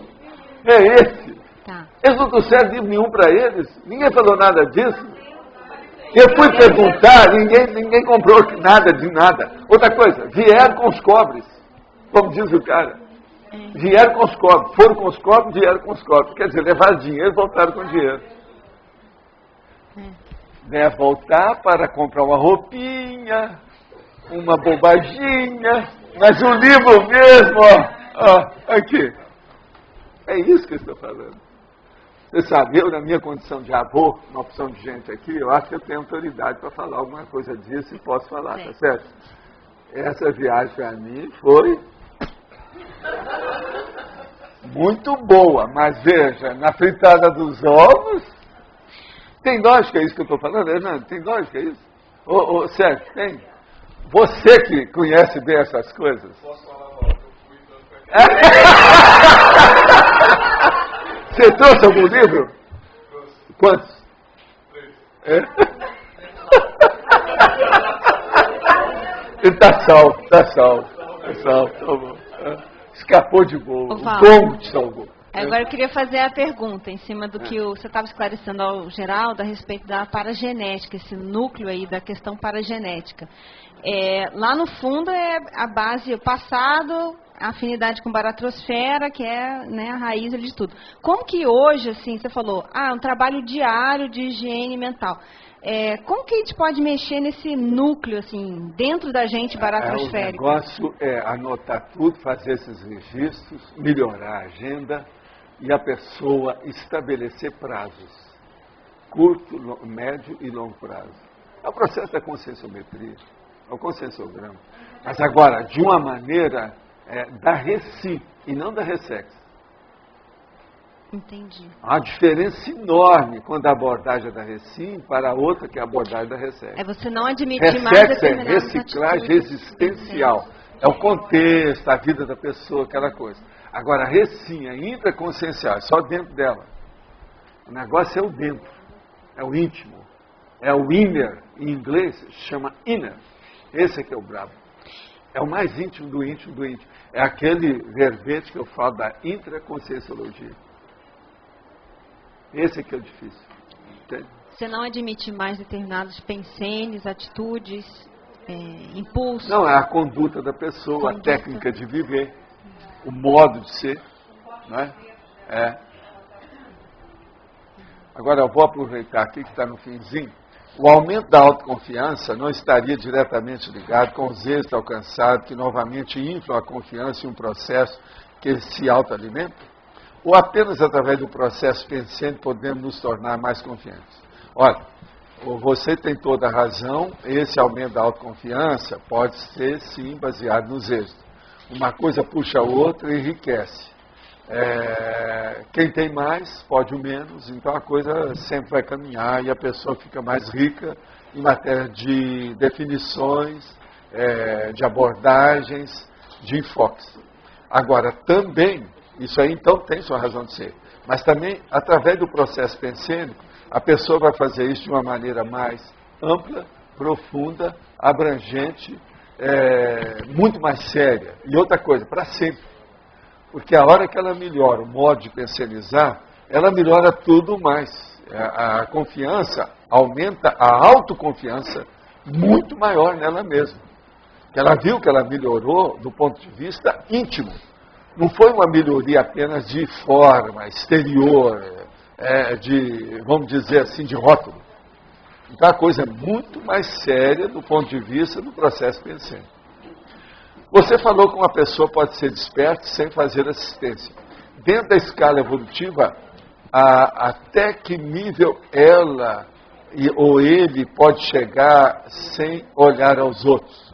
[SPEAKER 1] É esse.
[SPEAKER 5] Tá.
[SPEAKER 1] Eles não trouxeram livro nenhum para eles. Ninguém falou nada disso. Eu fui perguntar, ninguém comprou nada de nada. Outra coisa, vieram com os cobres, como diz o cara. Vieram com os cobres, foram com os cobres, vieram com os cobres. Quer dizer, levaram dinheiro e voltaram com dinheiro. Voltar para comprar uma roupinha, uma bobaginha, mas o livro mesmo, ó, aqui. É isso que eu estou falando. Você sabe, eu, na minha condição de avô, uma opção de gente aqui, eu acho que eu tenho autoridade para falar alguma coisa disso e posso falar, tá certo? Essa viagem para mim foi muito boa, mas veja, na fritada dos ovos, tem lógica isso que eu estou falando, Hernando? Tem lógica isso? Ô, Sérgio, tem? Você que conhece bem essas coisas. Posso falar, eu fui Você trouxe algum livro? Trouxe. Quantos? 3. Ele está salvo, tá bom. Escapou de boa, o tombo te salvou.
[SPEAKER 5] Agora eu queria fazer a pergunta em cima do que você estava esclarecendo ao Geraldo a respeito da paragenética, esse núcleo aí da questão paragenética. Lá no fundo é a base, o passado, a afinidade com baratrosfera, que é, né, a raiz de tudo. Como que hoje, assim, você falou, um trabalho diário de higiene mental. Como que a gente pode mexer nesse núcleo, assim, dentro da gente baratrosférico?
[SPEAKER 1] O negócio é anotar tudo, fazer esses registros, melhorar a agenda e a pessoa estabelecer prazos, curto, médio e longo prazo. É o processo da conscienciometria, é o conscienciograma. Mas agora, de uma maneira da RECI e não da RESEX.
[SPEAKER 5] Entendi.
[SPEAKER 1] Há uma diferença enorme quando a abordagem é da RECI para a outra que é a abordagem da RESEX.
[SPEAKER 5] Você não admitir mais determinadas
[SPEAKER 1] reciclagem existencial. É o contexto, a vida da pessoa, aquela coisa. Agora, a RECI, a intraconsciencial, é só dentro dela. O negócio é o dentro, é o íntimo. É o inner, em inglês, chama inner. Esse é que é o brabo. É o mais íntimo do íntimo do íntimo. É aquele verbete que eu falo da intraconscienciologia. Esse é que é o difícil. Entende?
[SPEAKER 5] Você não admite mais determinados pensenes, atitudes, impulsos?
[SPEAKER 1] Não, é a conduta da pessoa, a técnica de viver, o modo de ser. Não é? Agora eu vou aproveitar aqui que está no finzinho. O aumento da autoconfiança não estaria diretamente ligado com os êxitos alcançados que novamente inflam a confiança em um processo que se autoalimenta? Ou apenas através do processo pensante podemos nos tornar mais confiantes? Olha, você tem toda a razão, esse aumento da autoconfiança pode ser sim baseado nos êxitos. Uma coisa puxa a outra e enriquece. Quem tem mais pode o menos, então a coisa sempre vai caminhar e a pessoa fica mais rica em matéria de definições, de abordagens, de enfoques. Agora, também, isso aí então tem sua razão de ser, mas também através do processo pensênico, a pessoa vai fazer isso de uma maneira mais ampla, profunda, abrangente, muito mais séria. E outra coisa, para sempre. Porque a hora que ela melhora o modo de pensionizar, ela melhora tudo mais. A confiança aumenta, a autoconfiança muito maior nela mesma. Ela viu que ela melhorou do ponto de vista íntimo. Não foi uma melhoria apenas de forma, exterior, vamos dizer assim, de rótulo. Então a coisa é muito mais séria do ponto de vista do processo pensante. Você falou que uma pessoa pode ser desperta sem fazer assistência. Dentro da escala evolutiva, até que nível ela ou ele pode chegar sem olhar aos outros?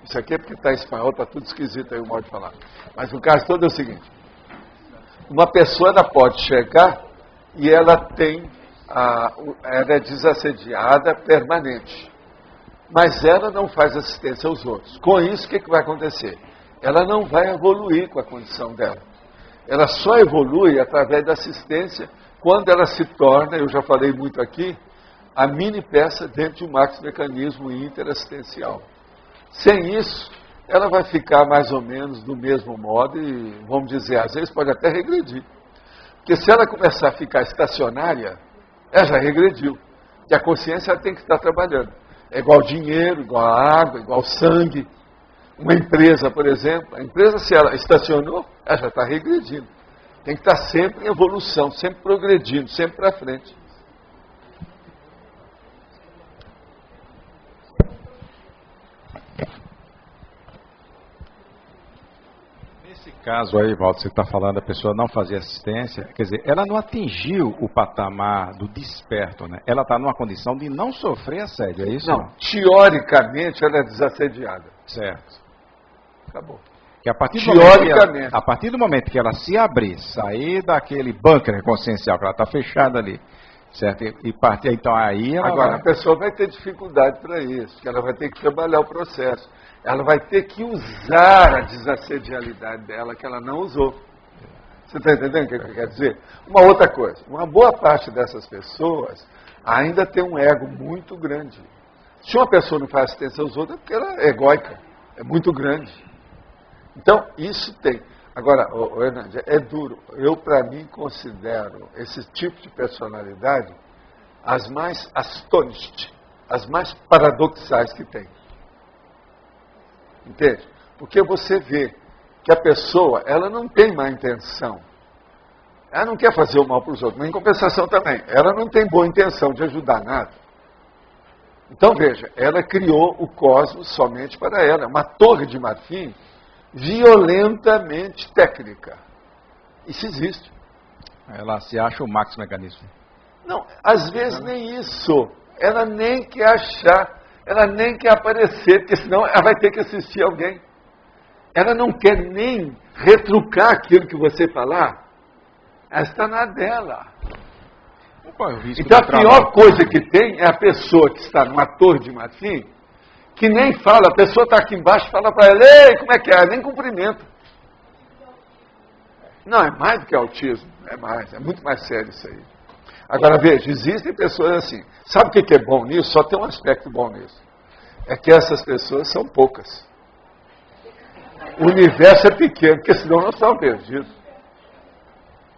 [SPEAKER 1] Isso aqui é porque está em espanhol, está tudo esquisito aí o modo de falar. Mas o caso todo é o seguinte. Uma pessoa ela pode chegar e ela é desassediada permanente. Mas ela não faz assistência aos outros. Com isso, o que vai acontecer? Ela não vai evoluir com a condição dela. Ela só evolui através da assistência quando ela se torna, eu já falei muito aqui, a mini peça dentro de um maxi-mecanismo interassistencial. Sem isso, ela vai ficar mais ou menos do mesmo modo e, vamos dizer, às vezes pode até regredir. Porque se ela começar a ficar estacionária, ela já regrediu. E a consciência tem que estar trabalhando. É igual dinheiro, igual água, igual sangue. Uma empresa, por exemplo, a empresa, se ela estacionou, ela já está regredindo. Tem que estar sempre em evolução, sempre progredindo, sempre para frente.
[SPEAKER 7] Nesse caso aí, Walter, você está falando, a pessoa não fazer assistência, quer dizer, ela não atingiu o patamar do desperto, né? Ela está numa condição de não sofrer assédio, é isso?
[SPEAKER 1] Não, teoricamente ela é desassediada.
[SPEAKER 7] Certo.
[SPEAKER 1] Acabou.
[SPEAKER 7] Que a partir
[SPEAKER 1] teoricamente.
[SPEAKER 7] A partir do momento que ela se abrir, sair daquele bunker consciencial, que ela está fechada ali, certo? E partir, então aí ela
[SPEAKER 1] Agora, a pessoa vai ter dificuldade para isso, que ela vai ter que trabalhar o processo. Ela vai ter que usar a desassedialidade dela, que ela não usou. Você está entendendo o que eu quero dizer? Uma outra coisa, uma boa parte dessas pessoas ainda tem um ego muito grande. Se uma pessoa não faz assistência aos outros, é porque ela é egóica, é muito grande. Então, isso tem. Agora, Hernandes, é duro. Eu, para mim, considero esse tipo de personalidade as mais astonished, as mais paradoxais que tem. Entende? Porque você vê que a pessoa, ela não tem má intenção. Ela não quer fazer o mal para os outros, mas em compensação também. Ela não tem boa intenção de ajudar nada. Então, veja, ela criou o cosmos somente para ela. Uma torre de marfim violentamente técnica. Isso existe.
[SPEAKER 7] Ela se acha o max mecanismo.
[SPEAKER 1] Não, às vezes nem isso. Ela nem quer achar, ela nem quer aparecer, porque senão ela vai ter que assistir alguém. Ela não quer nem retrucar aquilo que você falar. Ela está na dela. Então a pior coisa que tem é a pessoa que está numa torre de marfim, que nem fala, a pessoa está aqui embaixo e fala para ela, ei, como é que é? Nem cumprimenta. Não, é mais do que autismo, é muito mais sério isso aí. Agora veja, existem pessoas assim, sabe o que é bom nisso? Só tem um aspecto bom nisso. É que essas pessoas são poucas. O universo é pequeno, porque senão nós estamos perdidos.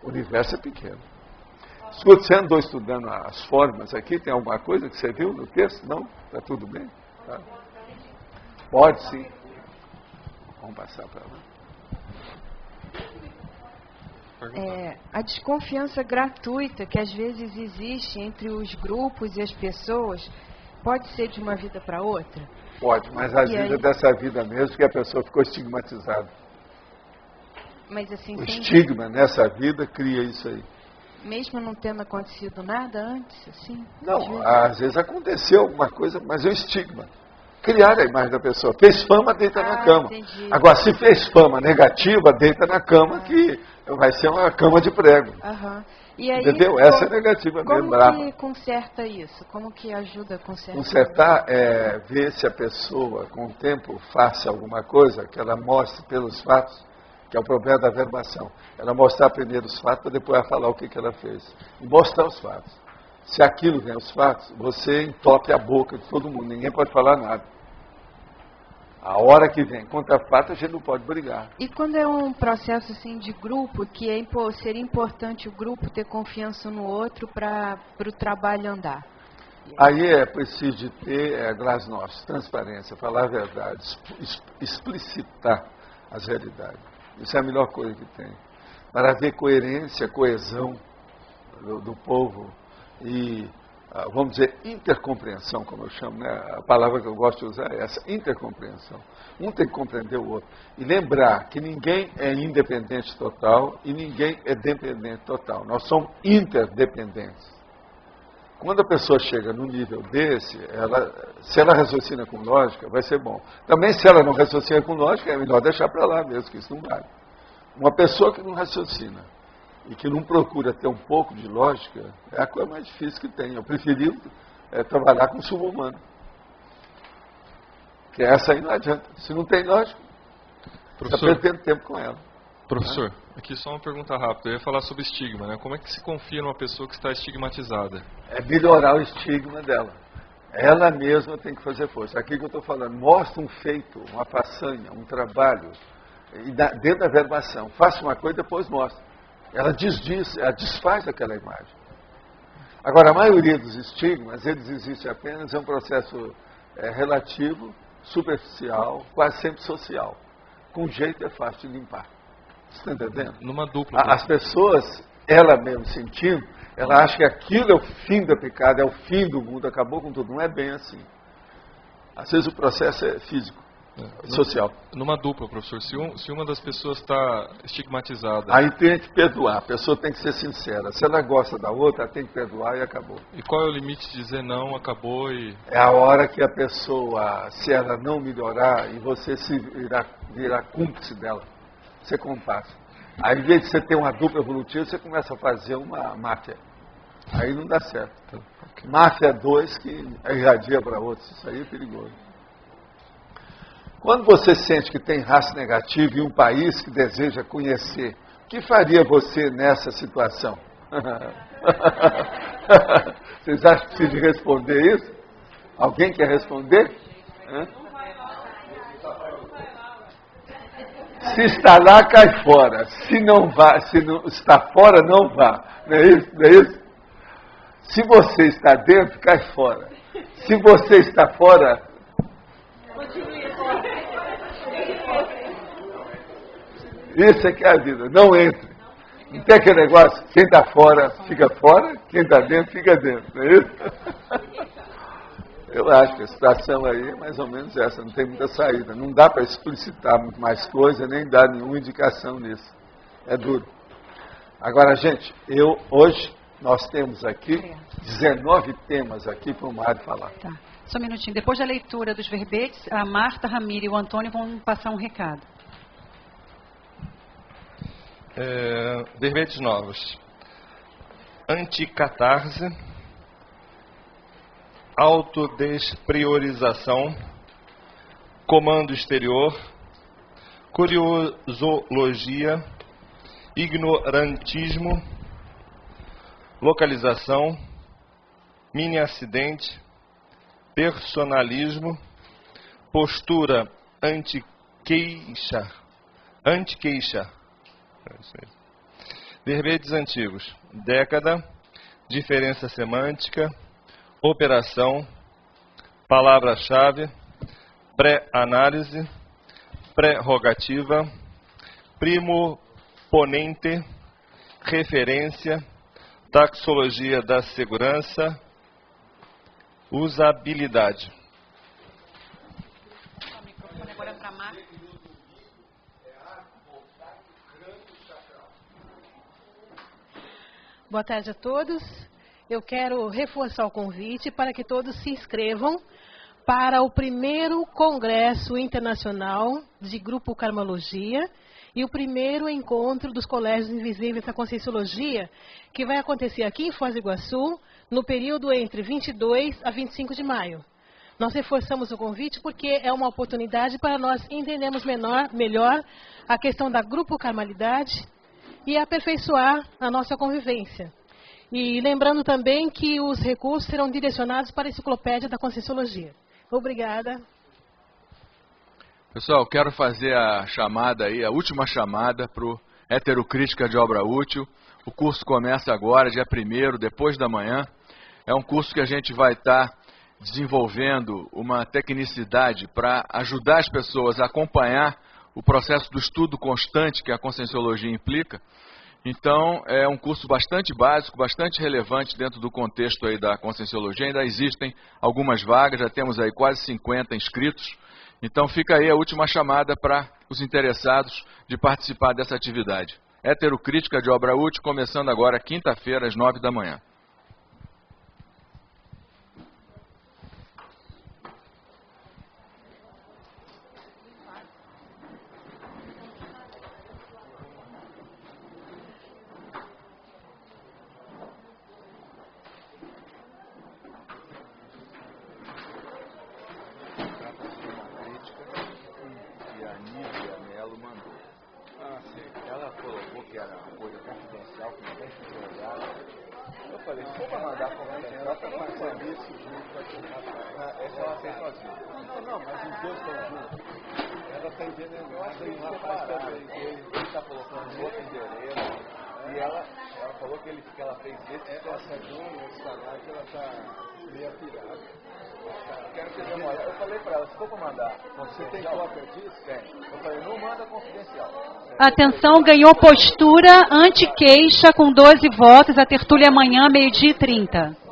[SPEAKER 1] O universo é pequeno. Escuta, você andou estudando as formas aqui? Tem alguma coisa que você viu no texto? Não? Está tudo bem? Tá. Pode sim. Vamos passar para lá.
[SPEAKER 15] A desconfiança gratuita que às vezes existe entre os grupos e as pessoas pode ser de uma vida para outra?
[SPEAKER 1] Pode, mas às vezes é dessa vida mesmo que a pessoa ficou estigmatizada.
[SPEAKER 15] Mas assim,
[SPEAKER 1] o estigma nessa vida cria isso aí.
[SPEAKER 15] Mesmo não tendo acontecido nada antes, assim?
[SPEAKER 1] Não, às vezes aconteceu alguma coisa, mas é um estigma. Criar a imagem da pessoa. Fez fama, deita na cama.
[SPEAKER 15] Entendi.
[SPEAKER 1] Agora, se fez fama negativa, deita na cama, que vai ser uma cama de prego.
[SPEAKER 15] E aí,
[SPEAKER 1] entendeu? Essa é negativa mesmo, brava.
[SPEAKER 15] Como que conserta isso? Como que ajuda a consertar?
[SPEAKER 1] Consertar é ver se a pessoa, com o tempo, faça alguma coisa, que ela mostre pelos fatos, que é o problema da verbação. Ela mostrar primeiro os fatos, para depois ela falar o que ela fez. E mostrar os fatos. Se aquilo vem os fatos, você entope a boca de todo mundo, ninguém pode falar nada. A hora que vem contra fato, a gente não pode brigar.
[SPEAKER 15] E quando é um processo assim de grupo, que seria importante o grupo ter confiança no outro para o trabalho andar?
[SPEAKER 1] Aí é preciso de ter glasnost, transparência, falar a verdade, explicitar as realidades. Isso é a melhor coisa que tem. Para haver coerência, coesão do povo e, vamos dizer, intercompreensão, como eu chamo, né? A palavra que eu gosto de usar é essa, intercompreensão. Um tem que compreender o outro. E lembrar que ninguém é independente total e ninguém é dependente total. Nós somos interdependentes. Quando a pessoa chega num nível desse, se ela raciocina com lógica, vai ser bom. Também, se ela não raciocina com lógica, é melhor deixar para lá mesmo, que isso não vale. Uma pessoa que não raciocina e que não procura ter um pouco de lógica, é a coisa mais difícil que tem. Eu preferi trabalhar com sub-humano. Porque essa aí não adianta. Se não tem lógica, está perdendo tempo com ela.
[SPEAKER 13] Professor, aqui só uma pergunta rápida. Eu ia falar sobre estigma, né? Como é que se confia numa pessoa que está estigmatizada?
[SPEAKER 1] É melhorar o estigma dela. Ela mesma tem que fazer força. Aqui que eu estou falando, mostra um feito, uma façanha, um trabalho, dentro da verbação. Faça uma coisa e depois mostra. Ela desfaz aquela imagem. Agora, a maioria dos estigmas, eles existem apenas em um processo relativo, superficial, quase sempre social. Com jeito é fácil de limpar. Você está entendendo?
[SPEAKER 13] Numa dupla.
[SPEAKER 1] As pessoas, ela mesmo sentindo, ela acha que aquilo é o fim da picada, é o fim do mundo, acabou com tudo. Não é bem assim. Às vezes o processo é físico. social.
[SPEAKER 13] Numa dupla, professor, se uma das pessoas está estigmatizada...
[SPEAKER 1] Aí tem que perdoar, a pessoa tem que ser sincera. Se ela gosta da outra, ela tem que perdoar e acabou.
[SPEAKER 13] E qual é o limite de dizer não, acabou e...
[SPEAKER 1] É a hora que a pessoa, se ela não melhorar, e você se virar cúmplice dela, você compassa. Aí, em vez de você ter uma dupla evolutiva, você começa a fazer uma máfia. Aí não dá certo. Okay. Máfia 2 que irradia para outros, isso aí é perigoso. Quando você sente que tem raça negativa em um país que deseja conhecer, o que faria você nessa situação? Vocês acham que precisa responder isso? Alguém quer responder? Se está lá, cai fora. Se não está fora, não vá. Não é isso? Não é isso? Se você está dentro, cai fora. Se você está fora... Isso é que é a vida. Não entre. Não tem aquele negócio, quem está fora, fica fora. Quem está dentro, fica dentro. Não é isso? Eu acho que a situação aí é mais ou menos essa. Não tem muita saída. Não dá para explicitar muito mais coisa, nem dar nenhuma indicação nisso. É duro. Agora, gente, hoje... Nós temos aqui 19 temas aqui para o Mário falar.
[SPEAKER 16] Tá. Só um minutinho. Depois da leitura dos verbetes, a Marta, Ramiro e o Antônio vão passar um recado.
[SPEAKER 13] Verbetes novos. Anticatarse, autodespriorização, comando exterior, curiosologia, ignorantismo, localização, mini acidente, personalismo, postura antiqueixa, verbetes antigos, década, diferença semântica, operação, palavra-chave, pré-análise, prerrogativa, primoponente, referência, taxologia da segurança, usabilidade.
[SPEAKER 16] O microfone agora é para Marta.
[SPEAKER 17] Boa tarde a todos. Eu quero reforçar o convite para que todos se inscrevam para o primeiro Congresso Internacional de Grupo Karmalogia e o primeiro encontro dos Colégios Invisíveis da Conscienciologia, que vai acontecer aqui em Foz do Iguaçu, no período entre 22 a 25 de maio. Nós reforçamos o convite porque é uma oportunidade para nós entendermos melhor a questão da grupo karmalidade e aperfeiçoar a nossa convivência. E lembrando também que os recursos serão direcionados para a Enciclopédia da Conscienciologia. Obrigada.
[SPEAKER 18] Pessoal, quero fazer a chamada aí, a última chamada para o Heterocrítica de Obra Útil. O curso começa agora, dia 1º, depois da manhã. É um curso que a gente vai estar desenvolvendo uma tecnicidade para ajudar as pessoas a acompanhar o processo do estudo constante que a Conscienciologia implica. Então, é um curso bastante básico, bastante relevante dentro do contexto aí da Conscienciologia. Ainda existem algumas vagas, já temos aí quase 50 inscritos. Então, fica aí a última chamada para os interessados de participar dessa atividade. Heterocrítica de Obra Útil, começando agora, quinta-feira, às 9 da manhã.
[SPEAKER 16] Atenção, ganhou postura anti-queixa com 12 votos. A tertúlia amanhã, 12h30.